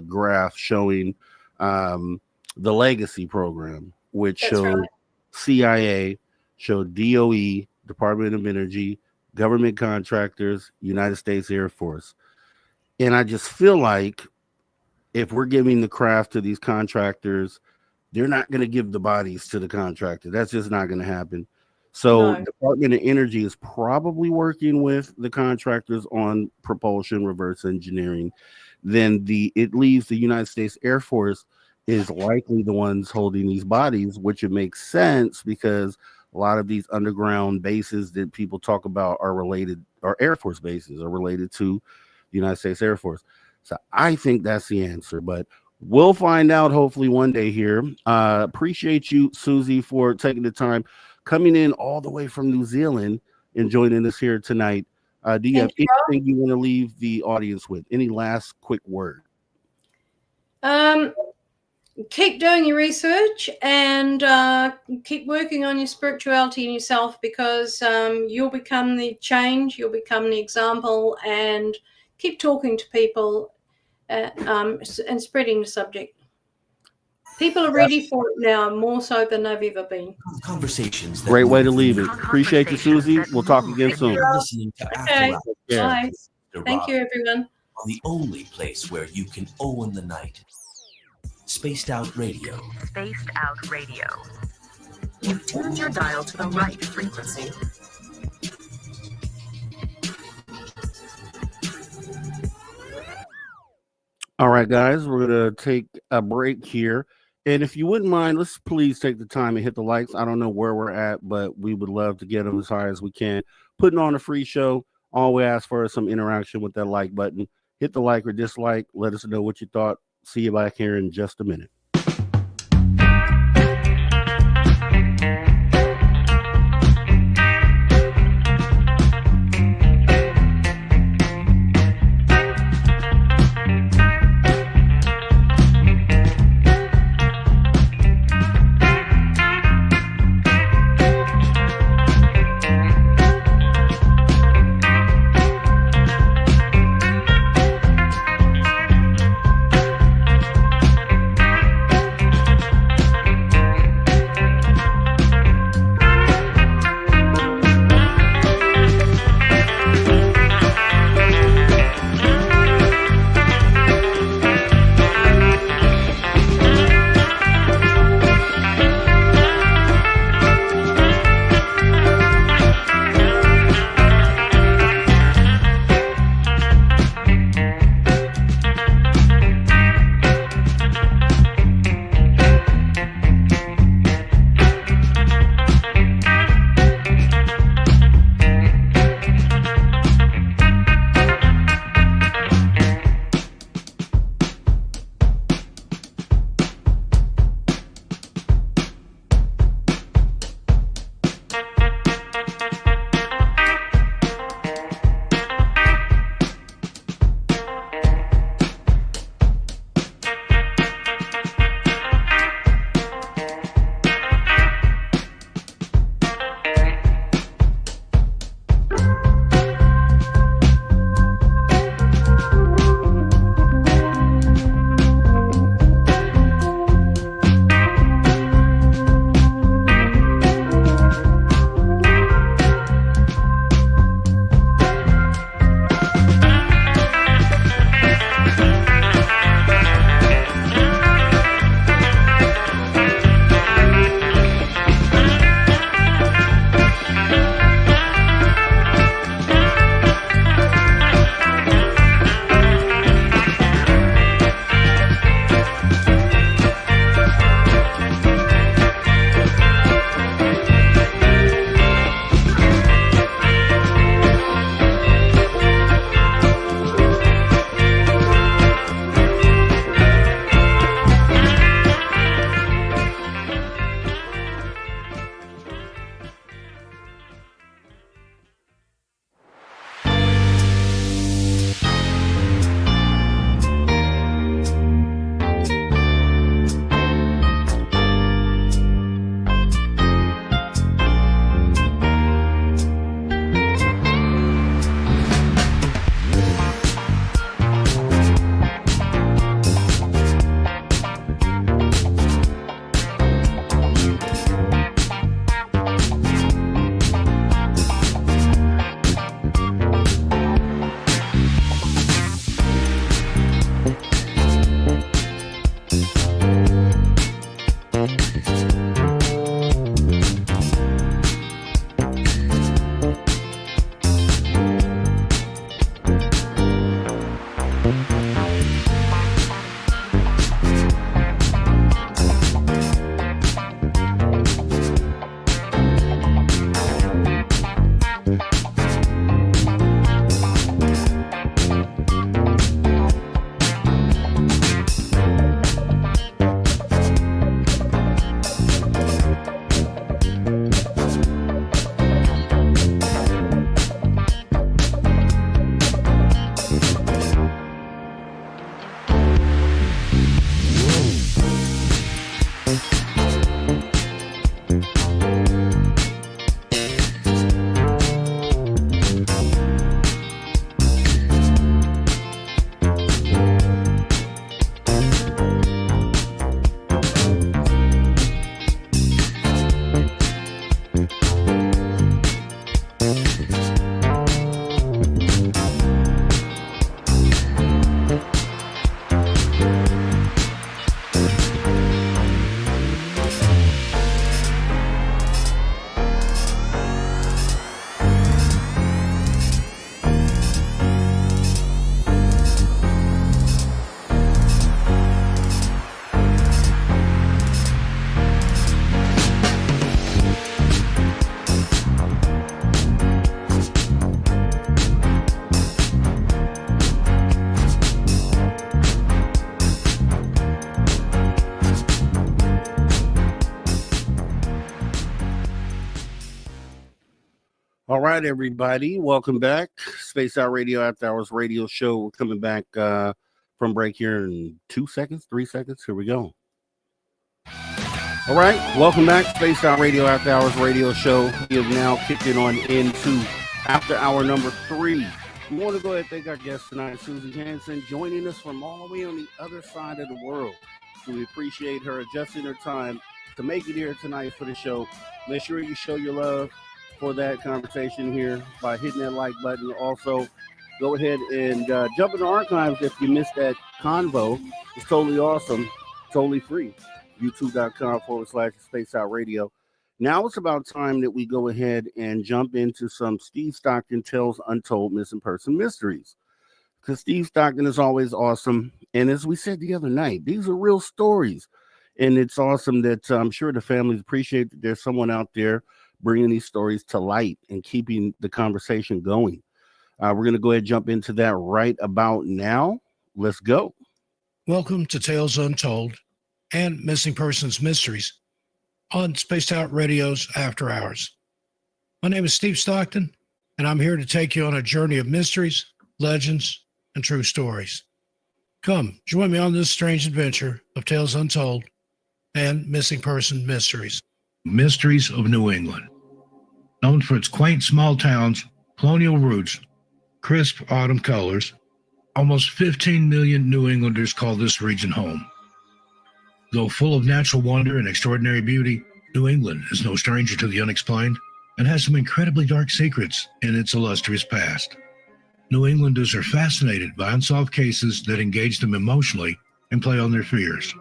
graph showing the legacy program, which That's showed right. CIA, showed DOE, Department of Energy, government contractors, United States Air Force. And I just feel like if we're giving the craft to these contractors, they're not going to give the bodies to the contractor. That's just not going to happen. So No. Department of Energy is probably working with the contractors on propulsion, reverse engineering. Then it leaves the United States Air Force is likely the ones holding these bodies, which it makes sense because a lot of these underground bases that people talk about are related, or Air Force bases are related to the United States Air Force. So I think that's the answer, but we'll find out hopefully one day here. Appreciate you, Suzy, for taking the time, coming in all the way from New Zealand and joining us here tonight. Do you have anything you want to leave the audience with? Any last quick word? Keep doing your research and keep working on your spirituality and yourself, because you'll become the change, you'll become the example, and keep talking to people and spreading the subject. People are ready for it now, more so than they've ever been. Conversations. Great way to leave it. Appreciate you, Suzy. We'll talk again soon. You're listening to Okay. After Hours. Bye. Mr. Thank Rob, you, everyone. on the only place where you can own the night. Spaced Out Radio. Spaced Out Radio. You've tuned your dial to the right frequency. All right, guys, we're going to take a break here. And if you wouldn't mind, let's please take the time and hit the likes. I don't know where we're at, but we would love to get them as high as we can. Putting on a free show, all we ask for is some interaction with that like button. Hit the like or dislike. Let us know what you thought. See you back here in just a minute. right, everybody. Welcome back. Space Out Radio After Hours radio show. We're coming back from break here in 2 seconds, 3 seconds. Here we go. All right. Welcome back. Space Out Radio After Hours radio show. We have now kicked it on into After Hour number 3. We want to go ahead and thank our guest tonight, Suzy Hansen, joining us from all the way on the other side of the world. So we appreciate her adjusting her time to make it here tonight for the show. Make sure you show your love for that conversation here by hitting that like button. Also, go ahead and jump in the archives if you missed that convo. It's totally awesome, totally free. YouTube.com/Space Out Radio. Now it's about time that we go ahead and jump into some Steve Stockton Tales Untold Missing Person Mysteries. Because Steve Stockton is always awesome. And as we said the other night, these are real stories. And it's awesome that I'm sure the families appreciate that there's someone out there bringing these stories to light and keeping the conversation going. We're going to go ahead and jump into that right about now. Let's go. Welcome to Tales Untold and Missing Persons Mysteries on Spaced Out Radio's After Hours. My name is Steve Stockton, and I'm here to take you on a journey of mysteries, legends, and true stories. Come, join me on this strange adventure of Tales Untold and Missing Person Mysteries. Mysteries of New England. Known for its quaint small towns, colonial roots, crisp autumn colors, almost 15 million New Englanders call this region home. Though full of natural wonder and extraordinary beauty, New England is no stranger to the unexplained and has some incredibly dark secrets in its illustrious past. New Englanders are fascinated by unsolved cases that engage them emotionally and play on their fears.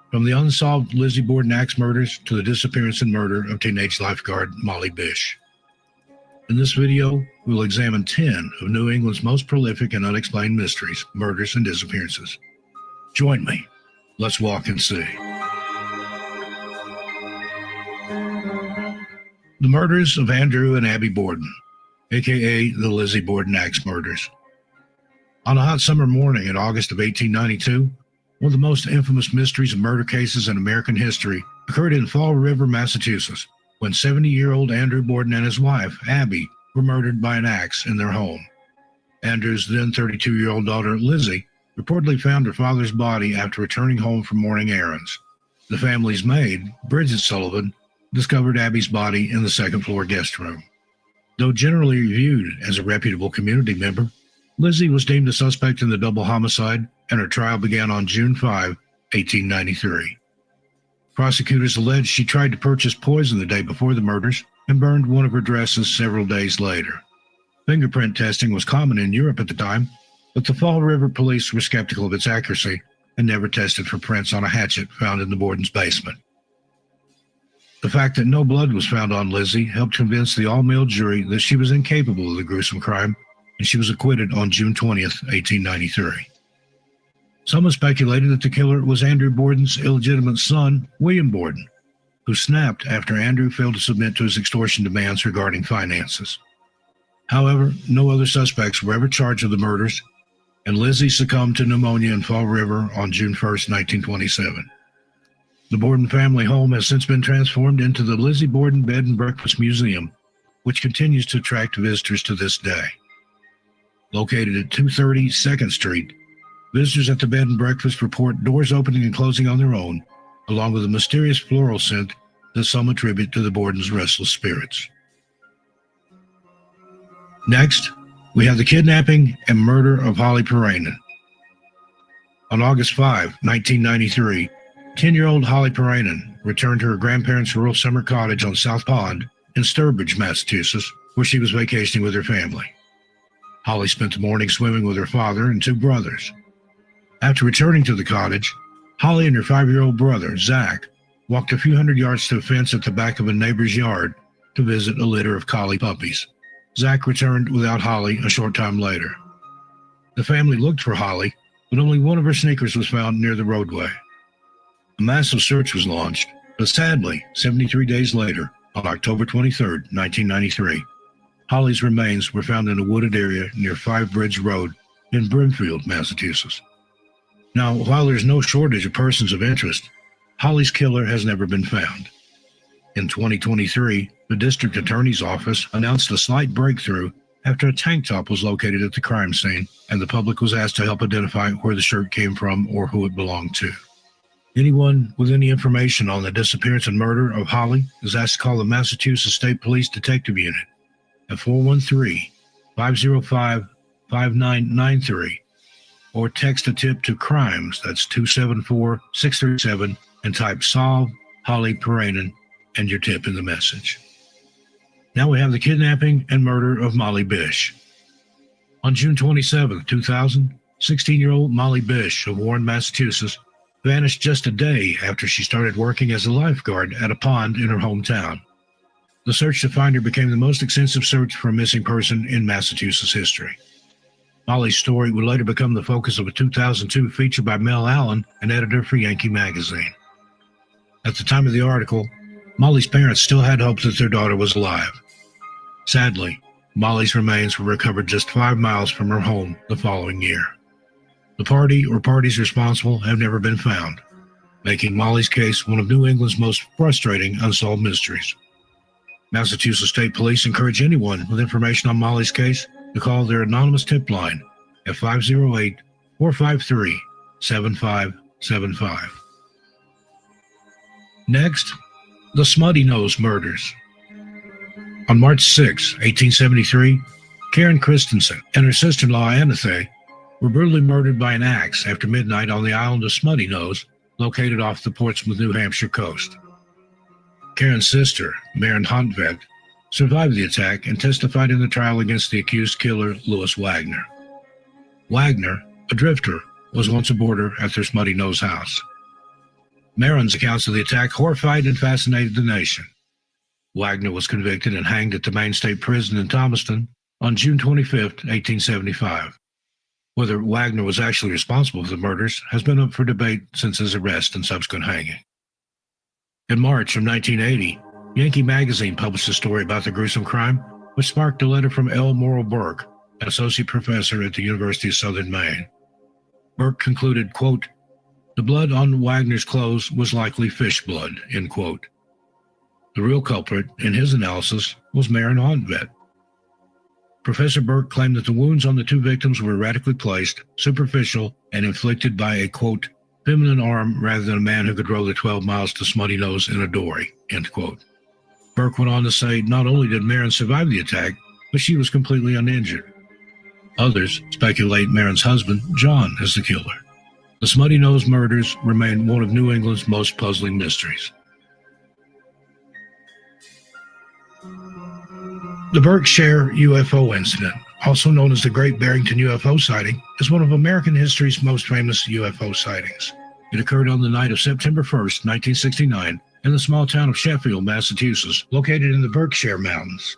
From the unsolved Lizzie Borden axe murders to the disappearance and murder of teenage lifeguard Molly Bish. In this video, we'll examine 10 of New England's most prolific and unexplained mysteries, murders, and disappearances. Join me. Let's walk and see. The murders of Andrew and Abby Borden, aka the Lizzie Borden axe murders. On a hot summer morning in August of 1892, one of the most infamous mysteries and murder cases in American history occurred in Fall River, Massachusetts, when 70-year-old Andrew Borden and his wife, Abby, were murdered by an axe in their home. Andrew's then 32-year-old daughter, Lizzie, reportedly found her father's body after returning home from morning errands. The family's maid, Bridget Sullivan, discovered Abby's body in the second-floor guest room. Though generally viewed as a reputable community member, Lizzie was deemed a suspect in the double homicide, and her trial began on June 5, 1893. Prosecutors alleged she tried to purchase poison the day before the murders and burned one of her dresses several days later. Fingerprint testing was common in Europe at the time, but the Fall River police were skeptical of its accuracy and never tested for prints on a hatchet found in the Borden's basement. The fact that no blood was found on Lizzie helped convince the all-male jury that she was incapable of the gruesome crime, and she was acquitted on June 20th, 1893. Some have speculated that the killer was Andrew Borden's illegitimate son, William Borden, who snapped after Andrew failed to submit to his extortion demands regarding finances. However, no other suspects were ever charged with the murders, and Lizzie succumbed to pneumonia in Fall River on June 1st, 1927. The Borden family home has since been transformed into the Lizzie Borden Bed and Breakfast Museum, which continues to attract visitors to this day. Located at 230 2nd Street, visitors at the bed and breakfast report doors opening and closing on their own, along with a mysterious floral scent that some attribute to the Borden's restless spirits. Next, we have the kidnapping and murder of Holly Parainen. On August 5, 1993, 10-year-old Holly Parainen returned to her grandparents' rural summer cottage on South Pond in Sturbridge, Massachusetts, where she was vacationing with her family. Holly spent the morning swimming with her father and two brothers. After returning to the cottage, Holly and her 5-year-old brother, Zach, walked a few hundred yards to a fence at the back of a neighbor's yard to visit a litter of collie puppies. Zach returned without Holly a short time later. The family looked for Holly, but only one of her sneakers was found near the roadway. A massive search was launched, but sadly, 73 days later, on October 23, 1993, Holly's remains were found in a wooded area near Five Bridge Road in Brimfield, Massachusetts. Now, while there's no shortage of persons of interest, Holly's killer has never been found. In 2023, the district attorney's office announced a slight breakthrough after a tank top was located at the crime scene, and the public was asked to help identify where the shirt came from or who it belonged to. Anyone with any information on the disappearance and murder of Holly is asked to call the Massachusetts State Police Detective Unit at 413-505-5993 or text a tip to crimes, that's 274-637, and type solve Holly Paranen and your tip in the message. Now we have the kidnapping and murder of Molly Bish. On June 27, 2000, 16-year-old Molly Bish of Warren, Massachusetts, vanished just a day after she started working as a lifeguard at a pond in her hometown. The search to find her became the most extensive search for a missing person in Massachusetts history. Molly's story would later become the focus of a 2002 feature by Mel Allen, an editor for Yankee magazine. At the time of the article, Molly's parents still had hope that their daughter was alive. Sadly, Molly's remains were recovered just 5 miles from her home the following year. The party or parties responsible have never been found, making Molly's case one of New England's most frustrating unsolved mysteries. Massachusetts State Police encourage anyone with information on Molly's case to call their anonymous tip line at 508-453-7575. Next, the Smutty Nose Murders. On March 6, 1873, Karen Christensen and her sister-in-law Anathay were brutally murdered by an axe after midnight on the island of Smutty Nose, located off the Portsmouth, New Hampshire coast. Karen's sister, Maren Hontvedt, survived the attack and testified in the trial against the accused killer, Louis Wagner. Wagner, a drifter, was once a boarder at their Smutty Nose house. Maren's accounts of the attack horrified and fascinated the nation. Wagner was convicted and hanged at the Maine State Prison in Thomaston on June 25, 1875. Whether Wagner was actually responsible for the murders has been up for debate since his arrest and subsequent hanging. In March of 1980, Yankee magazine published a story about the gruesome crime, which sparked a letter from L. Morrow Burke, an associate professor at the University of Southern Maine. Burke concluded, quote, "The blood on Wagner's clothes was likely fish blood," end quote. The real culprit, in his analysis, was Maren Hontvedt. Professor Burke claimed that the wounds on the two victims were erratically placed, superficial, and inflicted by a, quote, "feminine arm rather than a man who could row the 12 miles to Smutty Nose in a dory," end quote. Burke went on to say not only did Maren survive the attack, but she was completely uninjured. Others speculate Maren's husband, John, is the killer. The Smutty Nose murders remain one of New England's most puzzling mysteries. The Berkshire UFO incident, also known as the Great Barrington UFO sighting, is one of American history's most famous UFO sightings. It occurred on the night of September 1st, 1969, in the small town of Sheffield, Massachusetts, located in the Berkshire Mountains.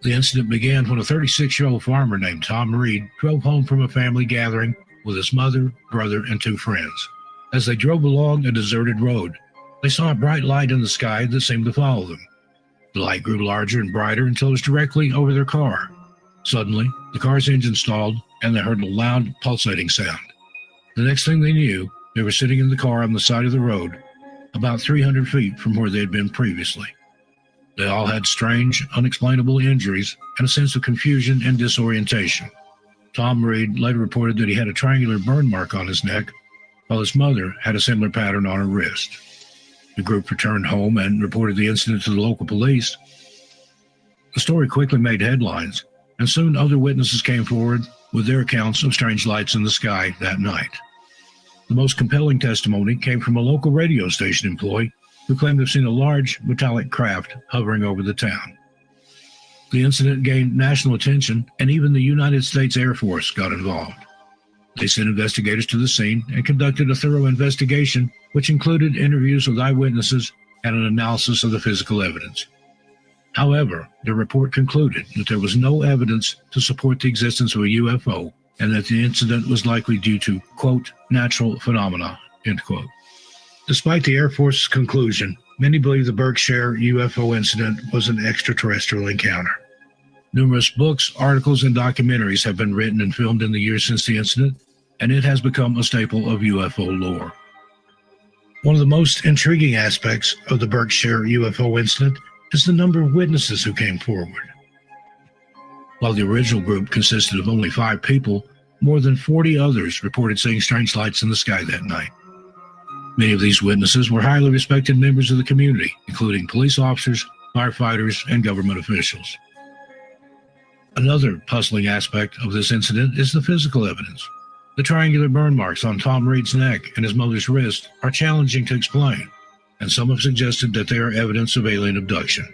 The incident began when a 36-year-old farmer named Tom Reed drove home from a family gathering with his mother, brother, and 2 friends. As they drove along a deserted road, they saw a bright light in the sky that seemed to follow them. The light grew larger and brighter until it was directly over their car. Suddenly, the car's engine stalled, and they heard a loud, pulsating sound. The next thing they knew, they were sitting in the car on the side of the road, about 300 feet from where they had been previously. They all had strange, unexplainable injuries and a sense of confusion and disorientation. Tom Reed later reported that he had a triangular burn mark on his neck, while his mother had a similar pattern on her wrist. The group returned home and reported the incident to the local police. The story quickly made headlines, and soon other witnesses came forward with their accounts of strange lights in the sky that night. The most compelling testimony came from a local radio station employee who claimed to have seen a large metallic craft hovering over the town. The incident gained national attention, and even the United States Air Force got involved. They sent investigators to the scene and conducted a thorough investigation, which included interviews with eyewitnesses and an analysis of the physical evidence. However, the report concluded that there was no evidence to support the existence of a UFO and that the incident was likely due to, quote, natural phenomena, end quote. Despite the Air Force's conclusion, many believe the Berkshire UFO incident was an extraterrestrial encounter. Numerous books, articles, and documentaries have been written and filmed in the years since the incident, and it has become a staple of UFO lore. One of the most intriguing aspects of the Berkshire UFO incident is the number of witnesses who came forward. While the original group consisted of only 5 people, more than 40 others reported seeing strange lights in the sky that night. Many of these witnesses were highly respected members of the community, including police officers, firefighters, and government officials. Another puzzling aspect of this incident is the physical evidence. The triangular burn marks on Tom Reed's neck and his mother's wrist are challenging to explain, and some have suggested that they are evidence of alien abduction.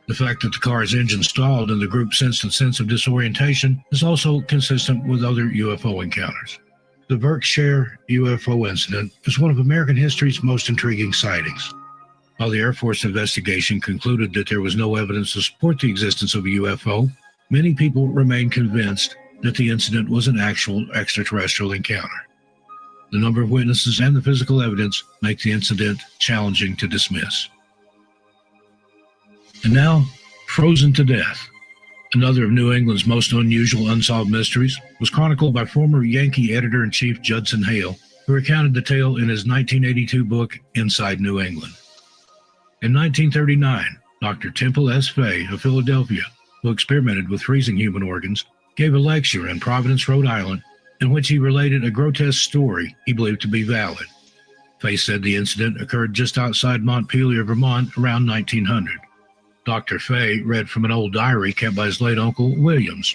The fact that the car's engine stalled and the group sensed a sense of disorientation is also consistent with other UFO encounters. The Berkshire UFO incident is one of American history's most intriguing sightings. While the Air Force investigation concluded that there was no evidence to support the existence of a UFO, many people remain convinced that the incident was an actual extraterrestrial encounter. The number of witnesses and the physical evidence make the incident challenging to dismiss. And now, frozen to death. Another of New England's most unusual unsolved mysteries was chronicled by former Yankee editor-in-chief Judson Hale, who recounted the tale in his 1982 book, Inside New England. In 1939, Dr. Temple S. Fay of Philadelphia, who experimented with freezing human organs, gave a lecture in Providence, Rhode Island, in which he related a grotesque story he believed to be valid. Fay said the incident occurred just outside Montpelier, Vermont, around 1900. Dr. Fay read from an old diary kept by his late uncle, Williams.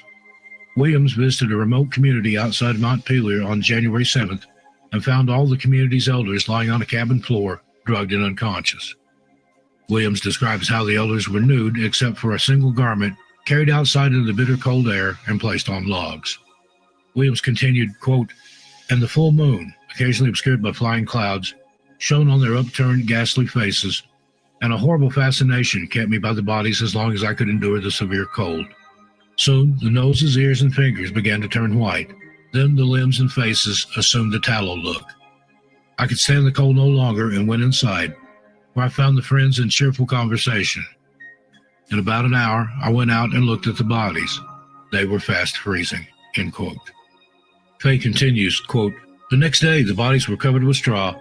Williams visited a remote community outside Montpelier on January 7th and found all the community's elders lying on a cabin floor, drugged and unconscious. Williams describes how the elders were nude except for a single garment, carried outside into the bitter cold air and placed on logs. Williams continued, quote, "And the full moon, occasionally obscured by flying clouds, shone on their upturned, ghastly faces, and a horrible fascination kept me by the bodies as long as I could endure the severe cold. Soon the noses, ears, and fingers began to turn white. Then the limbs and faces assumed the tallow look. I could stand the cold no longer and went inside, where I found the friends in cheerful conversation. In about an hour, I went out and looked at the bodies. They were fast freezing," end quote. Fay continues, quote, "The next day, the bodies were covered with straw,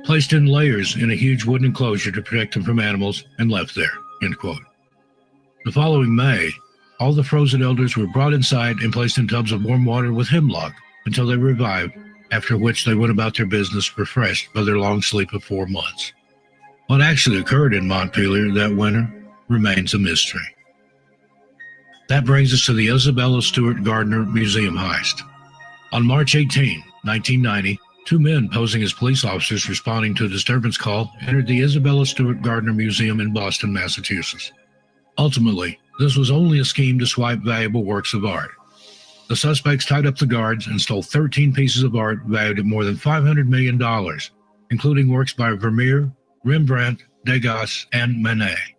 placed in layers in a huge wooden enclosure to protect them from animals, and left there," end quote. The following May, all the frozen elders were brought inside and placed in tubs of warm water with hemlock until they revived, after which they went about their business refreshed by their long sleep of 4 months. What actually occurred in Montpelier that winter remains a mystery. That brings us to the Isabella Stewart Gardner Museum heist. On March 18, 1990, 2 men posing as police officers responding to a disturbance call entered the Isabella Stewart Gardner Museum in Boston, Massachusetts. Ultimately, this was only a scheme to swipe valuable works of art. The suspects tied up the guards and stole 13 pieces of art valued at more than $500 million, including works by Vermeer, Rembrandt, Degas, and Manet.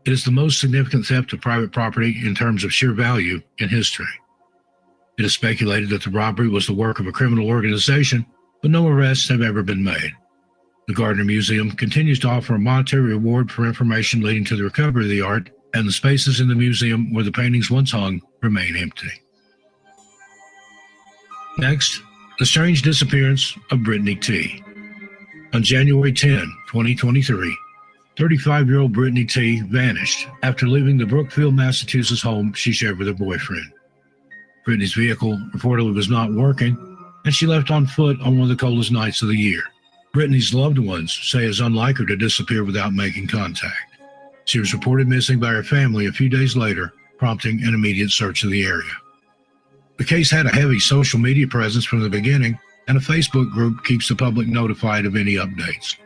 It is the most significant theft of private property in terms of sheer value in history. It is speculated that the robbery was the work of a criminal organization, but no arrests have ever been made. The Gardner Museum continues to offer a monetary reward for information leading to the recovery of the art, and the spaces in the museum where the paintings once hung remain empty. Next, the strange disappearance of Brittany T. On January 10, 2023, 35-year-old Brittany T. vanished after leaving the Brookfield, Massachusetts home she shared with her boyfriend. Brittany's vehicle reportedly was not working, and she left on foot on one of the coldest nights of the year. Brittany's loved ones say it's unlike her to disappear without making contact. She was reported missing by her family a few days later, prompting an immediate search of the area. The case had a heavy social media presence from the beginning, and a Facebook group keeps the public notified of any updates.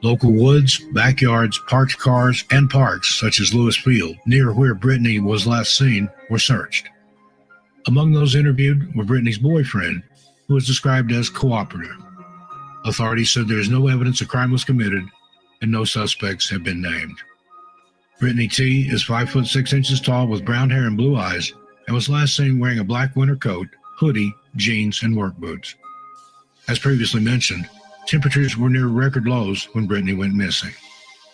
Local woods, backyards, parked cars, and parks, such as Lewis Field, near where Brittany was last seen, were searched. Among those interviewed were Brittany's boyfriend, who was described as cooperative. Authorities said there is no evidence a crime was committed, and no suspects have been named. Brittany T. is 5 foot 6 inches tall with brown hair and blue eyes, and was last seen wearing a black winter coat, hoodie, jeans, and work boots. As previously mentioned, temperatures were near record lows when Brittany went missing.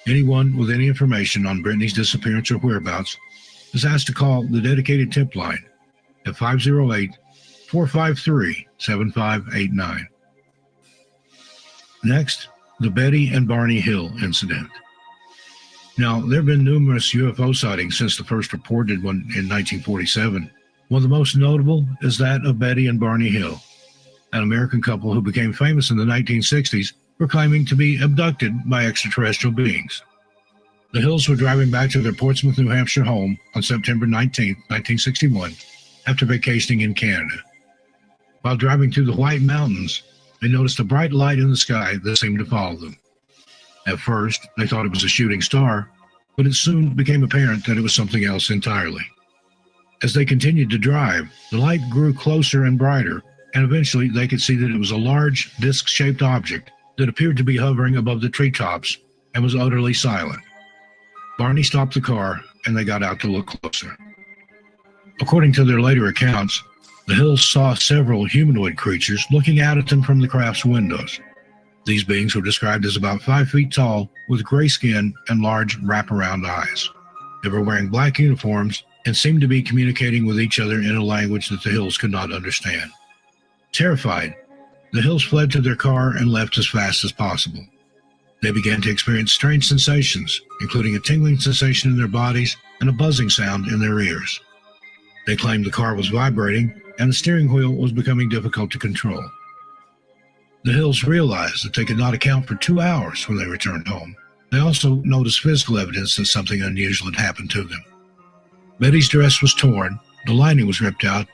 Anyone with any information on Brittany's disappearance or whereabouts is asked to call the dedicated tip line at 508-453-7589. Next, the Betty and Barney Hill incident. Now, there have been numerous UFO sightings since the first reported one in 1947. One of the most notable is that of Betty and Barney Hill, an American couple who became famous in the 1960s for claiming to be abducted by extraterrestrial beings. The Hills were driving back to their Portsmouth, New Hampshire home on September 19, 1961, after vacationing in Canada. While driving through the White Mountains, they noticed a bright light in the sky that seemed to follow them. At first, they thought it was a shooting star, but it soon became apparent that it was something else entirely. As they continued to drive, the light grew closer and brighter, and eventually they could see that it was a large, disc-shaped object that appeared to be hovering above the treetops and was utterly silent. Barney stopped the car, and they got out to look closer. According to their later accounts, the Hills saw several humanoid creatures looking out at them from the craft's windows. These beings were described as about 5 feet tall, with gray skin and large wraparound eyes. They were wearing black uniforms and seemed to be communicating with each other in a language that the Hills could not understand. Terrified, the Hills fled to their car and left as fast as possible. They began to experience strange sensations, including a tingling sensation in their bodies and a buzzing sound in their ears. They claimed the car was vibrating and the steering wheel was becoming difficult to control. The Hills realized that they could not account for 2 hours when they returned home. They also noticed physical evidence that something unusual had happened to them. Betty's dress was torn, the lining was ripped out,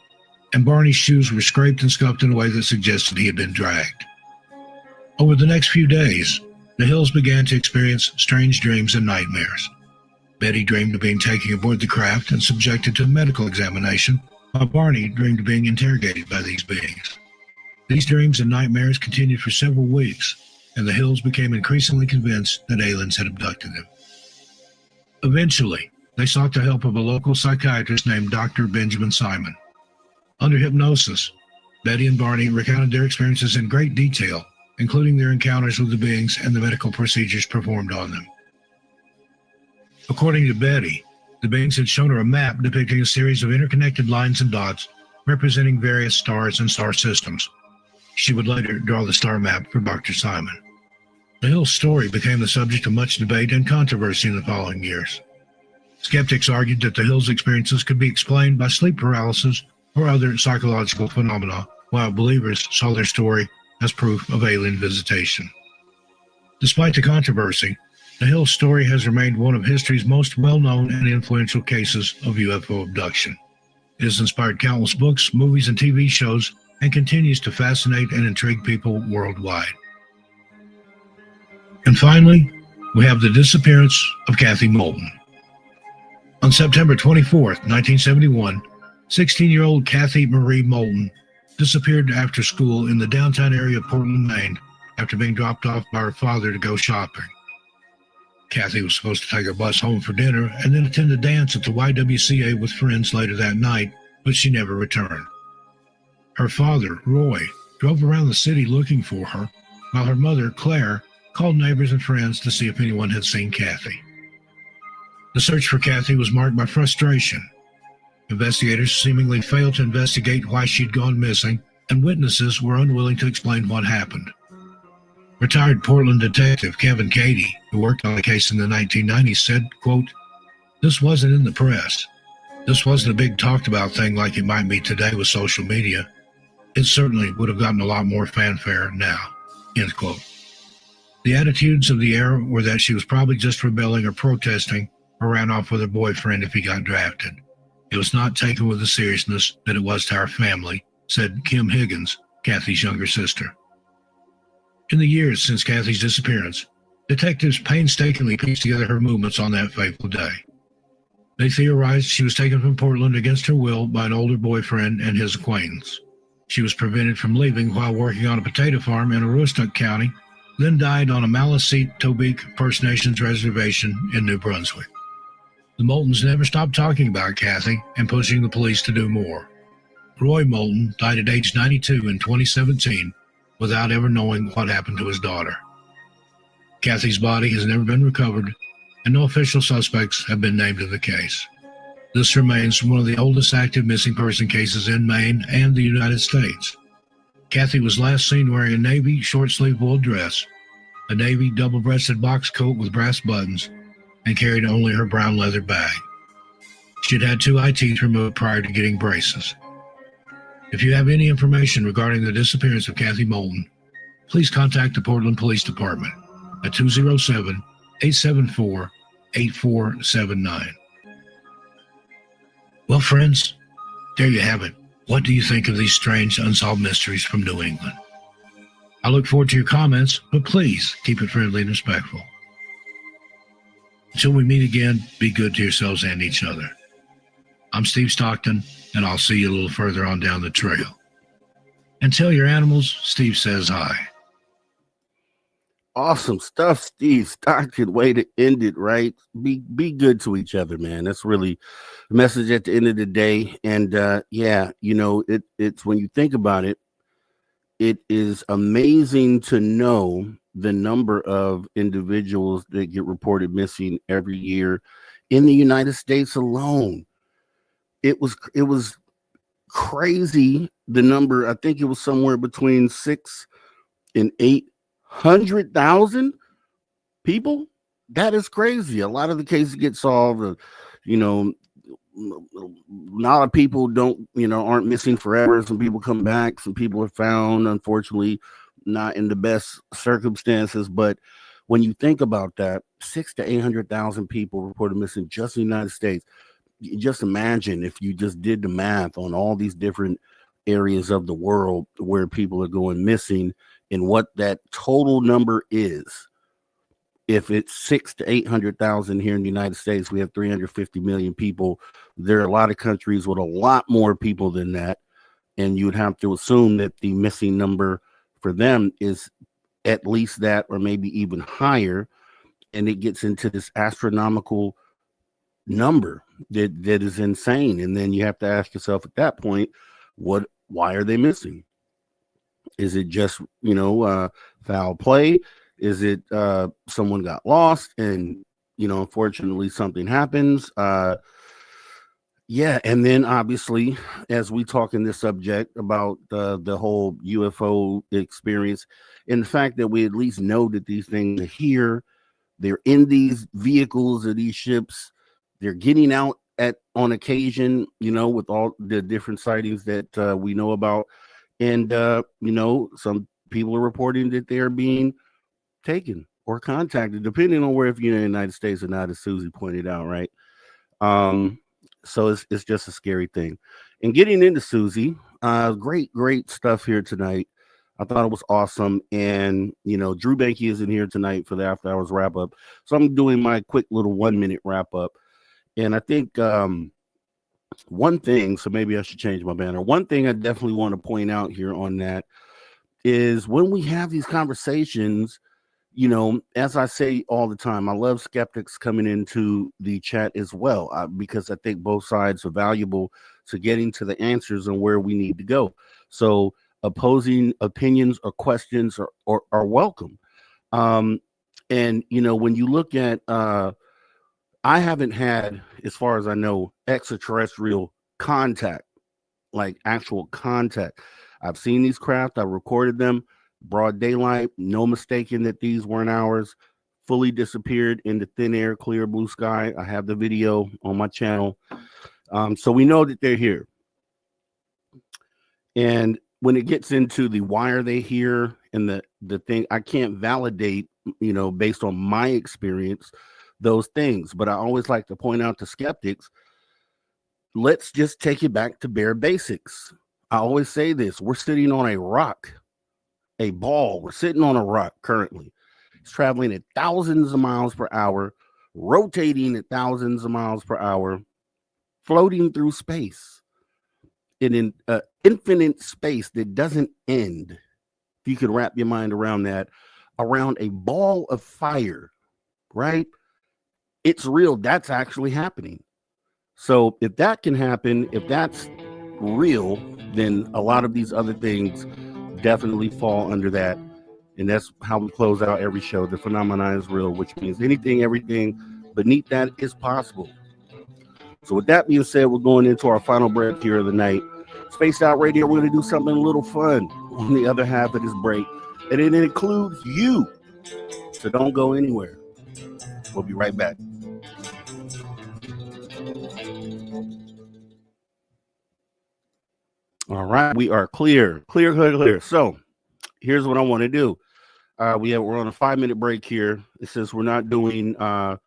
and Barney's shoes were scraped and scuffed in a way that suggested he had been dragged. Over the next few days, the Hills began to experience strange dreams and nightmares. Betty dreamed of being taken aboard the craft and subjected to a medical examination, while Barney dreamed of being interrogated by these beings. These dreams and nightmares continued for several weeks, and the Hills became increasingly convinced that aliens had abducted them. Eventually, they sought the help of a local psychiatrist named Dr. Benjamin Simon. Under hypnosis, Betty and Barney recounted their experiences in great detail, including their encounters with the beings and the medical procedures performed on them. According to Betty, the beings had shown her a map depicting a series of interconnected lines and dots representing various stars and star systems. She would later draw the star map for Dr. Simon. The Hills' story became the subject of much debate and controversy in the following years. Skeptics argued that the Hills' experiences could be explained by sleep paralysis or other psychological phenomena, while believers saw their story as proof of alien visitation. Despite the controversy, the Hills' story has remained one of history's most well-known and influential cases of UFO abduction. It has inspired countless books, movies, and TV shows, and continues to fascinate and intrigue people worldwide. And finally, we have the disappearance of Kathy Moulton. On September 24th, 1971, 16-year-old Kathy Marie Moulton disappeared after school in the downtown area of Portland, Maine, after being dropped off by her father to go shopping. Kathy was supposed to take a bus home for dinner and then attend a dance at the YWCA with friends later that night, but she never returned. Her father, Roy, drove around the city looking for her, while her mother, Claire, called neighbors and friends to see if anyone had seen Kathy. The search for Kathy was marked by frustration. Investigators seemingly failed to investigate why she'd gone missing, and witnesses were unwilling to explain what happened. Retired Portland detective Kevin Cady, who worked on the case in the 1990s, said, quote, "This wasn't in the press. This wasn't a big talked about thing like it might be today with social media. It certainly would have gotten a lot more fanfare now," end quote. The attitudes of the era were that she was probably just rebelling or protesting, or ran off with her boyfriend if he got drafted. It was not taken with the seriousness that it was to our family, said Kim Higgins, Kathy's younger sister. In the years since Kathy's disappearance, detectives painstakingly pieced together her movements on that fateful day. They theorized she was taken from Portland against her will by an older boyfriend and his acquaintance. She was prevented from leaving while working on a potato farm in Aroostook County, then died on a Maliseet-Tobique First Nations reservation in New Brunswick. The Moultons never stopped talking about Kathy and pushing the police to do more. Roy Moulton died at age 92 in 2017 without ever knowing what happened to his daughter. Kathy's body has never been recovered, and no official suspects have been named in the case. This remains one of the oldest active missing person cases in Maine and the United States. Kathy was last seen wearing a navy short-sleeved wool dress, a navy double-breasted box coat with brass buttons, and carried only her brown leather bag. She'd had 2 eye teeth removed prior to getting braces. If you have any information regarding the disappearance of Kathy Moulton, please contact the Portland Police Department at 207-874-8479. Well, friends, there you have it. What do you think of these strange unsolved mysteries from New England? I look forward to your comments, but please keep it friendly and respectful. Until we meet again, be good to yourselves and each other. I'm Steve Stockton, and I'll see you a little further on down the trail. And tell your animals, Steve says hi. Awesome stuff, Steve Stockton. Way to end it, right? Be good to each other, man. That's really the message at the end of the day. And yeah, you know, it's when you think about it, it is amazing to know the number of individuals that get reported missing every year in the United States alone. It was crazy. The number, I think it was somewhere between 600,000 and 800,000 people. That is crazy. A lot of the cases get solved. You know, a lot of people aren't missing forever. Some people come back. Some people are found, unfortunately, not in the best circumstances. But when you think about that, 600,000 to 800,000 people reported missing just in the United States. Just imagine if you just did the math on all these different areas of the world where people are going missing and what that total number is. If it's 600,000 to 800,000 here in the United States, we have 350 million people. There are a lot of countries with a lot more people than that. And you would have to assume that the missing number for them is at least that or maybe even higher. And it gets into this astronomical number that is insane. And then you have to ask yourself at that point, why are they missing? Is it just, foul play? Is it someone got lost and, unfortunately something happens? Yeah. And then obviously, as we talk in this subject about the whole UFO experience and the fact that we at least know that these things are here, they're in these vehicles or these ships, they're getting out on occasion, with all the different sightings that we know about. And, some people are reporting that they're being taken or contacted, depending on where, if you're in the United States or not, as Suzy pointed out, right? So it's just a scary thing. And getting into Suzy, great stuff here tonight. I thought it was awesome. And, Drew Banky is in here tonight for the After Hours wrap up. So I'm doing my quick little 1-minute wrap up. And I think one thing, so maybe I should change my banner. One thing I definitely want to point out here on that is when we have these conversations, as I say all the time, I love skeptics coming into the chat as well, because I think both sides are valuable to getting to the answers and where we need to go. So opposing opinions or questions are welcome. And, when you look at, I haven't had, as far as I know, extraterrestrial contact, like actual contact. I've seen these craft. I recorded them, broad daylight, no mistaking that these weren't ours, fully disappeared into thin air, clear blue sky. I have the video on my channel. So we know that they're here. And when it gets into the why are they here and the thing, I can't validate, based on my experience, those things. But I always like to point out to skeptics, let's just take it back to bare basics. I always say this, we're sitting on a rock, a ball. We're sitting on a rock currently. It's traveling at thousands of miles per hour, rotating at thousands of miles per hour, floating through space in an infinite space that doesn't end. If you could wrap your mind around that, around a ball of fire, right? It's real. That's actually happening. So if that can happen, if that's real, then a lot of these other things definitely fall under that. And that's how we close out every show. The phenomenon is real, which means anything, everything beneath that is possible. So with that being said, we're going into our final break here of the night. Spaced Out Radio, we're going to do something a little fun on the other half of this break. And it includes you. So don't go anywhere. We'll be right back. All right, we are clear. So here's what I want to do. We're on a 5-minute break here. It says we're not doing a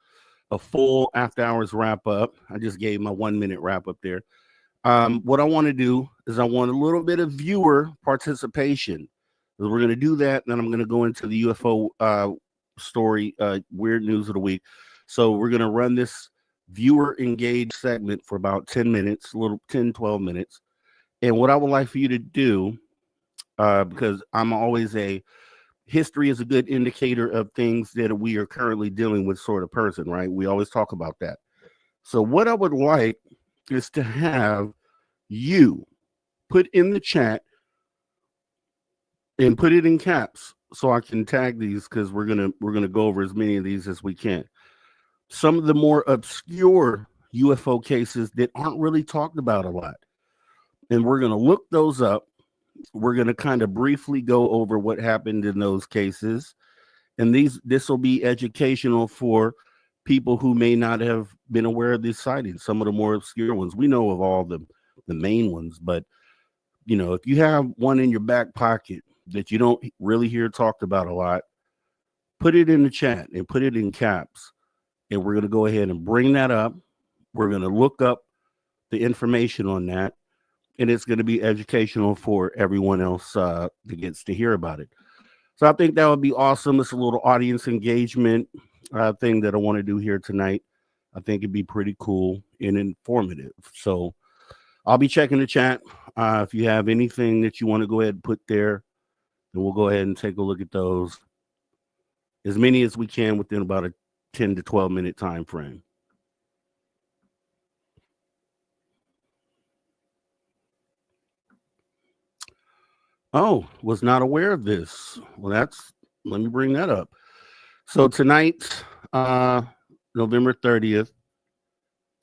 full after hours wrap up. I just gave my 1-minute wrap up there. What I want to do is I want a little bit of viewer participation. We're going to do that, and then I'm going to go into the UFO story, weird news of the week. So we're going to run this viewer engaged segment for about 10 minutes, a little 10, 12 minutes. And what I would like for you to do, because I'm always history is a good indicator of things that we are currently dealing with sort of person, right? We always talk about that. So what I would like is to have you put in the chat and put it in caps so I can tag these, because we're gonna go over as many of these as we can. Some of the more obscure UFO cases that aren't really talked about a lot. And we're gonna look those up. We're gonna kind of briefly go over what happened in those cases. And this will be educational for people who may not have been aware of these sightings. Some of the more obscure ones. We know of all the main ones, but if you have one in your back pocket that you don't really hear talked about a lot, put it in the chat and put it in caps. And we're going to go ahead and bring that up. We're going to look up the information on that, and it's going to be educational for everyone else that gets to hear about it. So I think that would be awesome. It's a little audience engagement thing that I want to do here tonight. I think it'd be pretty cool and informative. So I'll be checking the chat. If you have anything that you want to go ahead and put there, then we'll go ahead and take a look at those. As many as we can within about a 10 to 12 minute time frame. Oh, was not aware of this. Well, let me bring that up. So tonight, November 30th,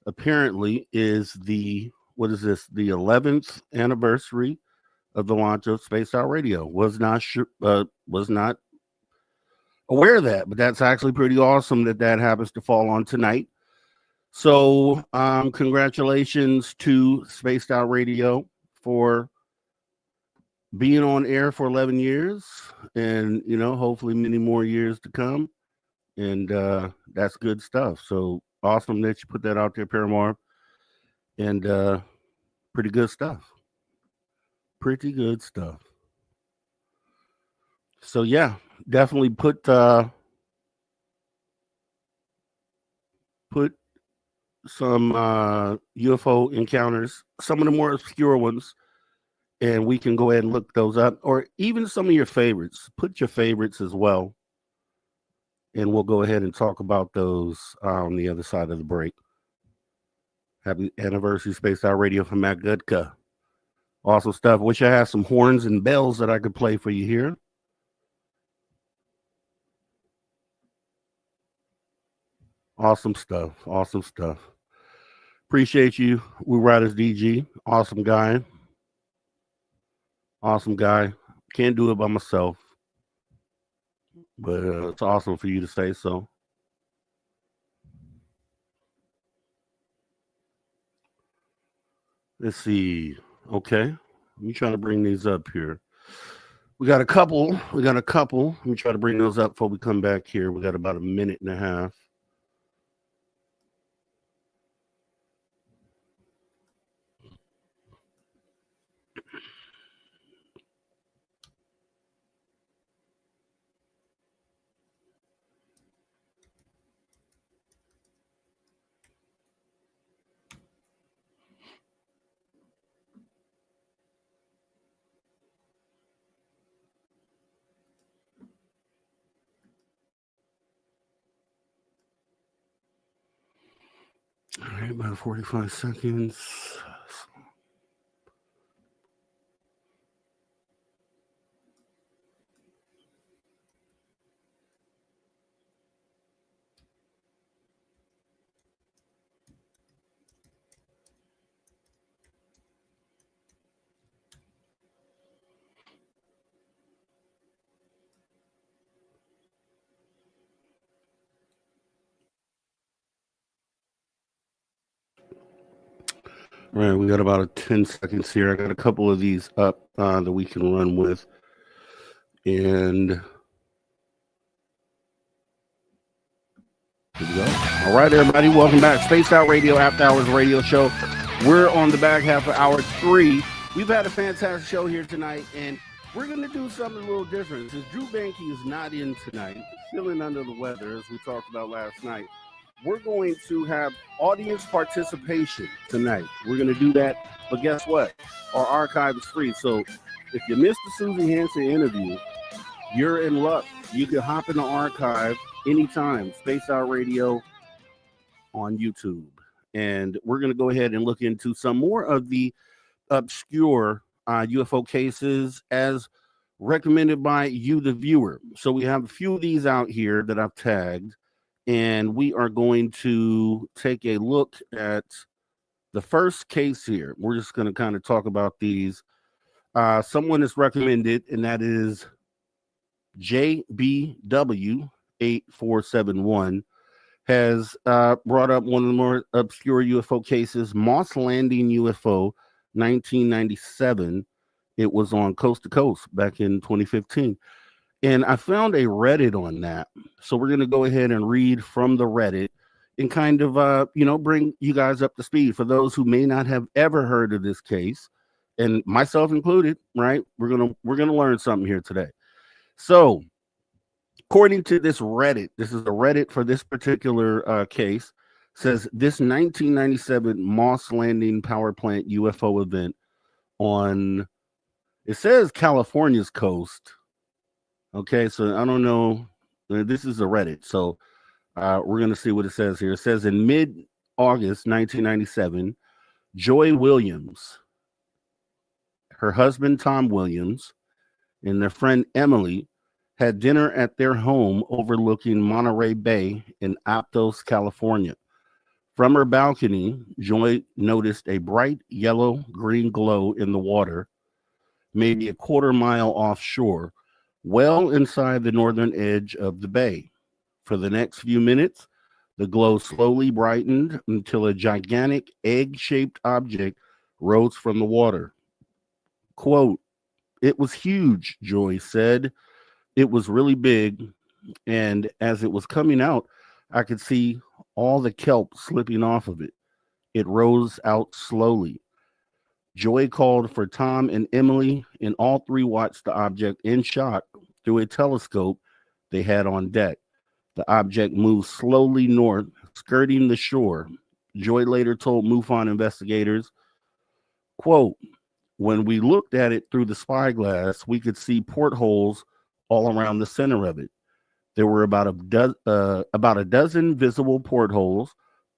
apparently is the 11th anniversary of the launch of Spaced Out Radio. Was not aware of that, but that's actually pretty awesome that happens to fall on tonight. So congratulations to Spaced Out Radio for being on air for 11 years, and hopefully many more years to come. And that's good stuff. So awesome that you put that out there, Paramore. And pretty good stuff. So yeah, definitely put some UFO encounters, some of the more obscure ones, and we can go ahead and look those up, or even some of your favorites. Put your favorites as well, and we'll go ahead and talk about those on the other side of the break. Happy anniversary, Spaced Out Radio from Matt Gutka. Awesome stuff. Wish I had some horns and bells that I could play for you here. Awesome stuff. Appreciate you, Woo Riders DG. Awesome guy. Can't do it by myself, but it's awesome for you to say so. Let's see. Okay. Let me try to bring these up here. We got a couple. Let me try to bring those up before we come back here. We got about a minute and a half. All right, about 45 seconds. All right, we got about 10 seconds here. I got a couple of these up that we can run with. And here we go. All right, everybody, welcome back. Spaced Out Radio After Hours Radio Show. We're on the back half of hour 3. We've had a fantastic show here tonight, and we're going to do something a little different. Since Drew Banky is not in tonight, feeling under the weather, as we talked about last night, we're going to have audience participation tonight. We're going to do that, but guess what? Our archive is free, so if you missed the Suzy Hansen interview, you're in luck. You can hop in the archive anytime. Space Out Radio on YouTube. And we're going to go ahead and look into some more of the obscure UFO cases as recommended by you, the viewer. So we have a few of these out here that I've tagged, and we are going to take a look at the first case here. We're just going to kind of talk about these. Someone is recommended, and that is JBW8471 has brought up one of the more obscure UFO cases, Moss Landing UFO, 1997. It was on Coast to Coast back in 2015. And I found a Reddit on that. So we're going to go ahead and read from the Reddit and kind of, bring you guys up to speed. For those who may not have ever heard of this case, and myself included, right? We're going to learn something here today. So, according to this Reddit, this is the Reddit for this particular case, says this 1997 Moss Landing power plant UFO event on, it says California's coast. Okay, so I don't know. This is a Reddit, so we're going to see what it says here. It says in mid-August 1997, Joy Williams, her husband Tom Williams, and their friend Emily had dinner at their home overlooking Monterey Bay in Aptos, California. From her balcony, Joy noticed a bright yellow-green glow in the water, maybe a quarter-mile offshore, well inside the northern edge of the bay. For the next few minutes, the glow slowly brightened until a gigantic egg-shaped object rose from the water. Quote, "It was huge," Joy said. "It was really big, and as it was coming out, I could see all the kelp slipping off of it. It rose out slowly." Joy called for Tom and Emily, and all three watched the object in shock through a telescope they had on deck. The object moved slowly north, skirting the shore. Joy later told MUFON investigators, quote, "When we looked at it through the spyglass, we could see portholes all around the center of it. There were about a dozen visible portholes,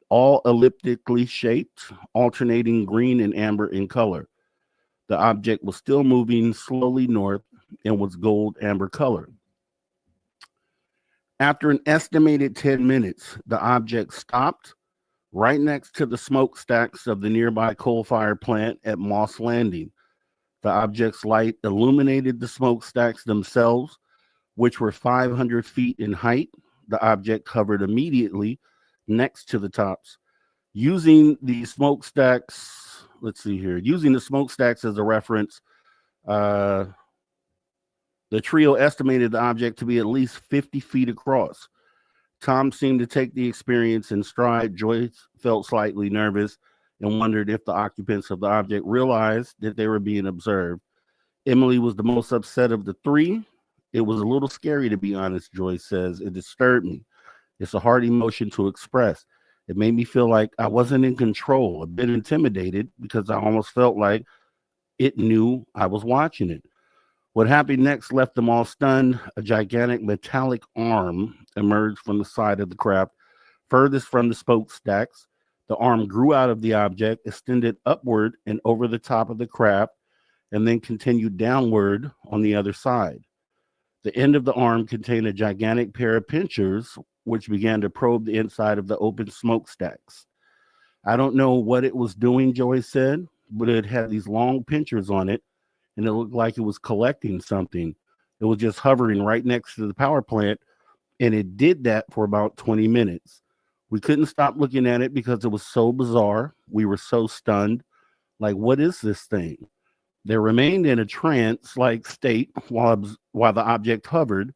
all elliptically shaped, alternating green and amber in color. The object was still moving slowly north and was gold amber color. After an estimated 10 minutes, the object stopped right next to the smokestacks of the nearby coal-fired plant at Moss Landing. The object's light illuminated the smokestacks themselves, which were 500 feet in height. The object hovered immediately next to the tops. Using the smokestacks, using the smokestacks as a reference, the trio estimated the object to be at least 50 feet across. Tom seemed to take the experience in stride. Joy felt slightly nervous and wondered if the occupants of the object realized that they were being observed. Emily was the most upset of the three. "It was a little scary, to be honest," Joy says. "It disturbed me. It's a hard emotion to express. It made me feel like I wasn't in control, a bit intimidated, because I almost felt like it knew I was watching it. What happened next left them all stunned. A gigantic metallic arm emerged from the side of the craft, furthest from the smokestacks. The arm grew out of the object, extended upward and over the top of the craft, and then continued downward on the other side. The end of the arm contained a gigantic pair of pincers, which began to probe the inside of the open smokestacks. I don't know what it was doing," Joy said, "but it had these long pincers on it, and it looked like it was collecting something. It was just hovering right next to the power plant, and it did that for about 20 minutes. We couldn't stop looking at it because it was so bizarre. We were so stunned. Like, what is this thing? They remained in a trance-like state while the object hovered,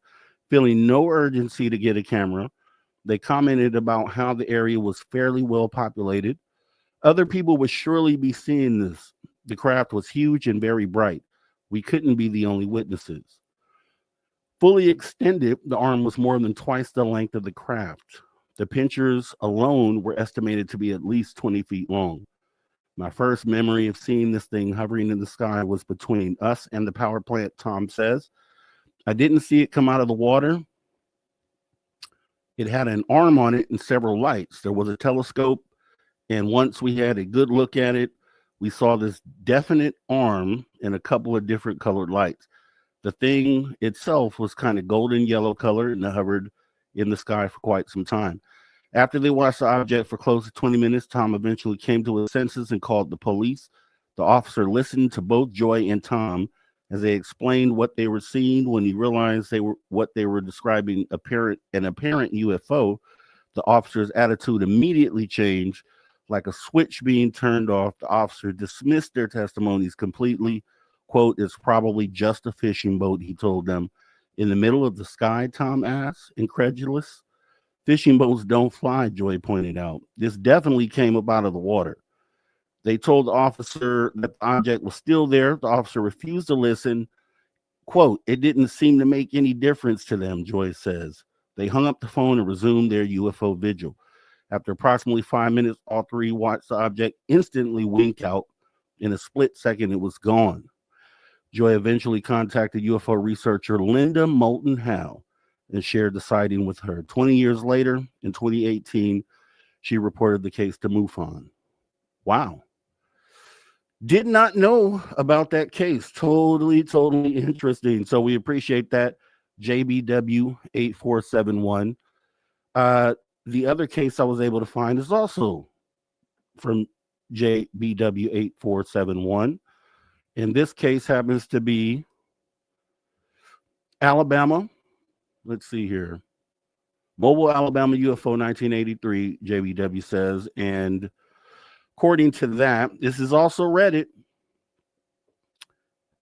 feeling no urgency to get a camera. They commented about how the area was fairly well populated. Other people would surely be seeing this. The craft was huge and very bright. We couldn't be the only witnesses. Fully extended, the arm was more than twice the length of the craft. The pincers alone were estimated to be at least 20 feet long. My first memory of seeing this thing hovering in the sky was between us and the power plant, Tom says. I didn't see it come out of the water. It had an arm on it and several lights. There was a telescope, and once we had a good look at it, we saw this definite arm and a couple of different colored lights. The thing itself was kind of golden yellow color and hovered in the sky for quite some time. After they watched the object for close to 20 minutes, Tom eventually came to his senses and called the police. The officer listened to both Joy and Tom as they explained what they were seeing. When he realized what they were describing an apparent UFO, the officer's attitude immediately changed. Like a switch being turned off, the officer dismissed their testimonies completely. Quote, "It's probably just a fishing boat," he told them. "In the middle of the sky?" Tom asked, incredulous. "Fishing boats don't fly," Joy pointed out. "This definitely came up out of the water." They told the officer that the object was still there. The officer refused to listen. Quote, "It didn't seem to make any difference to them," Joy says. They hung up the phone and resumed their UFO vigil. After approximately 5 minutes, all three watched the object instantly wink out. In a split second, it was gone. Joy eventually contacted UFO researcher Linda Moulton Howe and shared the sighting with her. 20 years later, in 2018, she reported the case to MUFON. Wow. Did not know about that case. Totally interesting. So we appreciate that, JBW 8471. The other case I was able to find is also from JBW 8471. And this case happens to be Alabama. Let's see here. Mobile, Alabama UFO 1983, JBW says. And according to that, this is also Reddit.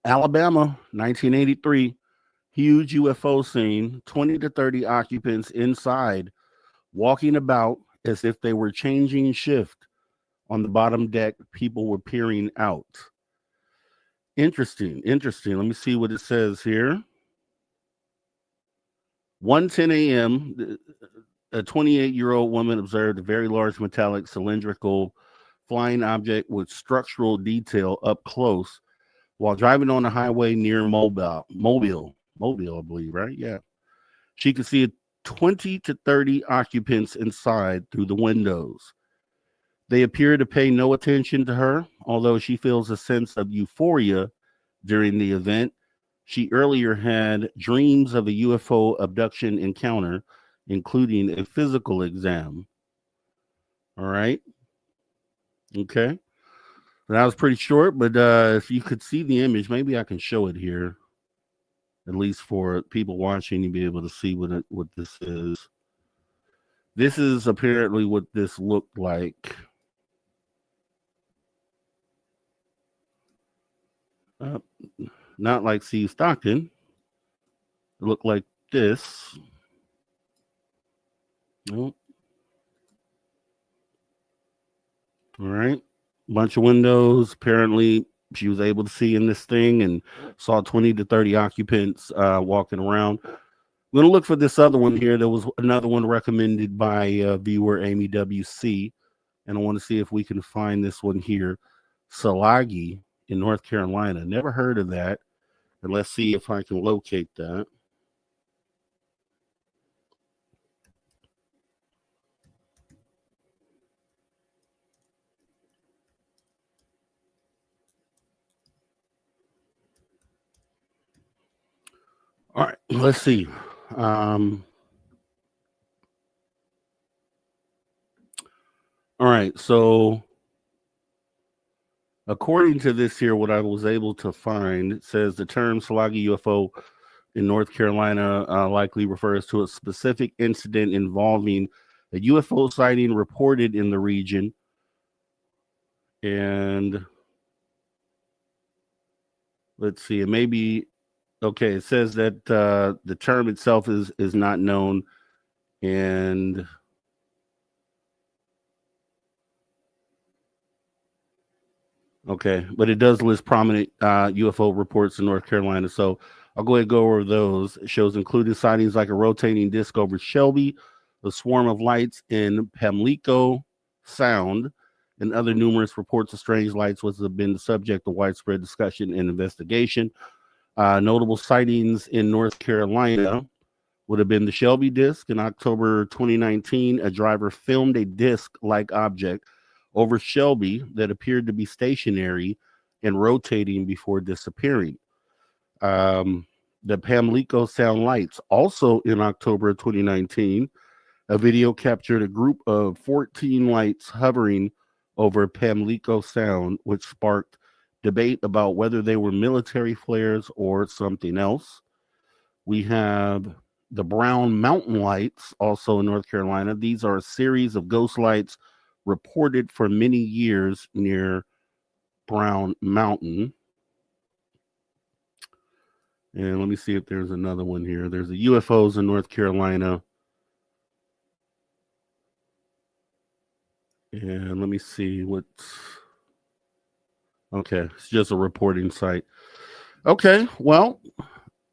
Alabama, 1983, huge UFO scene, 20 to 30 occupants inside, walking about as if they were changing shift. On the bottom deck, people were peering out. Interesting. Let me see what it says here. 1:10 a.m., a 28-year-old woman observed a very large metallic cylindrical flying object with structural detail up close while driving on a highway near Mobile, I believe, right? Yeah. She could see 20 to 30 occupants inside through the windows. They appear to pay no attention to her, although she feels a sense of euphoria during the event. She earlier had dreams of a UFO abduction encounter, including a physical exam. All right. Okay. That was pretty short, but if you could see the image, maybe I can show it here, at least for people watching to be able to see what this is. This is apparently what this looked like. Not like Steve Stockton. It looked like this. Nope. All right. Bunch of windows. Apparently, she was able to see in this thing and saw 20 to 30 occupants walking around. I'm going to look for this other one here. There was another one recommended by viewer Amy WC. And I want to see if we can find this one here. Salagi in North Carolina. Never heard of that. And let's see if I can locate that. All right, let's see. All right, so according to this here, what I was able to find, it says the term Salagi UFO in North Carolina likely refers to a specific incident involving a UFO sighting reported in the region. And let's see. It may be okay. It says that the term itself is not known, and okay, but it does list prominent UFO reports in North Carolina. So I'll go ahead and go over those. It shows included sightings like a rotating disc over Shelby, a swarm of lights in Pamlico Sound, and other numerous reports of strange lights, which have been the subject of widespread discussion and investigation. Notable sightings in North Carolina would have been the Shelby disc. In October 2019, a driver filmed a disc-like object over Shelby that appeared to be stationary and rotating before disappearing. The Pamlico Sound lights, also in October of 2019, a video captured a group of 14 lights hovering over Pamlico Sound, which sparked debate about whether they were military flares or something else. We have the Brown Mountain Lights, also in North Carolina. These are a series of ghost lights reported for many years near Brown Mountain. And let me see if there's another one here. There's the UFOs in North Carolina. And let me see what's... Okay, it's just a reporting site. Okay, well,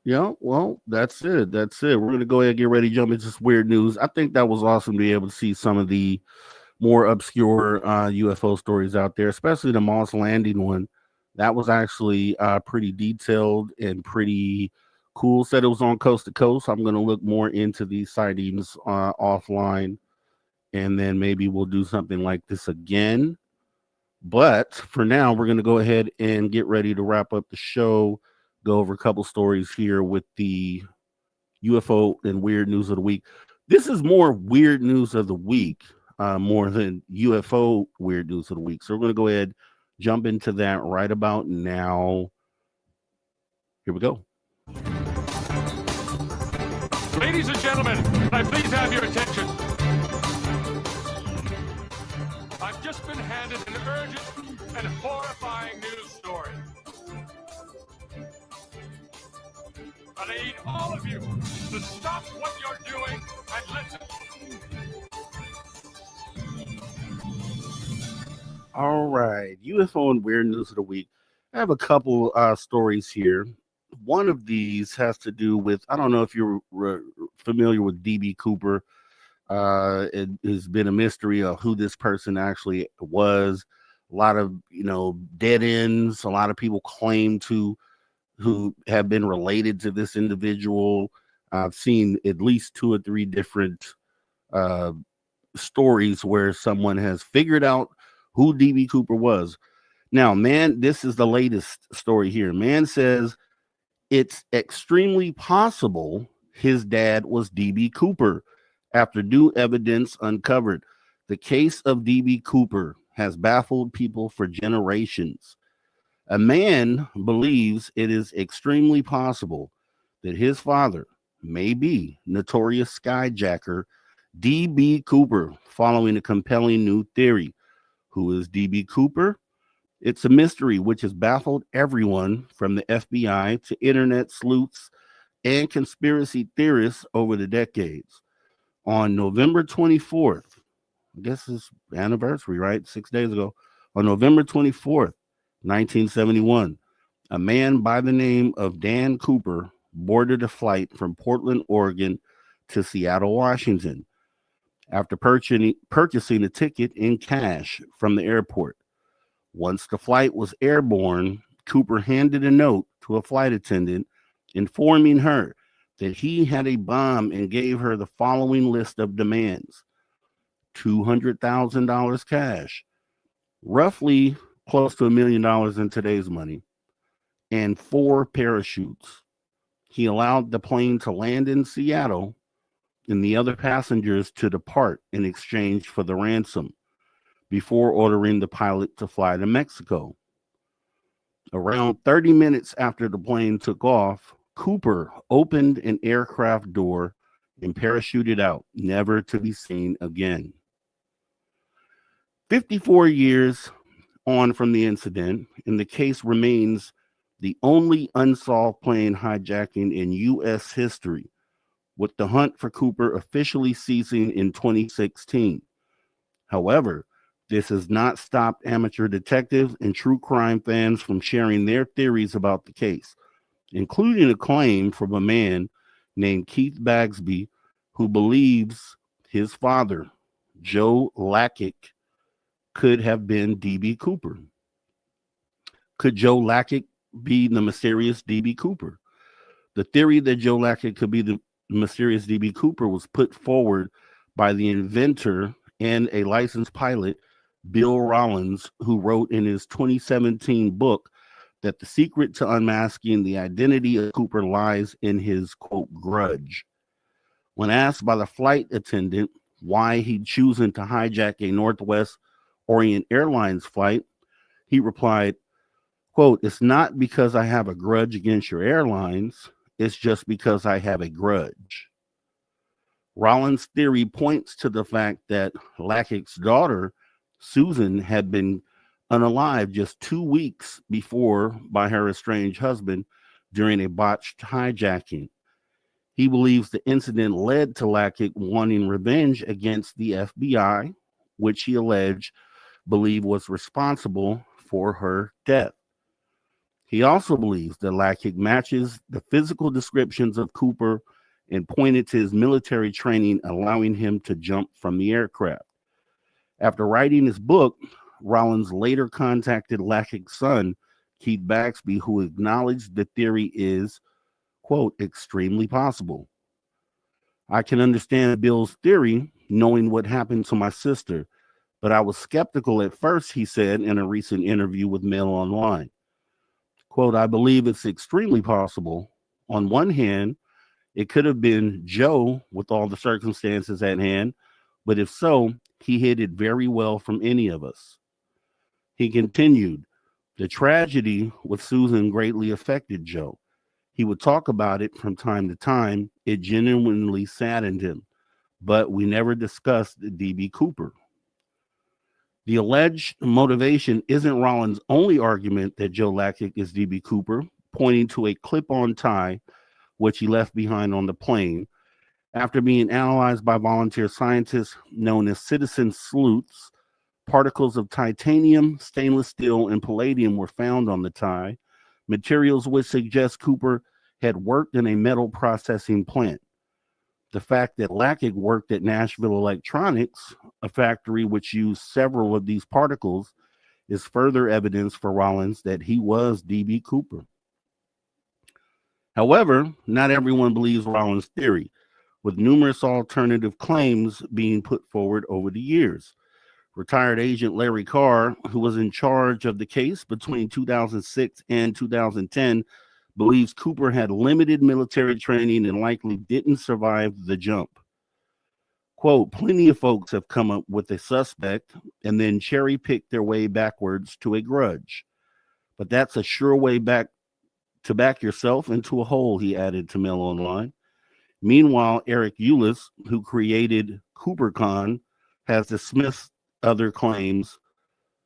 yeah, well, that's it. That's it. We're going to go ahead and get ready to jump into this weird news. I think that was awesome to be able to see some of the more obscure UFO stories out there, especially the Moss Landing one. That was actually pretty detailed and pretty cool. Said it was on coast to coast. I'm going to look more into these sightings offline, and then maybe we'll do something like this again. But for now, we're going to go ahead and get ready to wrap up the show, go over a couple stories here with the UFO and weird news of the week. This is more weird news of the week, more than UFO weird news of the week. So we're going to go ahead, jump into that right about now. Here we go. Ladies and gentlemen, I please have your attention. I've just been handed an urgent and horrifying news story. But I need all of you to stop what you're doing and listen. All right, UFO and weird news of the week. I have a couple stories here. One of these has to do with, I don't know if you're familiar with D.B. Cooper. It has been a mystery of who this person actually was. A lot of, dead ends. A lot of people claim to who have been related to this individual. I've seen at least 2 or 3 different stories where someone has figured out who D.B. Cooper was. Now, man, this is the latest story here. Man says it's extremely possible his dad was D.B. Cooper after new evidence uncovered. The case of D.B. Cooper has baffled people for generations. A man believes it is extremely possible that his father may be notorious skyjacker D.B. Cooper, following a compelling new theory. Who is D.B. Cooper? It's a mystery which has baffled everyone from the FBI to internet sleuths and conspiracy theorists over the decades. On November 24th, I guess it's anniversary, right? 6 days ago. On November 24th, 1971, a man by the name of Dan Cooper boarded a flight from Portland, Oregon to Seattle, Washington. After purchasing a ticket in cash from the airport. Once the flight was airborne, Cooper handed a note to a flight attendant informing her that he had a bomb and gave her the following list of demands: $200,000 cash, roughly close to $1 million in today's money, and 4 parachutes. He allowed the plane to land in Seattle and the other passengers to depart in exchange for the ransom before ordering the pilot to fly to Mexico. Around 30 minutes after the plane took off, Cooper opened an aircraft door and parachuted out, never to be seen again. 54 years on from the incident, and the case remains the only unsolved plane hijacking in U.S. history, with the hunt for Cooper officially ceasing in 2016. However, this has not stopped amateur detectives and true crime fans from sharing their theories about the case, including a claim from a man named Keith Bagsby, who believes his father, Joe Lackett, could have been D.B. Cooper. Could Joe Lackett be the mysterious D.B. Cooper? The theory that Joe Lackett could be the mysterious D.B. Cooper was put forward by the inventor and a licensed pilot, Bill Rollins, who wrote in his 2017 book that the secret to unmasking the identity of Cooper lies in his, quote, grudge. When asked by the flight attendant why he'd chosen to hijack a Northwest Orient Airlines flight, he replied, quote, "It's not because I have a grudge against your airlines. It's just because I have a grudge." Rollins' theory points to the fact that Lackett's daughter, Susan, had been unalived just 2 weeks before by her estranged husband during a botched hijacking. He believes the incident led to Lackett wanting revenge against the FBI, which he believed was responsible for her death. He also believes that Lackett matches the physical descriptions of Cooper and pointed to his military training, allowing him to jump from the aircraft. After writing his book, Rollins later contacted Lackett's son, Keith Bagsby, who acknowledged the theory is, quote, extremely possible. "I can understand Bill's theory, knowing what happened to my sister, but I was skeptical at first," he said in a recent interview with Mail Online. Quote, "I believe it's extremely possible. On one hand, it could have been Joe with all the circumstances at hand, but if so, he hid it very well from any of us." He continued, "The tragedy with Susan greatly affected Joe. He would talk about it from time to time. It genuinely saddened him, but we never discussed D.B. Cooper." The alleged motivation isn't Rollins' only argument that Joe Lackett is D.B. Cooper, pointing to a clip-on tie which he left behind on the plane. After being analyzed by volunteer scientists known as citizen sleuths, particles of titanium, stainless steel, and palladium were found on the tie, materials which suggest Cooper had worked in a metal processing plant. The fact that Lackett worked at Nashville Electronics, a factory which used several of these particles, is further evidence for Rollins that he was D.B. Cooper. However, not everyone believes Rollins' theory, with numerous alternative claims being put forward over the years. Retired agent Larry Carr, who was in charge of the case between 2006 and 2010, believes Cooper had limited military training and likely didn't survive the jump. Quote, "Plenty of folks have come up with a suspect and then cherry-picked their way backwards to a grudge. But that's a sure way back to back yourself into a hole," he added to Mail Online. Meanwhile, Eric Eulis, who created CooperCon, has dismissed other claims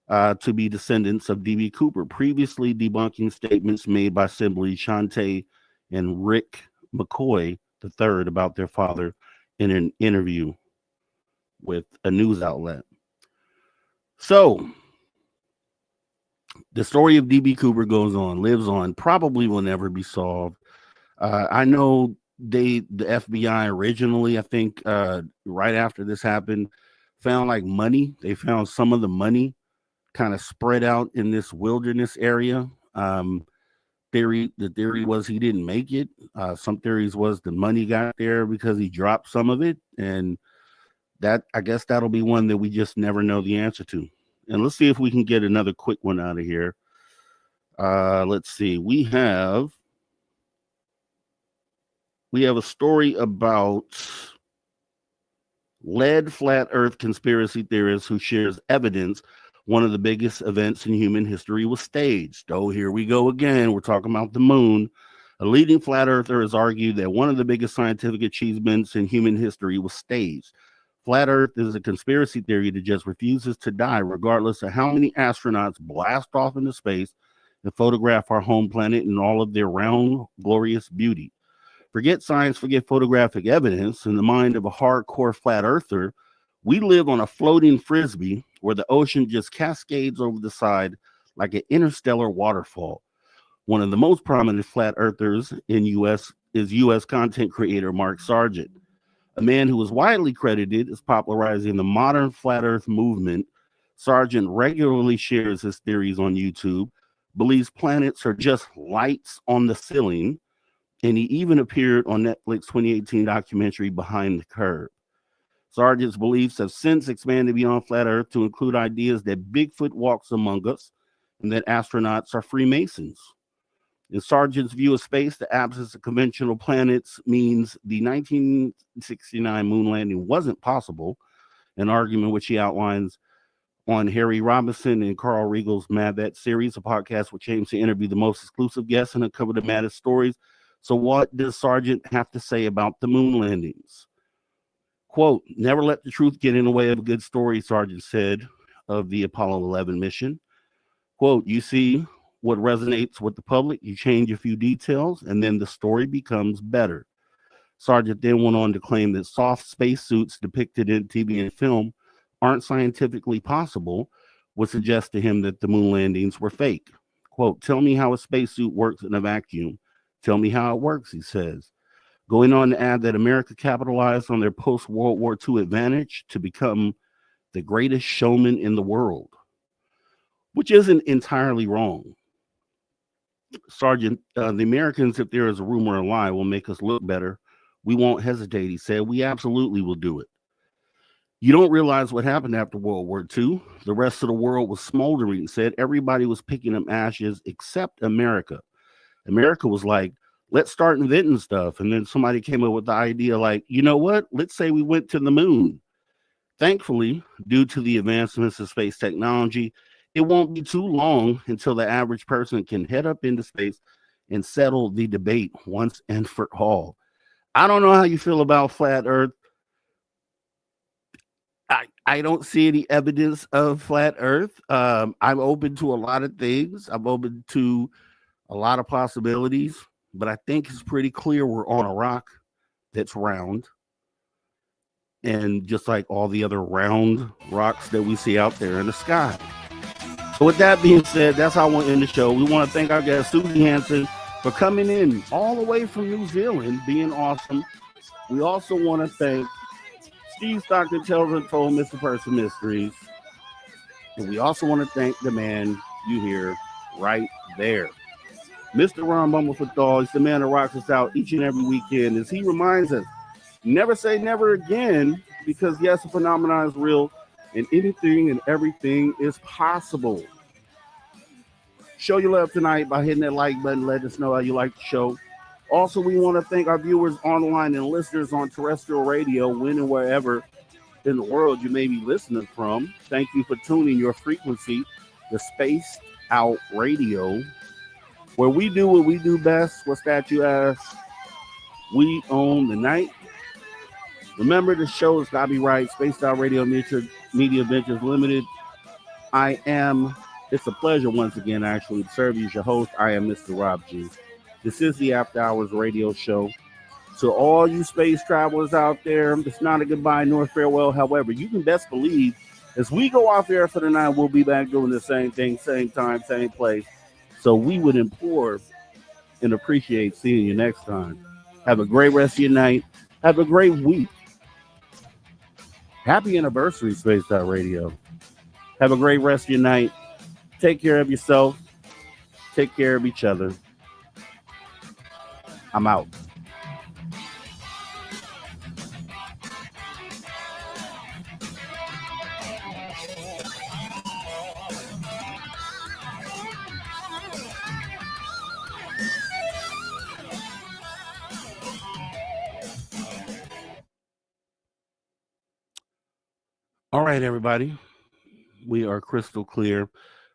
to be descendants of D.B. Cooper, previously debunking statements made by siblings Shante and Rick McCoy III about their father in an interview with a news outlet. So, the story of D.B. Cooper goes on, lives on, probably will never be solved. I know the FBI originally, I think right after this happened, found like money. They found some of the money kind of spread out in this wilderness area. The theory was he didn't make it. Some theories was the money got there because he dropped some of it, and that, I guess that'll be one that we just never know the answer to. And let's see if we can get another quick one out of here. Let's see. We have a story about lead flat earth conspiracy theorist who shares evidence one of the biggest events in human history was staged. Oh, here we go again. We're talking about the moon. A leading flat earther has argued that one of the biggest scientific achievements in human history was staged. Flat earth is a conspiracy theory that just refuses to die, regardless of how many astronauts blast off into space and photograph our home planet in all of their round, glorious beauty. Forget science, forget photographic evidence. In the mind of a hardcore flat earther, we live on a floating frisbee where the ocean just cascades over the side like an interstellar waterfall. One of the most prominent flat earthers in U.S. is U.S. content creator Mark Sargent, a man who is widely credited as popularizing the modern flat earth movement. Sargent regularly shares his theories on YouTube, believes planets are just lights on the ceiling, and he even appeared on Netflix 2018 documentary Behind the Curve. Sargent's beliefs have since expanded beyond flat earth to include ideas that Bigfoot walks among us and that astronauts are Freemasons. In Sargent's view of space, the absence of conventional planets means the 1969 moon landing wasn't possible, an argument which he outlines on Harry Robinson and Carl Regal's Mad Vet series, a podcast which aims to interview the most exclusive guests and uncover the maddest stories. So what does Sargent have to say about the moon landings? Quote, never let the truth get in the way of a good story, Sargent said of the Apollo 11 mission. Quote, you see what resonates with the public, you change a few details, and then the story becomes better. Sargent then went on to claim that soft spacesuits depicted in TV and film aren't scientifically possible, would suggest to him that the moon landings were fake. Quote, tell me how a spacesuit works in a vacuum. Tell me how it works, he says. Going on to add that America capitalized on their post-World War II advantage to become the greatest showman in the world, which isn't entirely wrong. Sargent, the Americans, if there is a rumor or a lie, will make us look better. We won't hesitate, he said. We absolutely will do it. You don't realize what happened after World War II. The rest of the world was smoldering, he said. Everybody was picking up ashes except America. America was like, let's start inventing stuff. And then somebody came up with the idea like, you know what? Let's say we went to the moon. Thankfully, due to the advancements of space technology, it won't be too long until the average person can head up into space and settle the debate once and for all. I don't know how you feel about flat Earth. I don't see any evidence of flat Earth. I'm open to a lot of things. I'm open to a lot of possibilities, but I think it's pretty clear we're on a rock that's round. And just like all the other round rocks that we see out there in the sky. So with that being said, that's how I want to end the show. We want to thank our guest, Suzy Hansen, for coming in all the way from New Zealand, being awesome. We also want to thank Steve Stockton, Tells Untold, Mr. Person Mysteries. And we also want to thank the man you hear right there, Mr. Ron Bumblefoot. He's the man that rocks us out each and every weekend as he reminds us, never say never again, because yes, the phenomenon is real and anything and everything is possible. Show your love tonight by hitting that like button. Let us know how you like the show. Also, we want to thank our viewers online and listeners on terrestrial radio, when and wherever in the world you may be listening from. Thank you for tuning your frequency, the Spaced Out Radio, where we do what we do best. What's that, you ask? We own the night. Remember, the show is copyright Spaced Out Radio Media Ventures Limited. It's a pleasure once again, actually, to serve you as your host. I am Mr. Rob G. This is the After Hours Radio Show. To all you space travelers out there, it's not a goodbye nor farewell. However, you can best believe as we go off air for the night, we'll be back doing the same thing, same time, same place. So we would implore and appreciate seeing you next time. Have a great rest of your night. Have a great week. Happy anniversary, Spaced Out Radio. Have a great rest of your night. Take care of yourself. Take care of each other. I'm out. All right, everybody. We are crystal clear.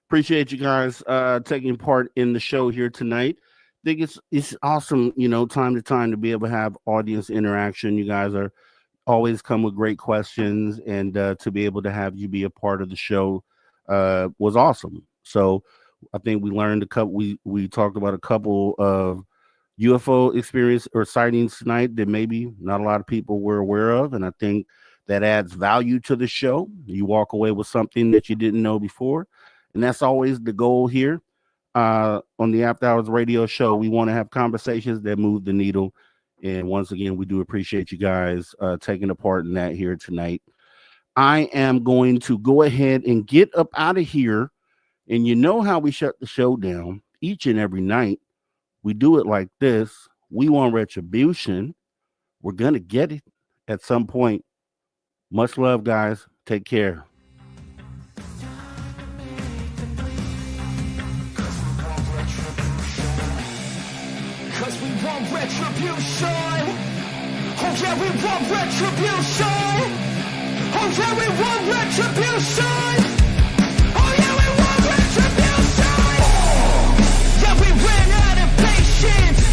Appreciate you guys taking part in the show here tonight. I think it's awesome, time to time to be able to have audience interaction. You guys are always come with great questions, and to be able to have you be a part of the show was awesome. So I think we learned a couple. We talked about a couple of UFO experience or sightings tonight that maybe not a lot of people were aware of, and I think that adds value to the show. You walk away with something that you didn't know before, and that's always the goal here on the After Hours Radio Show. We want to have conversations that move the needle, and once again, we do appreciate you guys taking a part in that here tonight. I am going to go ahead and get up out of here, and you know how we shut the show down each and every night. We do it like this. We want retribution. We're going to get it at some point. Much love, guys. Take care. Cause we want retribution. Oh yeah, we want retribution. Oh yeah, we want retribution. Oh yeah, we want retribution. Yeah, we ran out of patience.